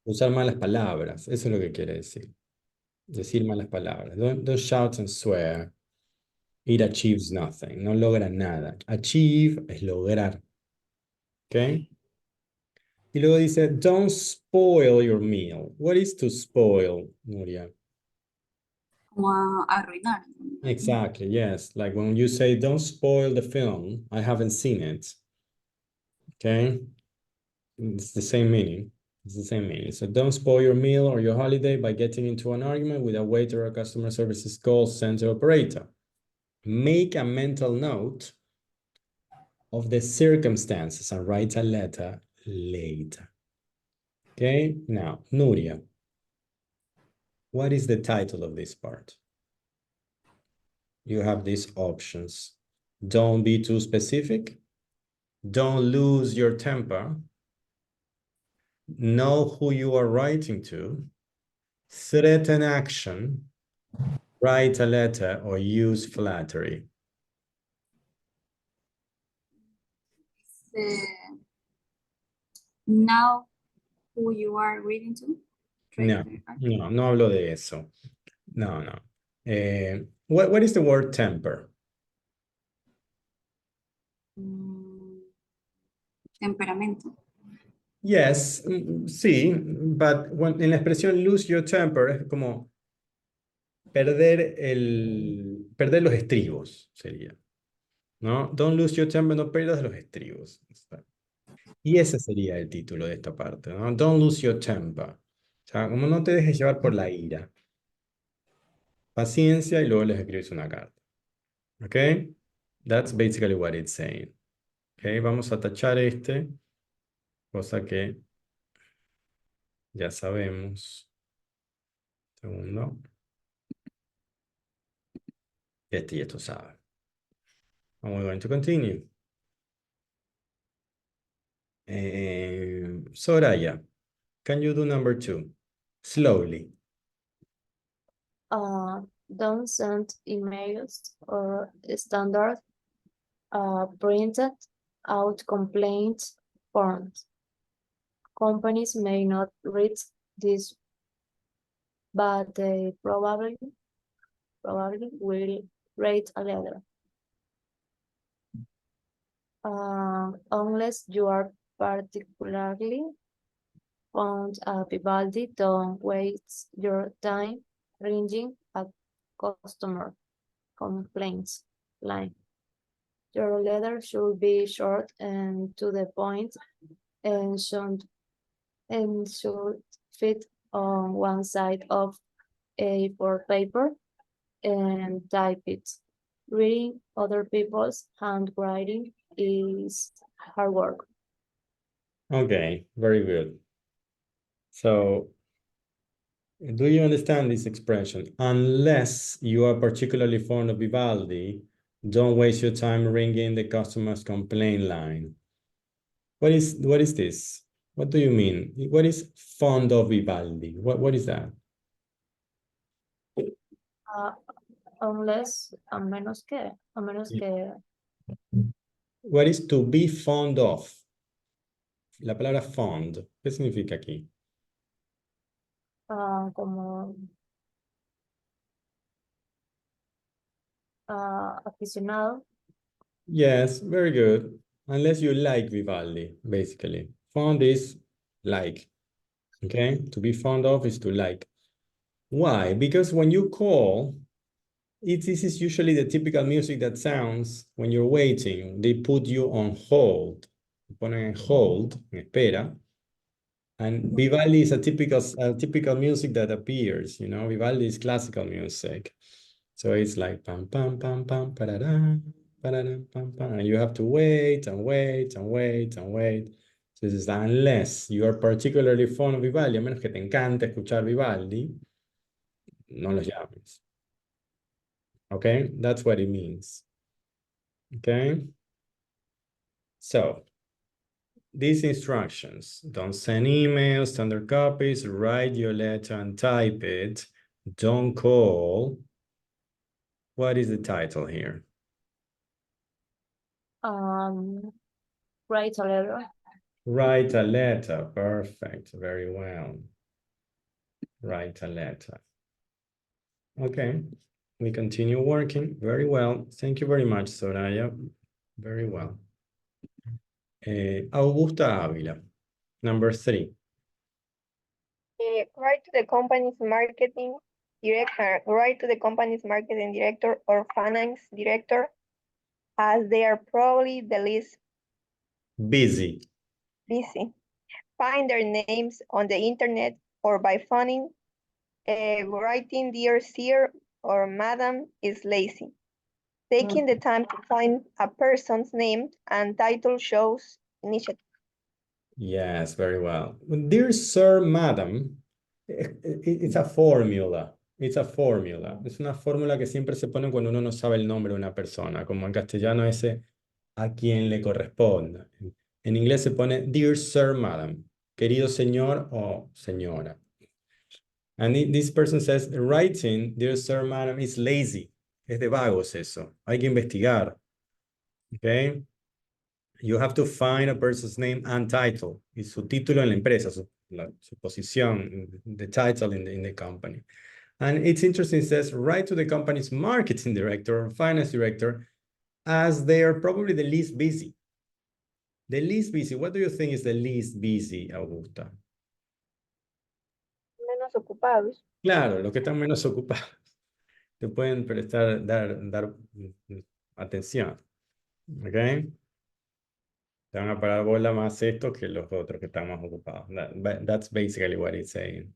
Usar malas palabras, eso es lo que quiere decir. Decir malas palabras. Don't shout and swear. It achieves nothing. No logra nada. Achieve es lograr. ¿Ok? Y luego dice, don't spoil your meal. What is to spoil, Nuria? Como arruinar. Exactly, yes. Like when you say, don't spoil the film, I haven't seen it. Okay? It's the same meaning. It's the same meaning. So don't spoil your meal or your holiday by getting into an argument with a waiter or customer services call center operator. Make a mental note of the circumstances and write a letter later. Okay, now, Nuria, what is the title of this part? You have these options. Don't be too specific. Don't lose your temper. Know who you are writing to. Threaten action. Write a letter or use flattery. Now who you are reading to? No, no hablo de eso. No. What is the word temper? Temperamento. Yes, sí, but en la expresión lose your temper es como perder los estribos, sería. ¿No? Don't lose your temper, no pierdas los estribos. Y ese sería el título de esta parte, ¿no? Don't lose your temper. O sea, como no te dejes llevar por la ira. Paciencia y luego les escribes una carta. ¿Ok? That's basically what it's saying. ¿Ok? Vamos a tachar este, cosa que ya sabemos. Segundo. Este y esto sabe. And we're going to continue. Soraya, can you do number 2? Slowly. Don't send emails or standard printed out complaint forms. Companies may not read this, but they probably will write a letter. Unless you are particularly fond of Vivaldi, don't waste your time ringing a customer complaints line. Your letter should be short and to the point and should fit on one side of A4 paper and type it. Reading other people's handwriting is hard work. Okay, very good. So, do you understand this expression? Unless you are particularly fond of Vivaldi, don't waste your time ringing the customer's complaint line. What is this? What do you mean? What is fond of Vivaldi? What is that? A menos que. What is to be fond of? La palabra fond, ¿qué significa aquí? Como aficionado. Yes, very good. Unless you like Vivaldi, basically. Fond is like. Okay, to be fond of is to like. Why? Because when you call, this is usually the typical music that sounds when you're waiting. They put you on hold. Ponen en hold, en espera. And Vivaldi is a typical music that appears, you know. Vivaldi is classical music. So it's like pam pam pam pam parará, parará, pam pam. And you have to wait and wait and wait and wait. So this is unless you are particularly fond of Vivaldi, a menos que te encante escuchar Vivaldi, no los llames. Okay, that's what it means. Okay. So these instructions, don't send emails, standard copies, write your letter and type it. Don't call. What is the title here? Write a letter. Write a letter. Perfect. Very well. Write a letter. Okay. We continue working. Very well. Thank you very much, Soraya. Very well. Augusta Ávila. Number 3. Write to the company's marketing director. Write to the company's marketing director or finance director, as they are probably the least busy. Find their names on the internet or by phoning. Writing dear sir or madam is lazy. Taking the time to find a person's name and title shows initiative. Yes, very well. Dear sir, madam, it's a formula. It's a formula. Es una fórmula que siempre se pone cuando uno no sabe el nombre de una persona, como en castellano ese a quien le corresponda. En inglés se pone dear sir, madam, querido señor o señora. And this person says, writing, dear sir, madam, is lazy. Es de vagos eso. Hay que investigar. Okay? You have to find a person's name and title. Y su título en la empresa, su posición, the title in the company. And it's interesting, it says, write to the company's marketing director or finance director as they are probably the least busy. The least busy, what do you think is the least busy, Augusta? Menos ocupados. Claro, los que están menos ocupados. Te pueden prestar, dar atención. ¿Ok? Te van a parar bola más estos que los otros que están más ocupados. That's basically what it's saying.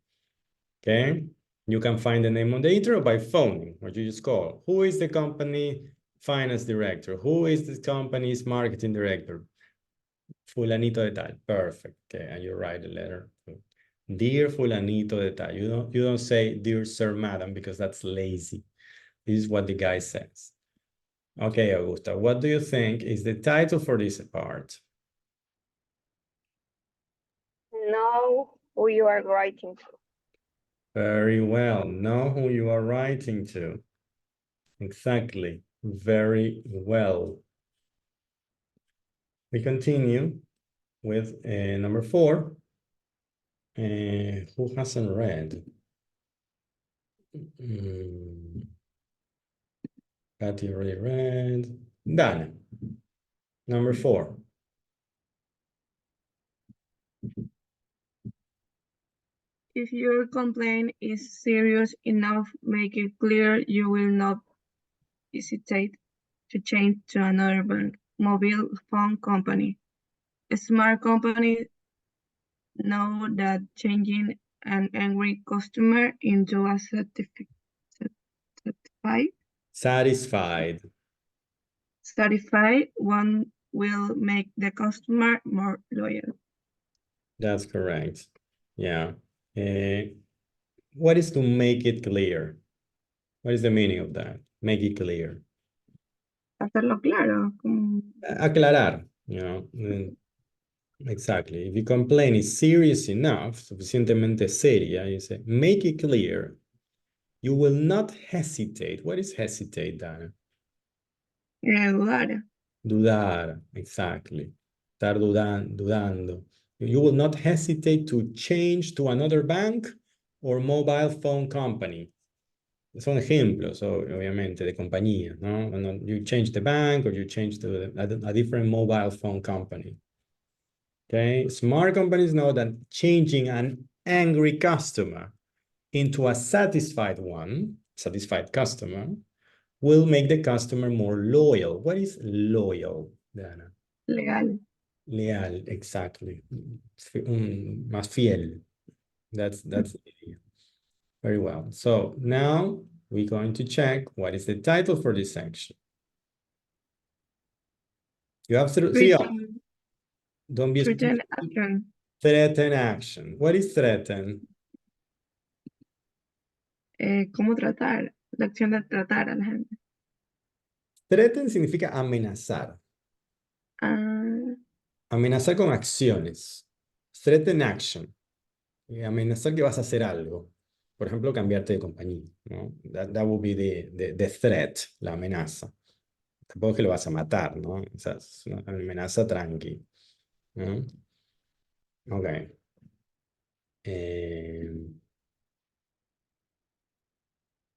Okay? You can find the name on the internet by phoning, or you just call. Who is the company finance director? Who is the company's marketing director? Fulanito de tal. Perfect. Okay, and you write a letter. Dear Fulanito de tal. You don't say, dear sir, madam, because that's lazy. This is what the guy says. Okay, Augusta, what do you think is the title for this part? Know who you are writing to. Very well. Know who you are writing to. Exactly. Very well. We continue with number 4. Who hasn't read? Patty already read. Dana. Number 4. If your complaint is serious enough, make it clear you will not hesitate to change to another mobile phone company. Smart companies know that changing an angry customer into a satisfied one will make the customer more loyal. That's correct. Yeah. What is to make it clear? What is the meaning of that? Make it clear. Hacerlo claro. Aclarar, you know. Exactly. If your complaint is serious enough, suficientemente seria, you say, make it clear. You will not hesitate. What is hesitate, Dana? Dudar. Dudar, exactly. Estar dudando. You will not hesitate to change to another bank or mobile phone company. Son ejemplos, obviamente, de compañía, ¿no? You change the bank or you change to a different mobile phone company. Okay, smart companies know that changing an angry customer into a satisfied customer, will make the customer more loyal. What is loyal, Diana? Leal, exactly. Más fiel. That's the idea. Very well. So now we're going to check what is the title for this section. You have 3 options. Don't be threaten action. Threaten action. What is threaten? ¿Cómo tratar? La acción de tratar a la gente. Threaten significa amenazar. Amenazar con acciones. Threaten action. Amenazar que vas a hacer algo. Por ejemplo, cambiarte de compañía, ¿no? That would be the threat, la amenaza. Tampoco es que lo vas a matar, ¿no? O sea, es una amenaza tranqui, ¿no? Ok.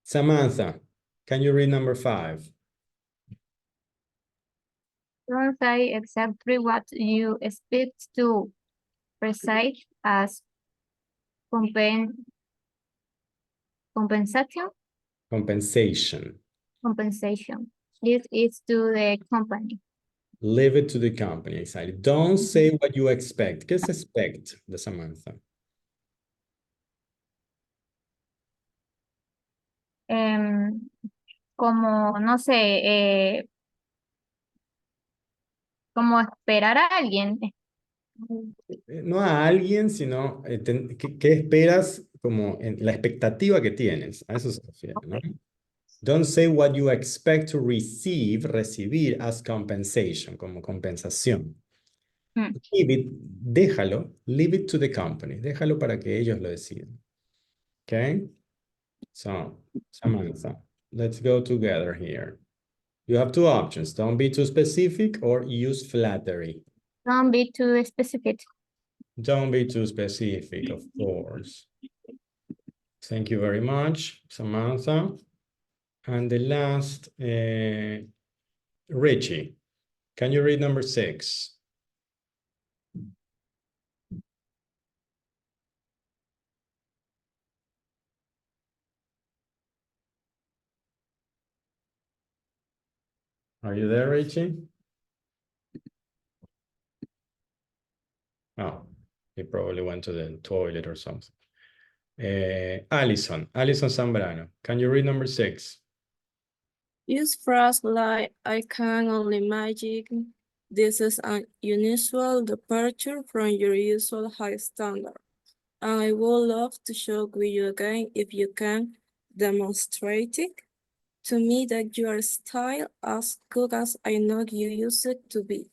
Samantha, can you read number 5? Don't say exactly what you expect to receive as compensation. Compensation. This is to the company. Leave it to the company, exactly. Don't say what you expect. ¿Qué es expect de Samantha? Como, no sé, como esperar a alguien. No a alguien, sino ¿qué esperas como en la expectativa que tienes? A eso se refiere, ¿no? Don't say what you expect to recibir as compensation, como compensación. Leave it, déjalo, leave it to the company, déjalo para que ellos lo decidan. Okay? So, Samantha, let's go together here. You have two options. Don't be too specific or use flattery. Don't be too specific. Don't be too specific, of course. Thank you very much, Samantha. And the last, Richie, can you read number 6? Are you there, Richie? Oh, he probably went to the toilet or something. Alison Zambrano, can you read number 6? Use phrase like I can only imagine. This is an unusual departure from your usual high standard. And I would love to shop with you again if you can demonstrate it to me that your style as good as I know you used it to be.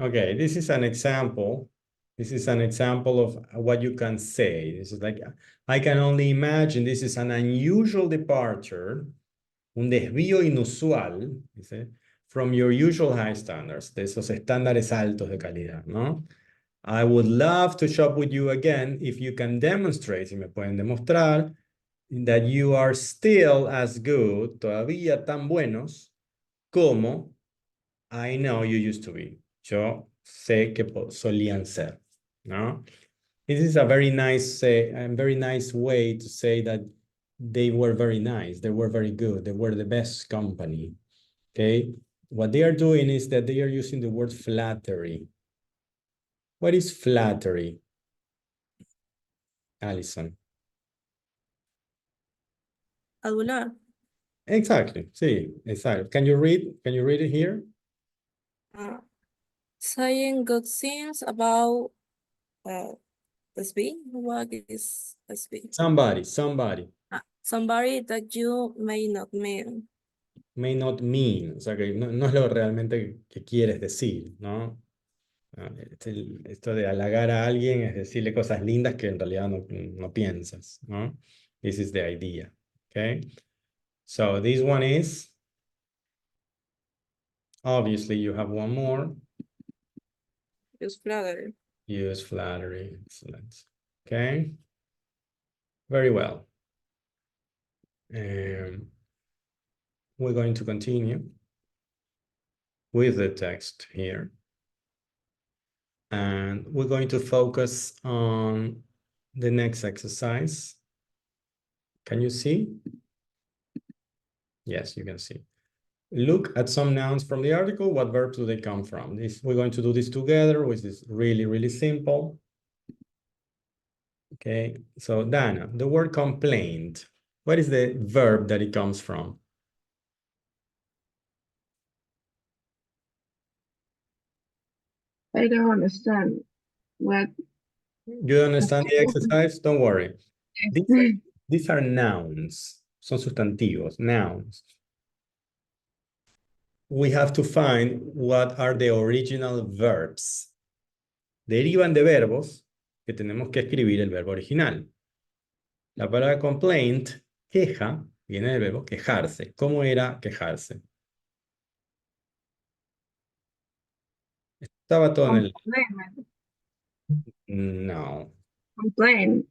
Okay, this is an example. This is an example of what you can say. This is like, I can only imagine this is an unusual departure, un desvío inusual, dice, from your usual high standards, de esos estándares altos de calidad, ¿no? I would love to shop with you again if you can demonstrate, si me pueden demostrar, that you are still as good, todavía tan buenos, como I know you used to be. Yo sé que solían ser, ¿no? This is a very nice way to say that they were very nice, they were very good, they were the best company, okay? What they are doing is that they are using the word flattery. What is flattery, Alison? Adular. Exactly, sí, exactly. Can you read it here? Saying good things about SB. What is SB? Somebody. Somebody that you may not mean. May not mean, o sea que no es lo realmente que quieres decir, ¿no? Esto de halagar a alguien es decirle cosas lindas que en realidad no piensas, ¿no? This is the idea, okay? So this one is, obviously you have one more. Use flattery. Use flattery, excellent. Okay, very well. We're going to continue with the text here. And we're going to focus on the next exercise. Can you see? Yes, you can see. Look at some nouns from the article. What verbs do they come from? We're going to do this together, which is really, really simple. Okay, so Dana, the word complained. What is the verb that it comes from? I don't understand what. You don't understand the exercise? Don't worry. These are nouns. Son sustantivos, nouns. We have to find what are the original verbs. Derivan de verbos que tenemos que escribir el verbo original. La palabra complaint, queja, viene del verbo quejarse. ¿Cómo era quejarse? Estaba todo en el... No. Complain.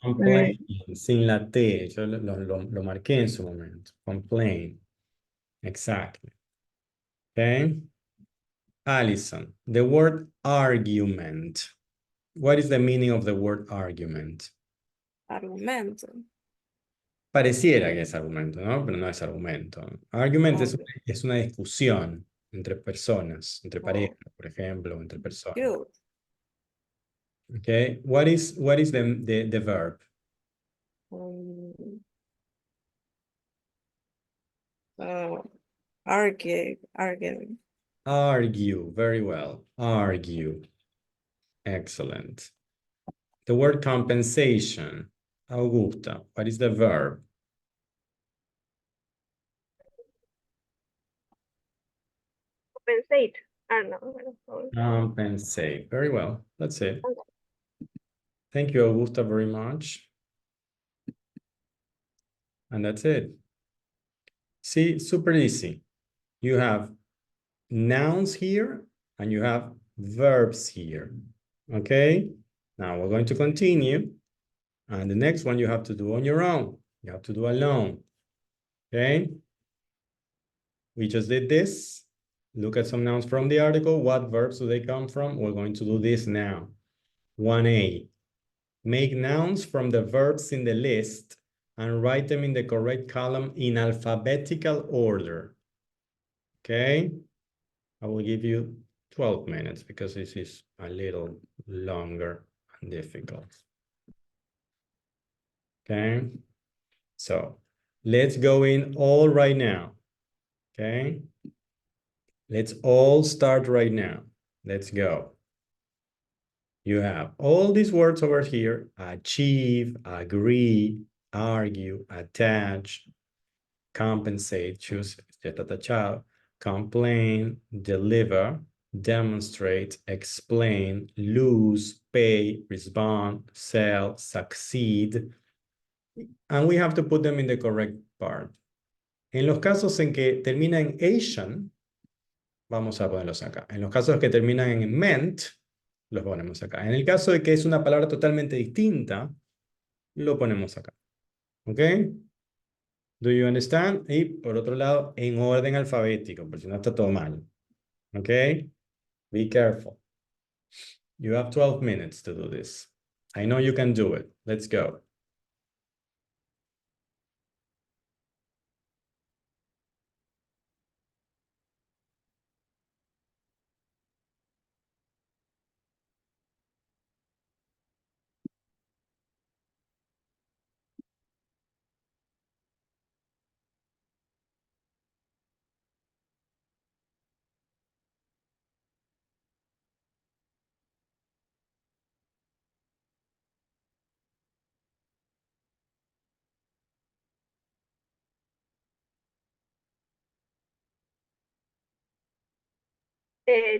Complain, sin la T. Yo lo marqué en su momento. Complain. Exactly. Okay. Alison, the word argument. What is the meaning of the word argument? Argumento. Pareciera que es argumento, ¿no? Pero no es argumento. Argument es una discusión entre personas, entre parejas, por ejemplo, entre personas. Good. Okay. What is the verb? Argue. Argue. Very well. Argue. Excellent. The word compensation. Augusta, what is the verb? Compensate. Compensate. Very well. That's it. Thank you, Augusta, very much. And that's it. See, super easy. You have nouns here and you have verbs here. Okay? Now we're going to continue. And the next one you have to do on your own. You have to do alone. Okay? We just did this. Look at some nouns from the article. What verbs do they come from? We're going to do this now. 1A. Make nouns from the verbs in the list and write them in the correct column in alphabetical order. Okay? I will give you 12 minutes because this is a little longer and difficult. Okay? So let's go in all right now. Okay? Let's all start right now. Let's go. You have all these words over here: achieve, agree, argue, attach, compensate, choose, child, complain, deliver, demonstrate, explain, lose, pay, respond, sell, succeed. And we have to put them in the correct part. En los casos en que termina en Asian, vamos a ponerlos acá. En los casos que terminan en meant, los ponemos acá. En el caso de que es una palabra totalmente distinta, lo ponemos acá. ¿Ok? Do you understand? Y por otro lado, en orden alfabético, por si no está todo mal. ¿Ok? Be careful. You have 12 minutes to do this. I know you can do it. Let's go.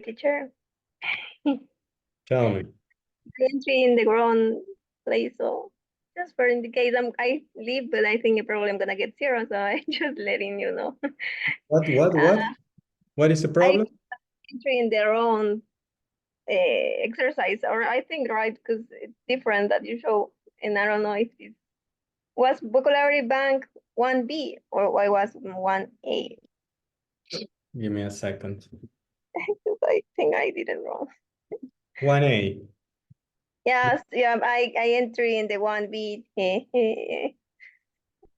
Teacher, Tell me. entry in the wrong place, so just for in the case I leave, but I think probably I'm gonna get zero, so I just letting you know. What? What is the problem? Entry in their own exercise, or I think right because it's different that you show, and I don't know if it was vocabulary bank 1B or why was 1A. Give me a second. Because I think I did it wrong. 1A. Yes, yeah, I enter in the 1B,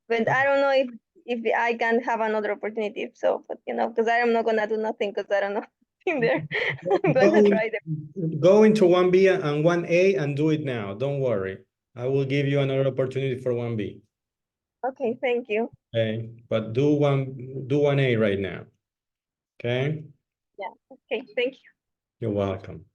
but I don't know if I can have another opportunity. So, but because I'm not gonna do nothing because I don't know in there. I'm gonna try them. Go into 1B and 1A and do it now. Don't worry. I will give you another opportunity for 1B. Okay, thank you. Okay, but do 1A right now. Okay? Yeah, okay, thank you. You're welcome.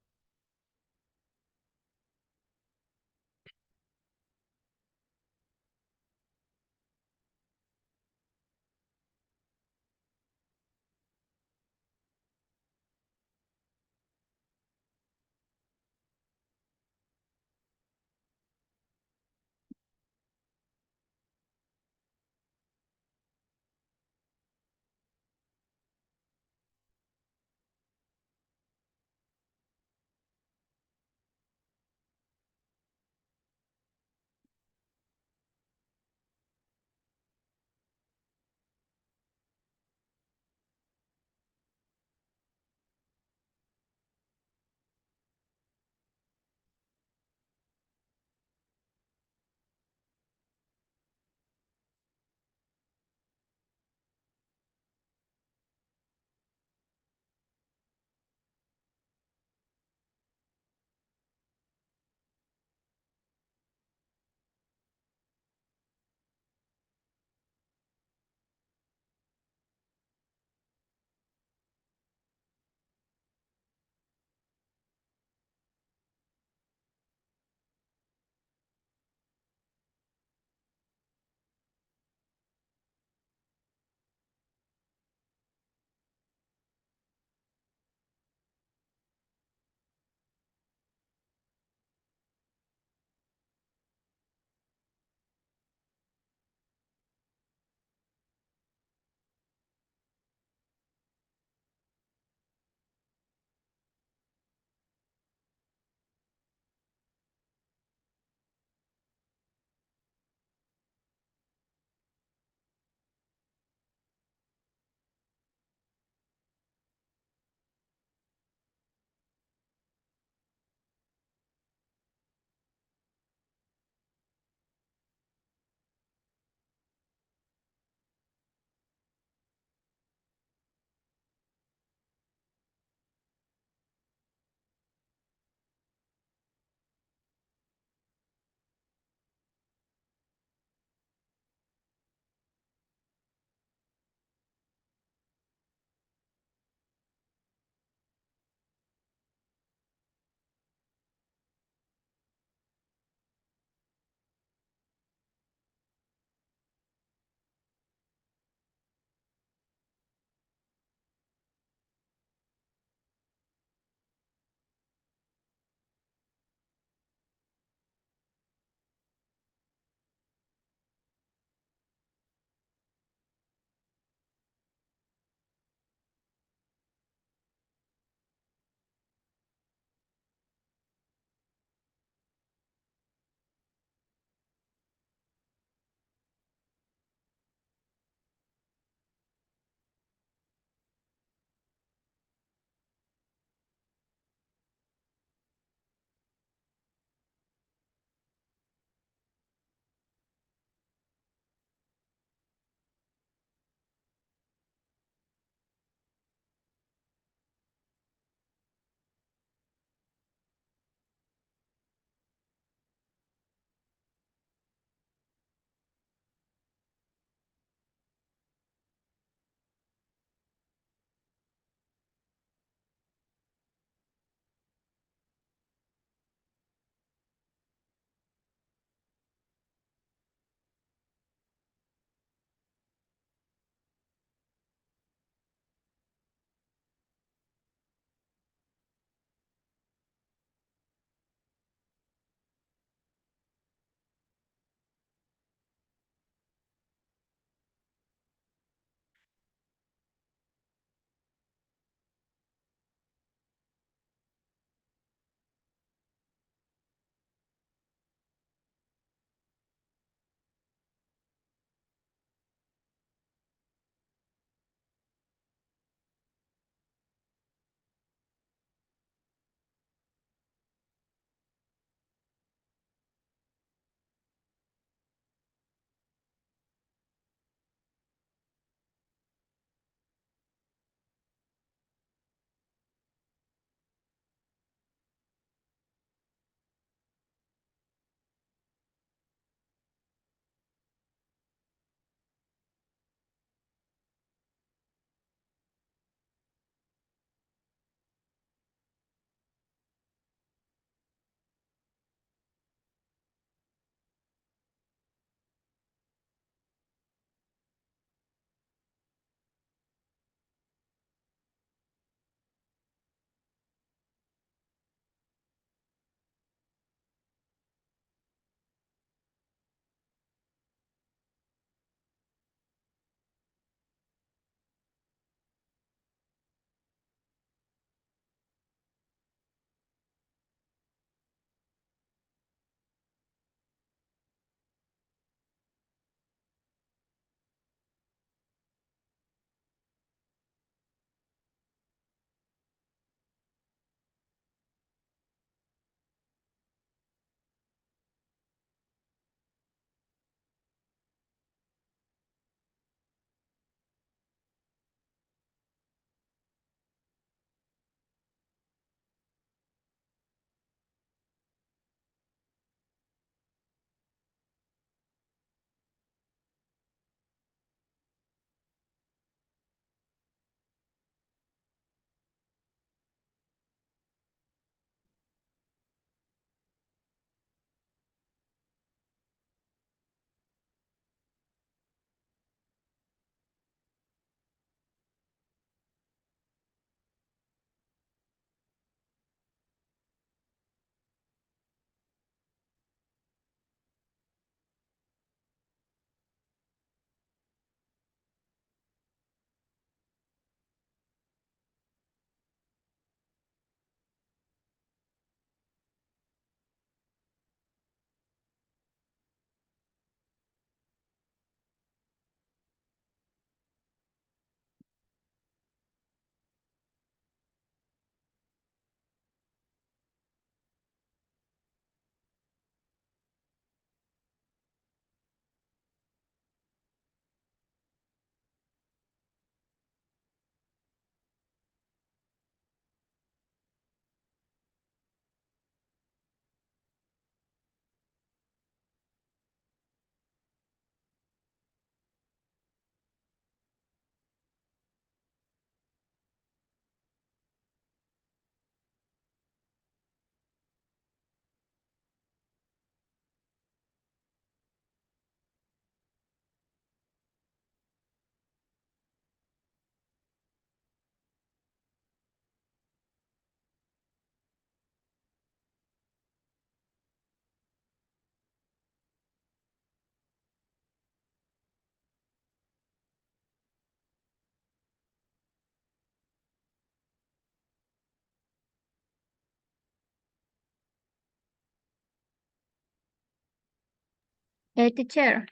Teacher,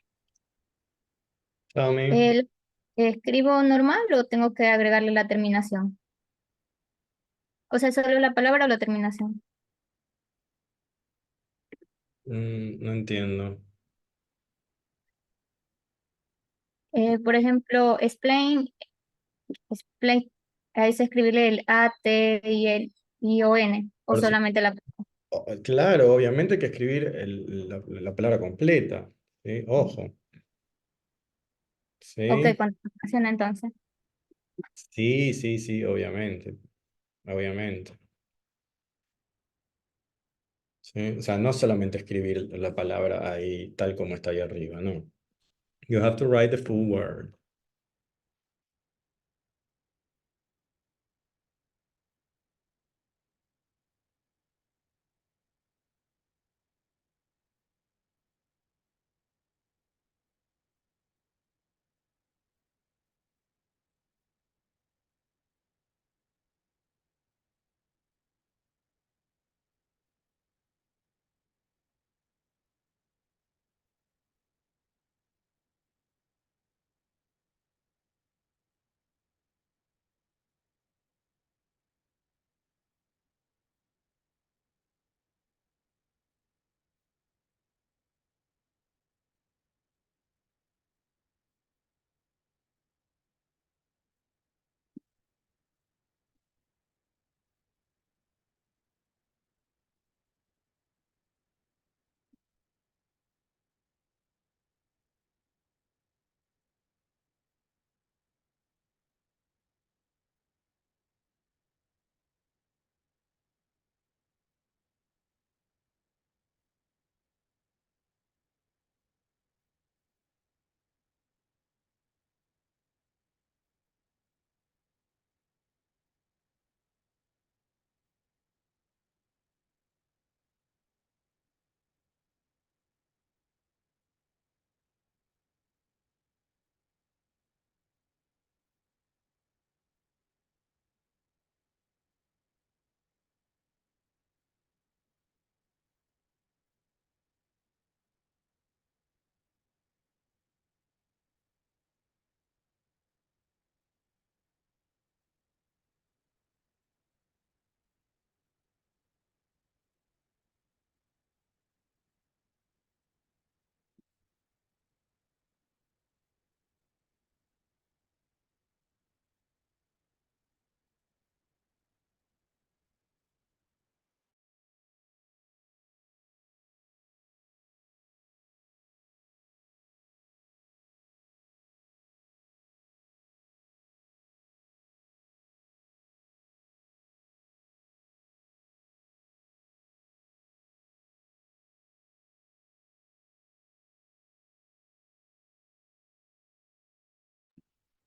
Tell me. ¿escribo normal o tengo que agregarle la terminación? O sea, solo la palabra o la terminación. No entiendo. Por ejemplo, explain, es escribirle el A, T y el I o N, o Por su- solamente la. Claro, obviamente hay que escribir la palabra completa. ¿Sí? Ojo. Ok, ¿Sí? con terminación entonces. Sí, sí, sí, obviamente. Obviamente. ¿Sí? O sea, no solamente escribir la palabra ahí tal como está ahí arriba, no. You have to write the full word.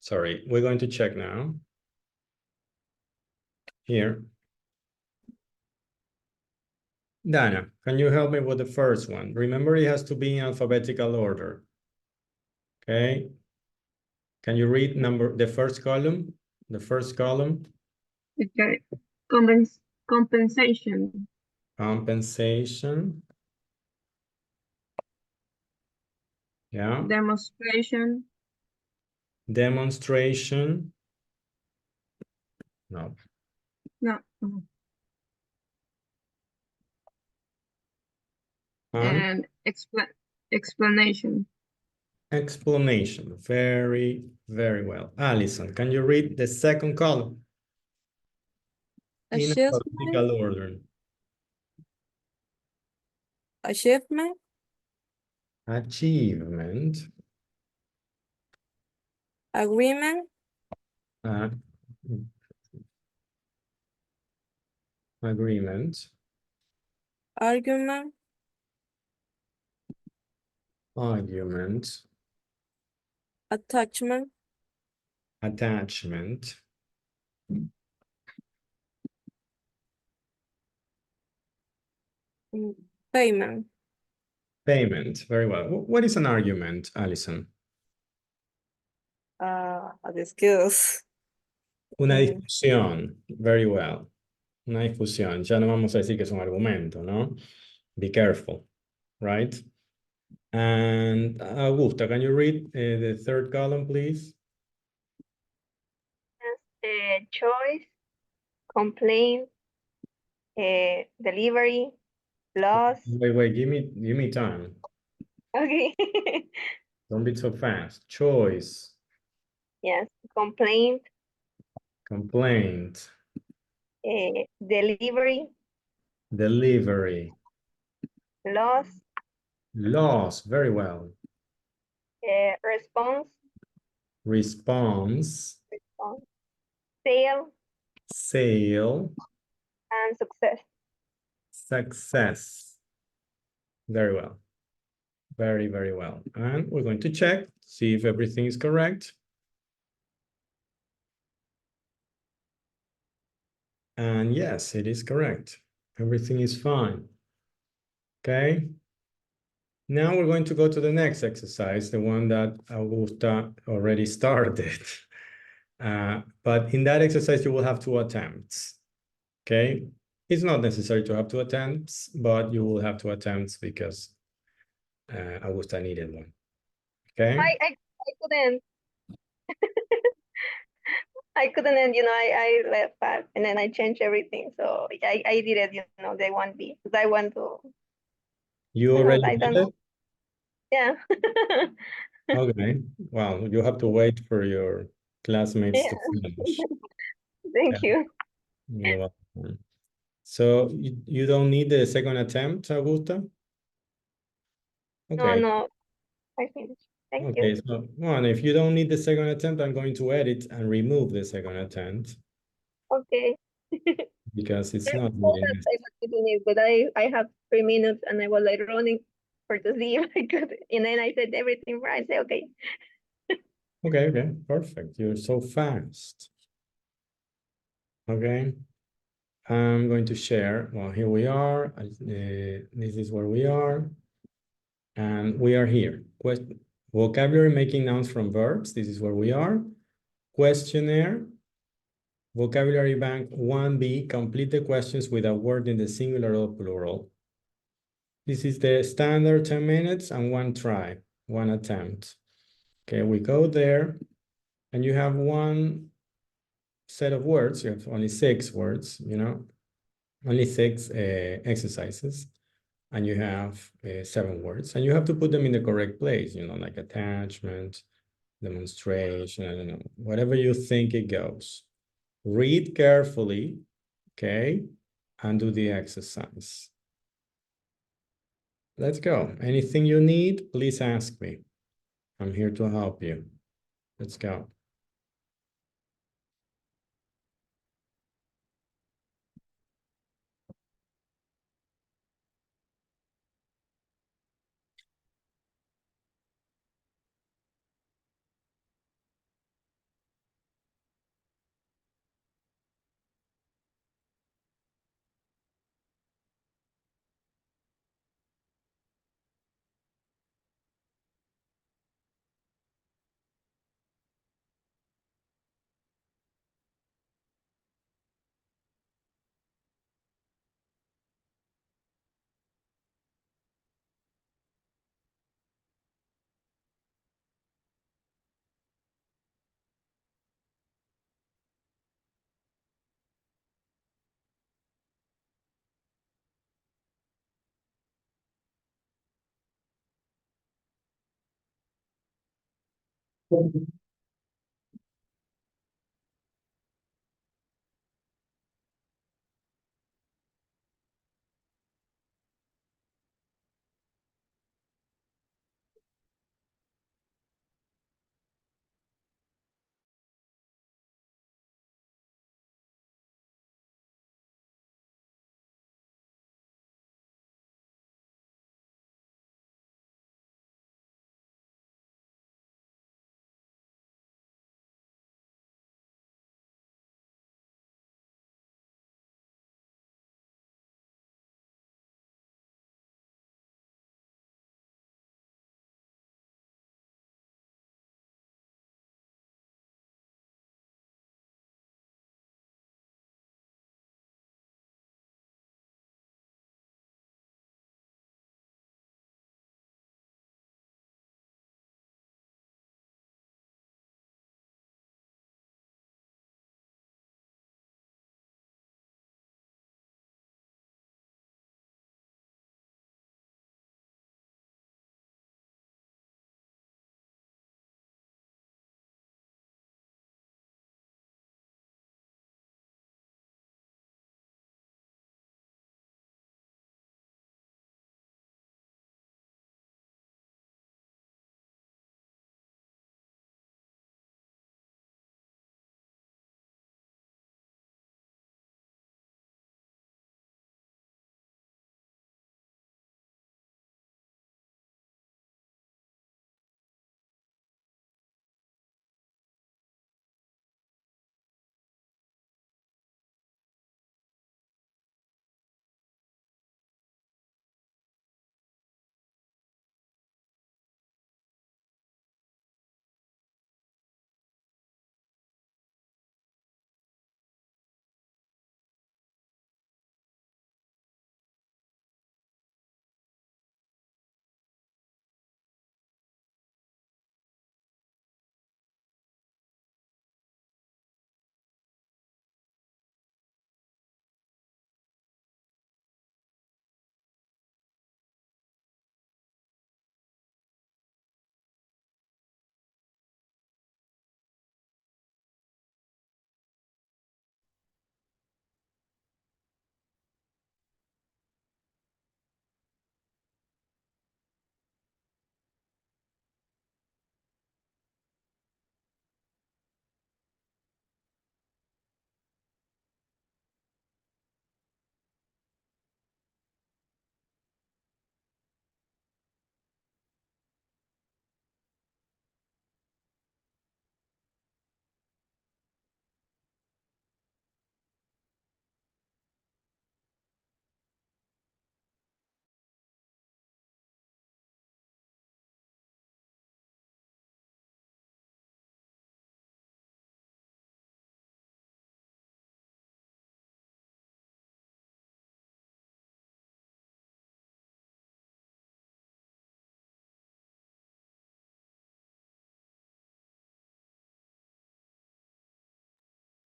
Sorry, we're going to check now. Here. Dana, can you help me with the first one? Remember, it has to be in alphabetical order. Okay. Can you read the first column? The first column. Okay. Compensation. Compensation. Yeah. Demonstration. Demonstration. No. No. And explanation. Explanation. Very, very well. Alison, can you read the second column? In alphabetical order. Achievement. Achievement. Agreement. Agreement. Argument. Argument. Attachment. Attachment. Payment. Payment. Very well. What is an argument, Alison? A discuss. Una discusión. Very well. Una discusión. Ya no vamos a decir que es un argumento, ¿no? Be careful, right? And Augusta, can you read the third column, please? Yes, choice, complaint, delivery, loss. Wait, give me time. Okay. Don't be so fast. Choice, Yes, complaint, complaint, delivery, delivery, loss, loss, very well. response, Response, sale, sale, and success. success. Very well. Very, very well. And we're going to check, see if everything is correct. And yes, it is correct. Everything is fine. Okay. Now we're going to go to the next exercise, the one that Augusta already started. But in that exercise, you will have 2 attempts. Okay. It's not necessary to have 2 attempts, but you will have 2 attempts because Augusta needed one. Okay. I couldn't. I couldn't, and I left back and then I changed everything. So I did it, they want B because I want to. You already I did don't it? know. Yeah. Okay. Well, you have to wait for your classmates to finish. Thank you. You're welcome. So you don't need the second attempt, Augusta? No, Okay. no, I finished. Thank Okay, you. so well, if you don't need the second attempt, I'm going to edit and remove the second attempt Okay. because it's I not thought really that necessary. I was doing it, but I have 3 minutes and I was like running for to see if I could, and then I said everything right. I said okay. Okay, perfect. You're so fast. Okay. I'm going to share. Well, here we are. This is where we are. And we are here. Vocabulary making nouns from verbs. This is where we are. Questionnaire. Vocabulary bank 1B. Complete the questions with a word in the singular or plural. This is the standard 10 minutes and 1 try, 1 attempt. Okay, we go there and you have 1 set of words. You have only 6 words, only 6 exercises. And you have 7 words. And you have to put them in the correct place, like attachment, demonstration, I don't know, whatever you think it goes. Read carefully, okay, and do the exercise. Let's go. Anything you need, please ask me. I'm here to help you. Let's go.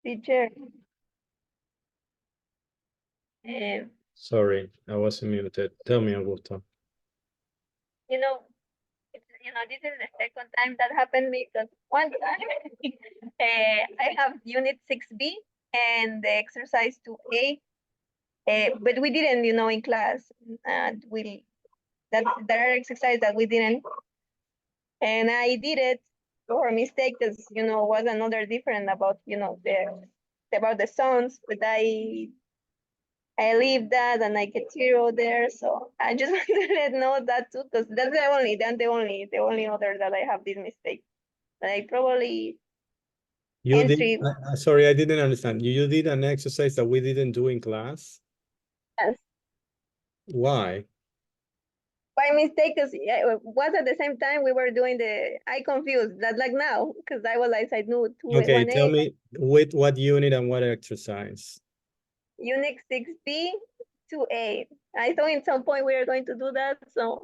Teacher. Sorry, I was muted. Tell me, Augusto. You know, this is the second time that happened because one time I have unit 6B and the exercise 2A, but we didn't, in class. There are exercises that we didn't, and I did it for mistake because was another different about about the sounds, but I leave that and I get 0 there, so I just wanted to know that too, because that's the only other that I have this mistake. But I probably You entry. did, sorry, I didn't understand. You did an exercise that we didn't do in class? Yes. Why? By mistake, because it was at the same time we were doing I confused that like now, because I knew Okay, 1A, tell me with what unit and what exercise? Unit 6B, 2A. I thought in some point we were going to do that,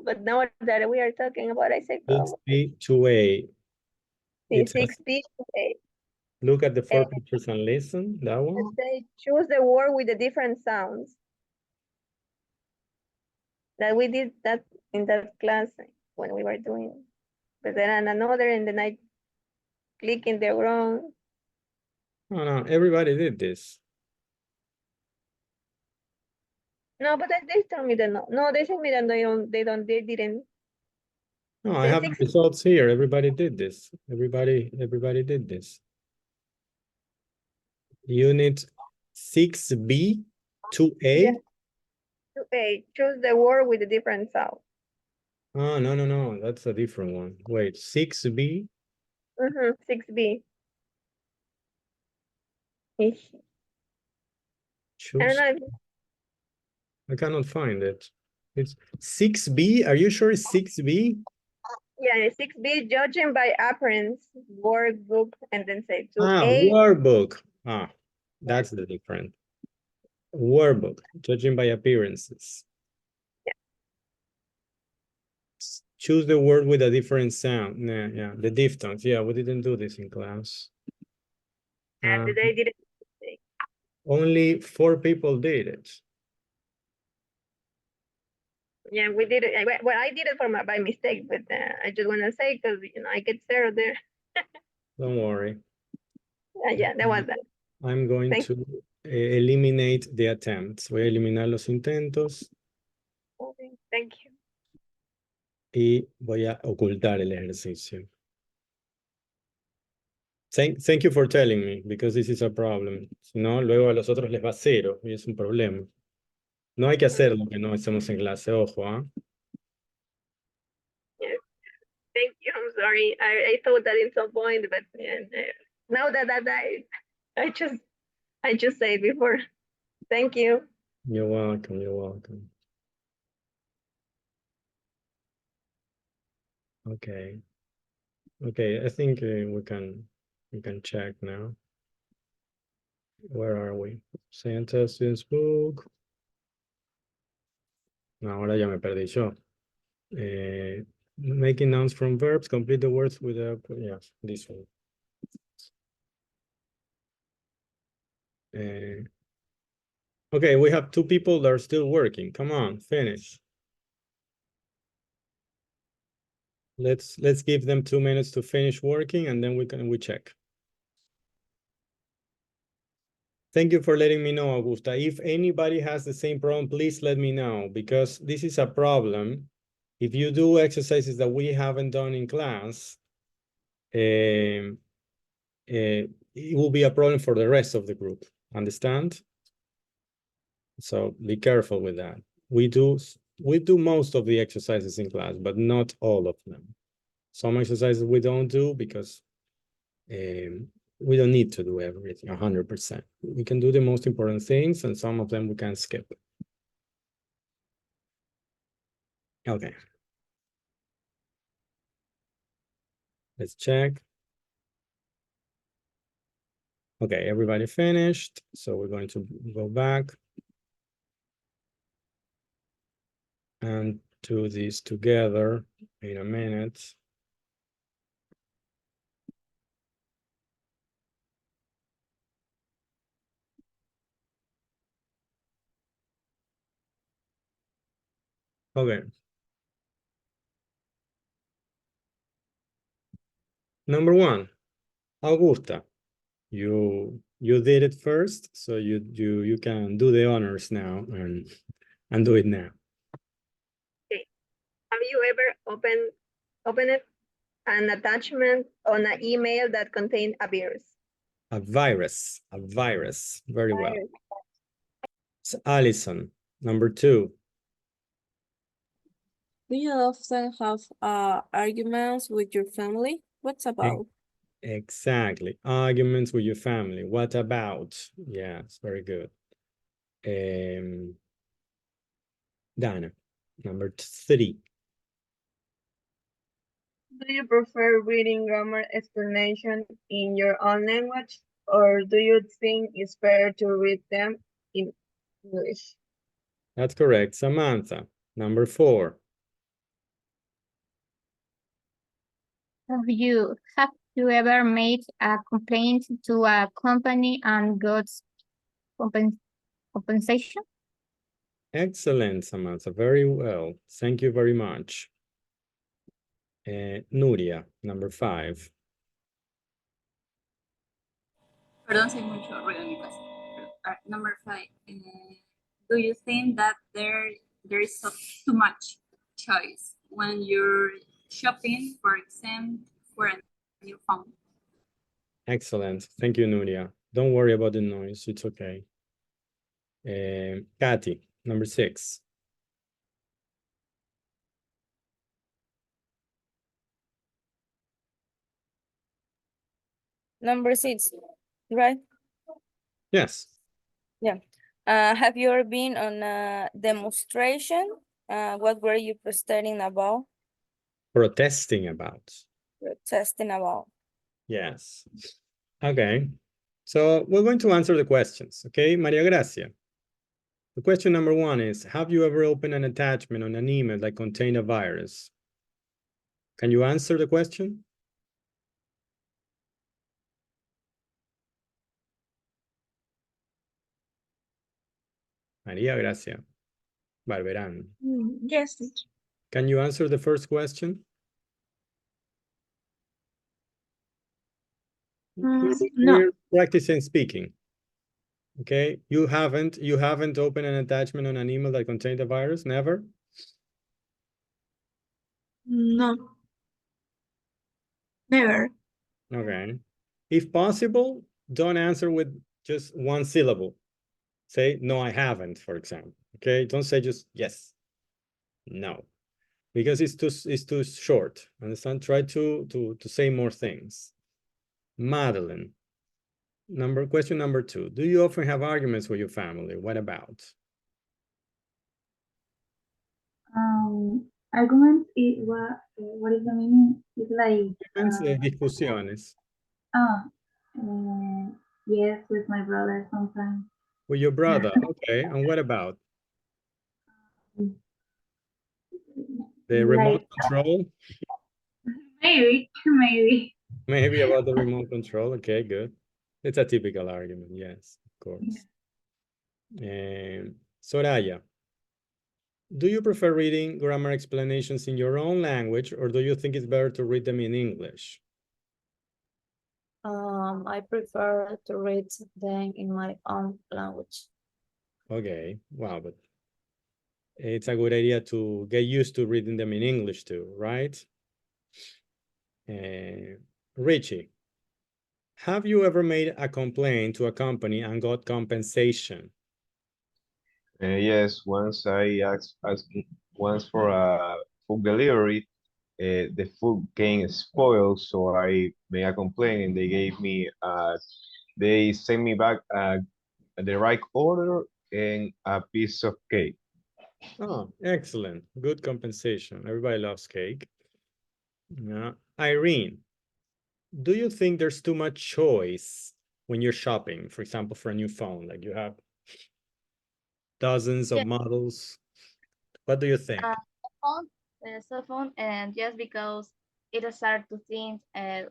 but now that we are talking about, I said, oh, 6B, 2A. It's 6B, 2A. look at the 4 pictures and listen, that one? They choose the word with the different sounds. That we did that in that class when we were doing. But then another, and then I click in the wrong. No, no, everybody did this. No, but they told me that no. No, they told me that they didn't. No, I have the results here. Everybody did this. Everybody did this. Unit 6B, 2A. Yeah. 2A, choose the word with the different sound. Oh, no, that's a different one. Wait, 6B. 6B. Choose. I cannot find it. It's 6B. Are you sure it's 6B? Yeah, 6B, judging by appearance, workbook, and then say 2A. Workbook. That's the different. Workbook, judging by appearances. Yeah. Choose the word with a different sound. Yeah, the diphthongs. Yeah, we didn't do this in class. And they didn't. Only 4 people did it. Yeah, we did it. Well, I did it by mistake, but I just want to say because I get 0 there. Don't worry. Yeah, that was that. I'm going to eliminate the attempts. Voy a eliminar los intentos. Okay, thank you. Y voy a ocultar el ejercicio. Thank you for telling me, because this is a problem. Si no, luego a los otros les va 0 y es un problema. No hay que hacer lo que no hacemos en clase, ojo, ¿ah? Yeah, thank you. I'm sorry. I thought that in some point, but now that I just said before. Thank you. You're welcome. You're welcome. Okay. Okay, I think we can check now. Where are we? Santa Students Book. No, ahora ya me perdí yo. Making nouns from verbs, complete the words with a, yeah, this one. Okay, we have 2 people that are still working. Come on, finish. Let's give them 2 minutes to finish working, and then we check. Thank you for letting me know, Augusta. If anybody has the same problem, please let me know, because this is a problem. If you do exercises that we haven't done in class, it will be a problem for the rest of the group. Understand? So be careful with that. We do most of the exercises in class, but not all of them. Some exercises we don't do because we don't need to do everything 100%. We can do the most important things, and some of them we can skip. Okay. Let's check. Okay, everybody finished. So we're going to go back and do this together in a minute. Okay. Number 1, Augusta. You did it first, so you can do the honors now and do it now. Okay. Have you ever opened an attachment on an email that contained a virus? A virus. Very well. So Allison, number 2. Do you often have arguments with your family? What's about? Exactly. Arguments with your family. What about? Yes, very good. Dana, number 3. Do you prefer reading grammar explanation in your own language, or do you think it's better to read them in English? That's correct. Samantha, number 4. Have you ever made a complaint to a company and got compensation? Excellent, Samantha. Very well. Thank you very much. Nuria, number 5. Perdón, soy mucho ruido en mi casa. Number 5. Do you think that there is too much choice when you're shopping, for example, for a new phone? Excellent. Thank you, Nuria. Don't worry about the noise. It's okay. Kathy, number 6. Number 6, right? Yes. Yeah. Have you ever been on a demonstration? What were you protesting about? Protesting about. Protesting about. Yes. Okay. So we're going to answer the questions. Okay, Maria Gracia. The question number 1 is, have you ever opened an attachment on an email that contained a virus? Can you answer the question? Maria Gracia Barberán. Yes, teacher. Can you answer the first question? No. We're practicing speaking. Okay, you haven't opened an attachment on an email that contained a virus? Never? No. Never. Okay. If possible, don't answer with just one syllable. Say, no, I haven't, for example. Okay, don't say just yes. No. Because it's too short. Understand? Try to say more things. Madeline. Question number 2. Do you often have arguments with your family? What about? Argument is what is the meaning? It's like Discusiones. Yes, with my brother sometimes. With your brother, okay. And what about? The remote control? Maybe. Maybe about the remote control. Okay, good. It's a typical argument, yes, of course. Soraya, do you prefer reading grammar explanations in your own language, or do you think it's better to read them in English? I prefer to read them in my own language. Okay, wow, but it's a good idea to get used to reading them in English too, right? Richie, have you ever made a complaint to a company and got compensation? Yes, once I asked once for a food delivery, the food came spoiled, so I made a complaint and they gave me, they sent me back the right order and a piece of cake. Oh, excellent. Good compensation. Everybody loves cake. Yeah. Irene, do you think there's too much choice when you're shopping, for example, for a new phone? Like you have dozens of models. What do you think? Cell phone, and just because it is hard to think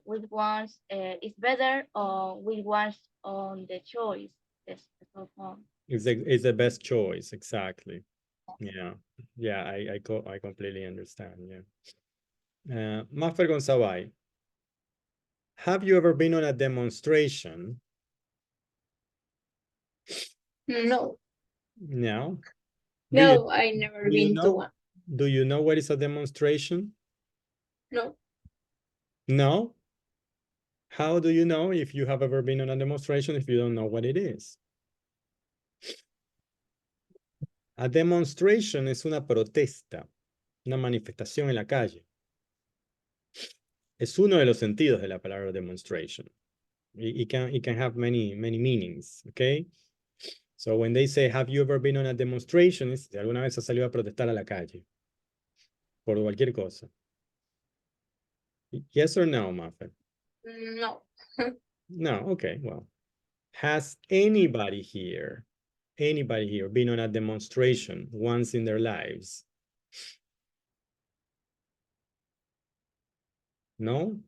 which ones is better or which ones on the choice is the cell phone. It's the best choice, exactly. Yeah, I completely understand, yeah. Mafer Gonzabay, have you ever been on a demonstration? No, No. no, I never been to one. Do you know what is a demonstration? No, No? How do you know if you have ever been on a demonstration if you don't know what it is? A demonstration es una protesta, una manifestación en la calle. Es uno de los sentidos de la palabra demonstration. It can have many meanings, okay? So when they say, have you ever been on a demonstration? Si alguna vez has salido a protestar a la calle. Por cualquier cosa. Yes or no, Mafer? no. No, okay, well. Has anybody here been on a demonstration once in their lives? No?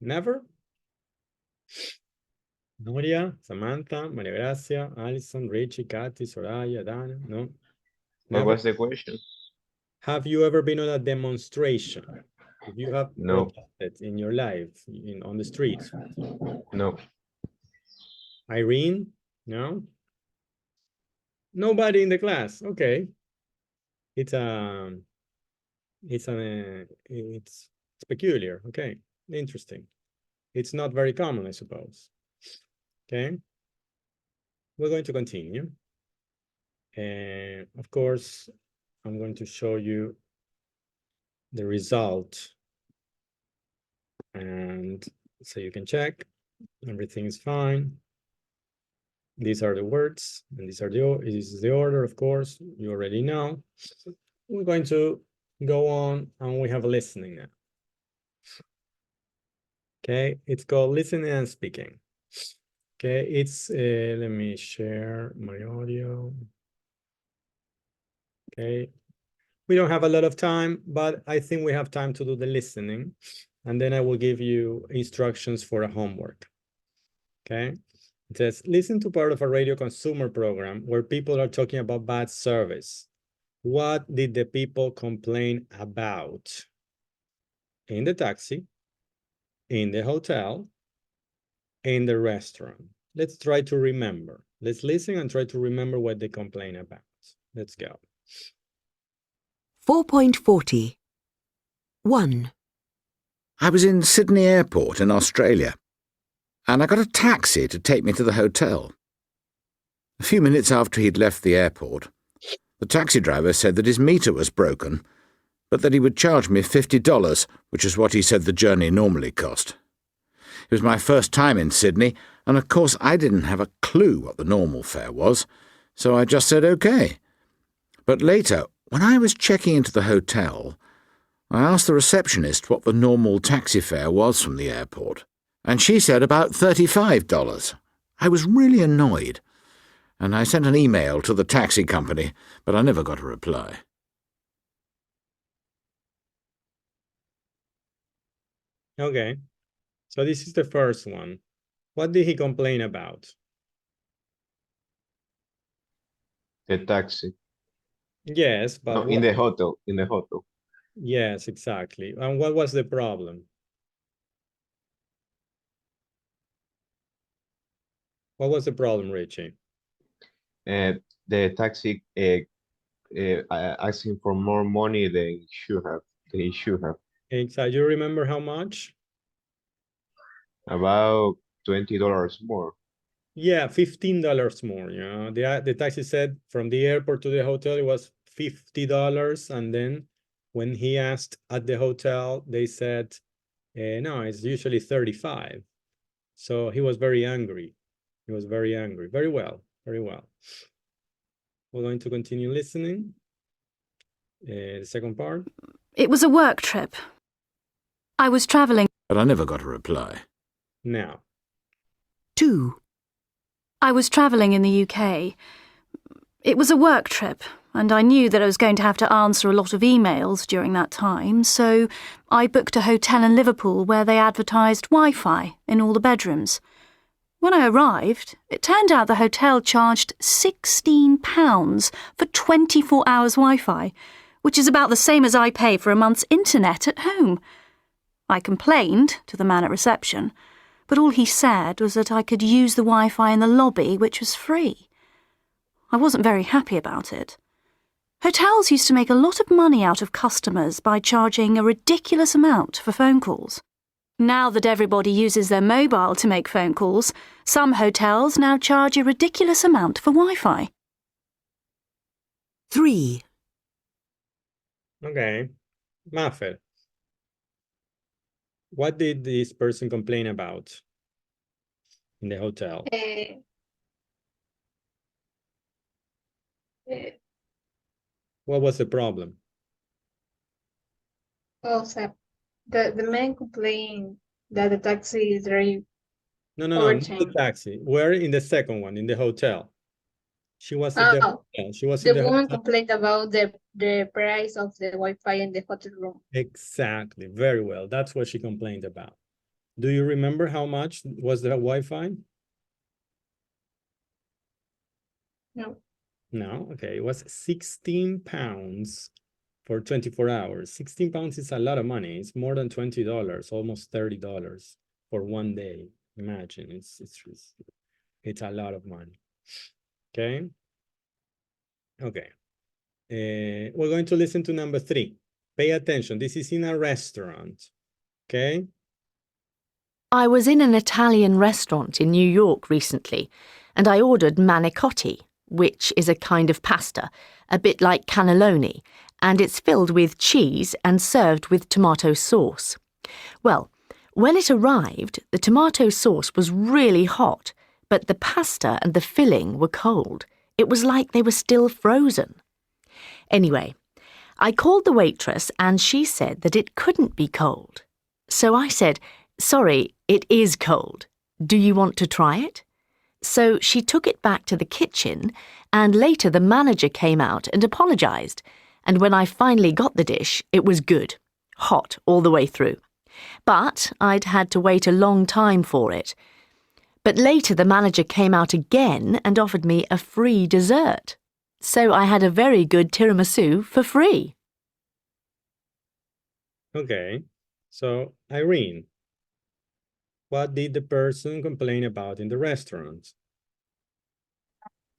Never? Noria, Samantha, Maria Gracia, Alison, Richie, Kathy, Soraya, Dana, no? What Never? was the question? Have you ever been on a demonstration? If you have No. protested in your life, on the streets? No. Irene? No? Nobody in the class, okay. It's peculiar, okay, interesting. It's not very common, I suppose. Okay, we're going to continue. And of course, I'm going to show you the result. And so you can check, everything is fine. These are the words, and this is the order, of course, you already know. We're going to go on, and we have listening now. Okay, it's called listening and speaking. Okay, it's, let me share my audio. Okay, we don't have a lot of time, but I think we have time to do the listening. And then I will give you instructions for a homework. Okay, it says, listen to part of a radio consumer program where people are talking about bad service. What did the people complain about? In the taxi, in the hotel, in the restaurant. Let's try to remember. Let's listen and try to remember what they complain about. Let's go. 4.40. 1. I was in Sydney Airport in Australia, and I got a taxi to take me to the hotel. A few minutes after he'd left the airport, the taxi driver said that his meter was broken, but that he would charge me $50, which is what he said the journey normally cost. It was my first time in Sydney, and of course I didn't have a clue what the normal fare was, so I just said okay. But later, when I was checking into the hotel, I asked the receptionist what the normal taxi fare was from the airport, and she said about $35. I was really annoyed, and I sent an email to the taxi company, but I never got a reply. Okay, so this is the first one. What did he complain about? The taxi. Yes, but No, in the hotel. In the hotel. Yes, exactly. And what was the problem? What was the problem, Richie? The taxi asking for more money than he should have. Exactly. You remember how much? About $20 more. Yeah, $15 more. You know, the taxi said from the airport to the hotel it was $50, and then when he asked at the hotel, they said, no, it's usually 35. So he was very angry. He was very angry. Very well, very well. We're going to continue listening. The second part. It was a work trip. I was travelling. But I never got a reply. Now. 2. I was travelling in the UK. It was a work trip, and I knew that I was going to have to answer a lot of emails during that time, so I booked a hotel in Liverpool where they advertised Wi-Fi in all the bedrooms. When I arrived, it turned out the hotel charged £16 for 24 hours Wi-Fi, which is about the same as I pay for a month's internet at home. I complained to the man at reception, but all he said was that I could use the Wi-Fi in the lobby, which was free. I wasn't very happy about it. Hotels used to make a lot of money out of customers by charging a ridiculous amount for phone calls. Now that everybody uses their mobile to make phone calls, some hotels now charge a ridiculous amount for Wi-Fi. 3. Okay. Maffer, what did this person complain about in the hotel? What was the problem? Well, so the man complained that the taxi is very No, not the overcharged. taxi. We're in the second one, in the hotel. She was at the hotel. She was in The the woman hotel. complained about the price of the Wi-Fi in the hotel room. Exactly. Very well. That's what she complained about. Do you remember how much was the Wi-Fi? No. No. Okay. It was £16 for 24 hours. £16 is a lot of money. It's more than $20, almost $30 for one day. Imagine, it's a lot of money. Okay. Okay. We're going to listen to number 3. Pay attention. This is in a restaurant. Okay. I was in an Italian restaurant in New York recently, and I ordered manicotti, which is a kind of pasta, a bit like cannelloni, and it's filled with cheese and served with tomato sauce. Well, when it arrived, the tomato sauce was really hot, but the pasta and the filling were cold. It was like they were still frozen. Anyway, I called the waitress and she said that it couldn't be cold. So I said, "Sorry, it is cold. Do you want to try it?" So she took it back to the kitchen, and later the manager came out and apologised. And when I finally got the dish, it was good, hot all the way through. But I'd had to wait a long time for it. But later the manager came out again and offered me a free dessert. So I had a very good tiramisu for free. Okay. So, Irene, what did the person complain about in the restaurant?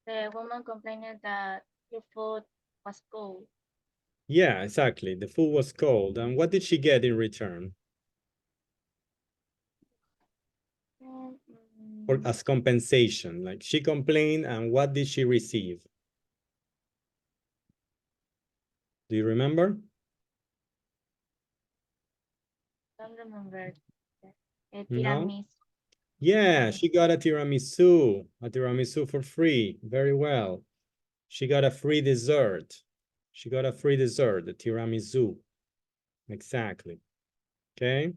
The woman complained that your food was cold. Yeah, exactly. The food was cold. And what did she get in return? Or as compensation, like she complained, and what did she receive? Do you remember? Don't remember. No? Tiramisu. Yeah, she got a tiramisu for free. Very well. She got a free dessert. She got a free dessert, the tiramisu. Exactly. Okay.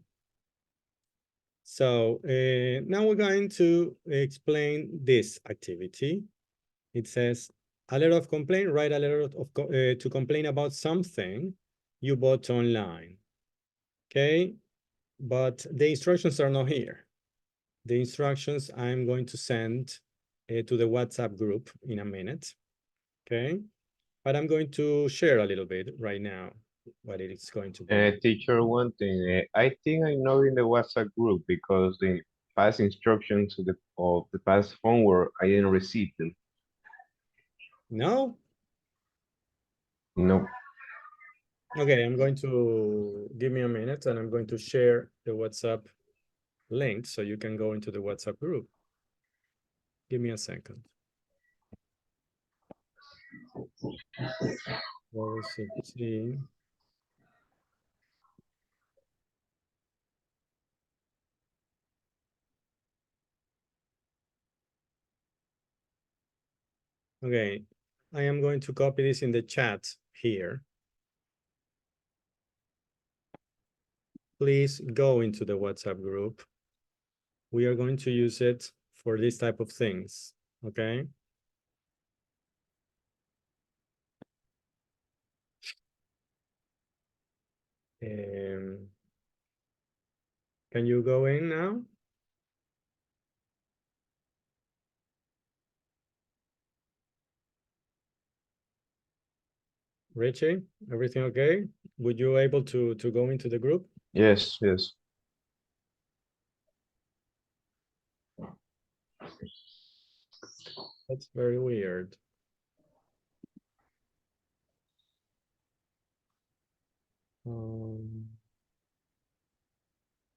So now we're going to explain this activity. It says, a letter of complaint, write a letter to complain about something you bought online. Okay, but the instructions are not here. The instructions I'm going to send to the WhatsApp group in a minute. Okay, but I'm going to share a little bit right now what it is going to be. Teacher, one thing, I think I know in the WhatsApp group because the past instructions of the past homework, I didn't receive them. No? No. Okay, I'm going to give me a minute and I'm going to share the WhatsApp link so you can go into the WhatsApp group. Give me a second. 416. Okay, I am going to copy this in the chat here. Please go into the WhatsApp group. We are going to use it for this type of things, okay? Can you go in now? Richie, everything okay? Would you able to go into the group? Yes, yes. That's very weird.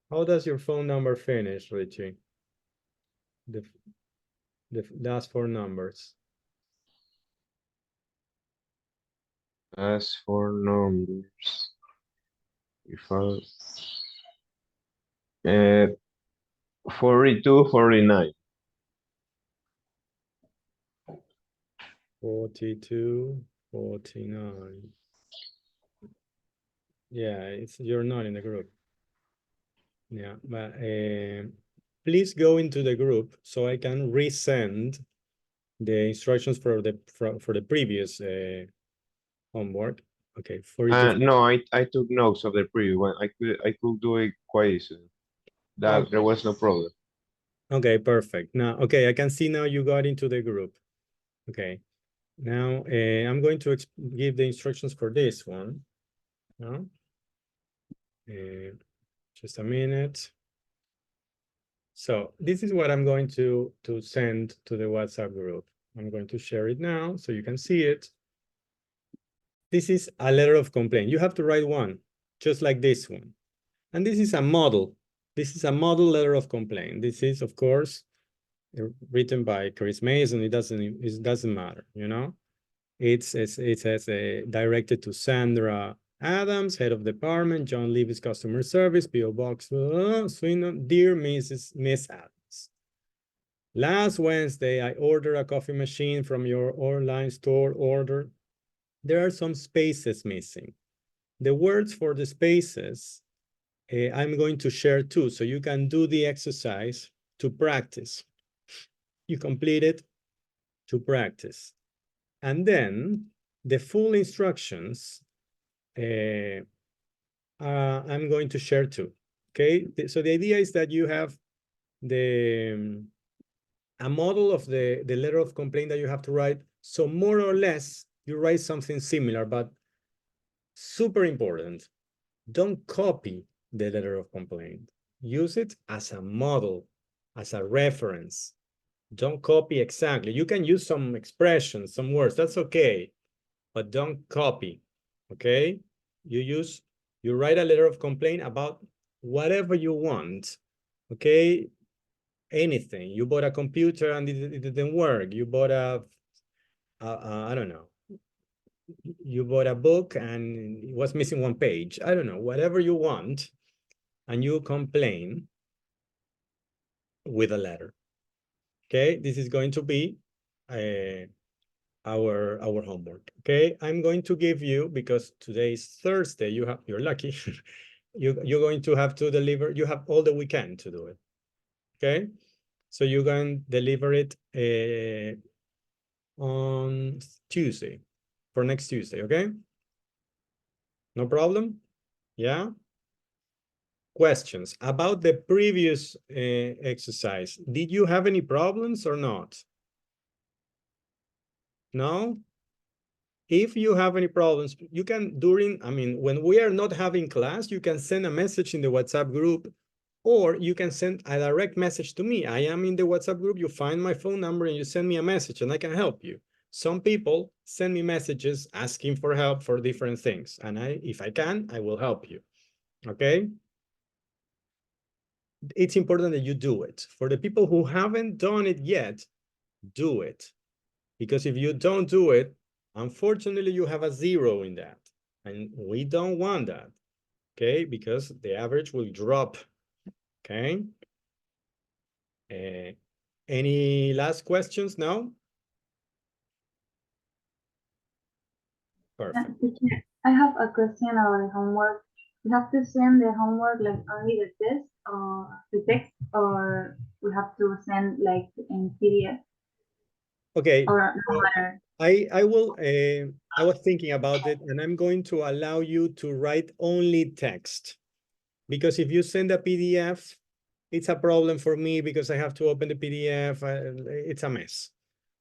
How does your phone number finish, Richie? The last four numbers. As for numbers, if I 42, 49. 42, 49. Yeah, you're not in the group. Yeah, but please go into the group so I can resend the instructions for the previous homework. Okay, 42. No, I took notes of the previous one. I could do it quite easily. That there was no problem. Okay, perfect. Now, okay, I can see now you got into the group. Okay, now I'm going to give the instructions for this one. No? Just a minute. So this is what I'm going to send to the WhatsApp group. I'm going to share it now so you can see it. This is a letter of complaint. You have to write one, just like this one. And this is a model. This is a model letter of complaint. This is, of course, written by Chris Mason. It doesn't matter, you know. It says directed to Sandra Adams, head of department, John Levy's customer service, PO Box, Swindon, dear Miss Adams. Last Wednesday, I ordered a coffee machine from your online store order. There are some spaces missing. The words for the spaces, I'm going to share too, so you can do the exercise to practice. You complete it to practice. And then the full instructions, I'm going to share too, okay? So the idea is that you have a model of the letter of complaint that you have to write. So more or less, you write something similar, but super important. Don't copy the letter of complaint. Use it as a model, as a reference. Don't copy exactly. You can use some expressions, some words, that's okay, but don't copy, okay? You write a letter of complaint about whatever you want, okay? Anything. You bought a computer and it didn't work. You bought I don't know. You bought a book and it was missing one page. I don't know, whatever you want, and you complain with a letter. Okay, this is going to be our homework. Okay, I'm going to give you, because today is Thursday, you're lucky. You're going to have to deliver, you have all the weekend to do it. Okay, so you can deliver it on Tuesday, for next Tuesday, okay? No problem? Yeah? Questions about the previous exercise. Did you have any problems or not? No? If you have any problems, you can when we are not having class, you can send a message in the WhatsApp group, or you can send a direct message to me. I am in the WhatsApp group, you find my phone number and you send me a message and I can help you. Some people send me messages asking for help for different things. And if I can, I will help you, okay? It's important that you do it. For the people who haven't done it yet, do it. Because if you don't do it, unfortunately, you have a 0 in that. And we don't want that, okay? Because the average will drop, okay? Any last questions now? Perfect. I have a question about the homework. We have to send the homework like only the test or the text, or we have to send like in PDF? Okay. Or no matter. I was thinking about it, and I'm going to allow you to write only text. Because if you send a PDF, it's a problem for me because I have to open the PDF. It's a mess.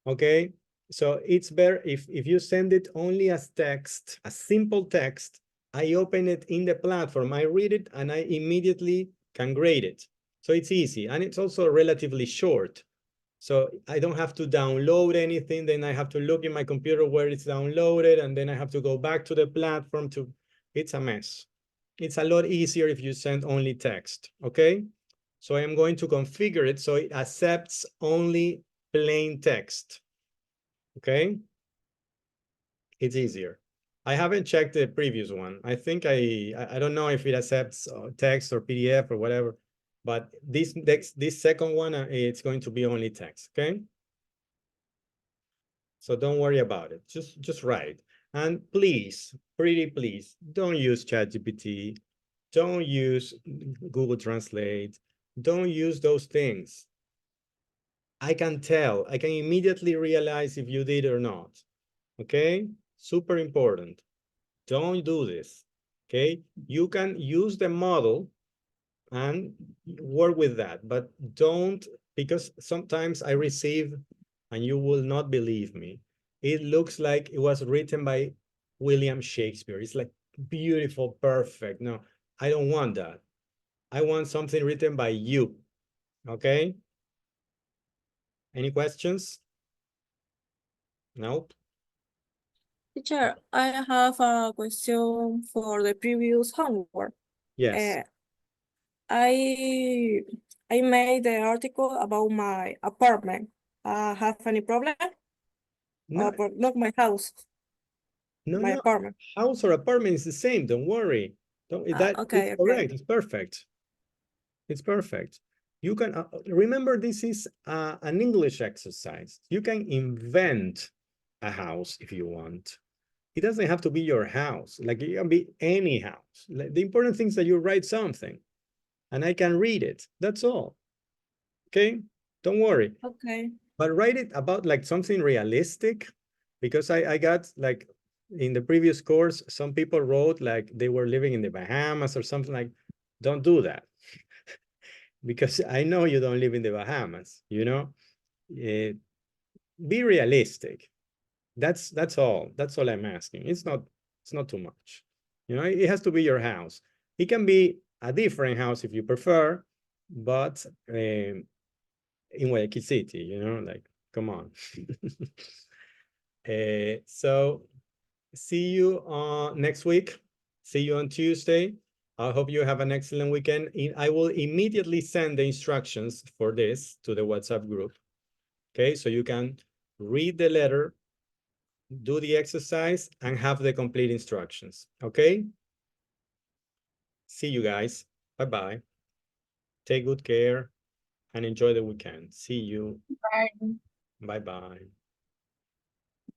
Okay. So it's better if you send it only as text, a simple text. I open it in the platform, I read it, and I immediately can grade it. So it's easy, and it's also relatively short. So I don't have to download anything, then I have to look in my computer where it's downloaded, and then I have to go back to the platform to, it's a mess. It's a lot easier if you send only text, okay? So I am going to configure it so it accepts only plain text, okay? It's easier. I haven't checked the previous one. I think I don't know if it accepts text or PDF or whatever, but this second one, it's going to be only text, okay? So don't worry about it. Just write. And please, pretty please, don't use ChatGPT. Don't use Google Translate. Don't use those things. I can tell. I can immediately realize if you did or not. Okay? Super important. Don't do this. Okay? You can use the model and work with that, but don't, because sometimes I receive, and you will not believe me, it looks like it was written by William Shakespeare. It's like beautiful, perfect. No, I don't want that. I want something written by you. Okay? Any questions? Nope. Teacher, I have a question for the previous homework. Yes. I made the article about my apartment. Have any problem? No. But not my house. My No. apartment. House or apartment is the same. Don't worry. That okay, it's correct. It's perfect. It's perfect. You can remember this is an English exercise. You can invent a house if you want. It doesn't have to be your house. Like it can be any house. Like, the important thing is that you write something and I can read it. That's all. Okay? Don't worry. Okay. But write it about like something realistic, because I got like in the previous course, some people wrote like they were living in the Bahamas or something. Like, don't do that. Because I know you don't live in the Bahamas, you know? Be realistic. That's all. That's all I'm asking. It's not too much. You know, it has to be your house. It can be a different house if you prefer, but in Guayaquil City, you know, like, come on. So see you next week. See you on Tuesday. I hope you have an excellent weekend. I will immediately send the instructions for this to the WhatsApp group. Okay, so you can read the letter, do the exercise, and have the complete instructions. Okay? See you guys. Bye-bye. Take good care and enjoy the weekend. See you. Bye. Bye-bye.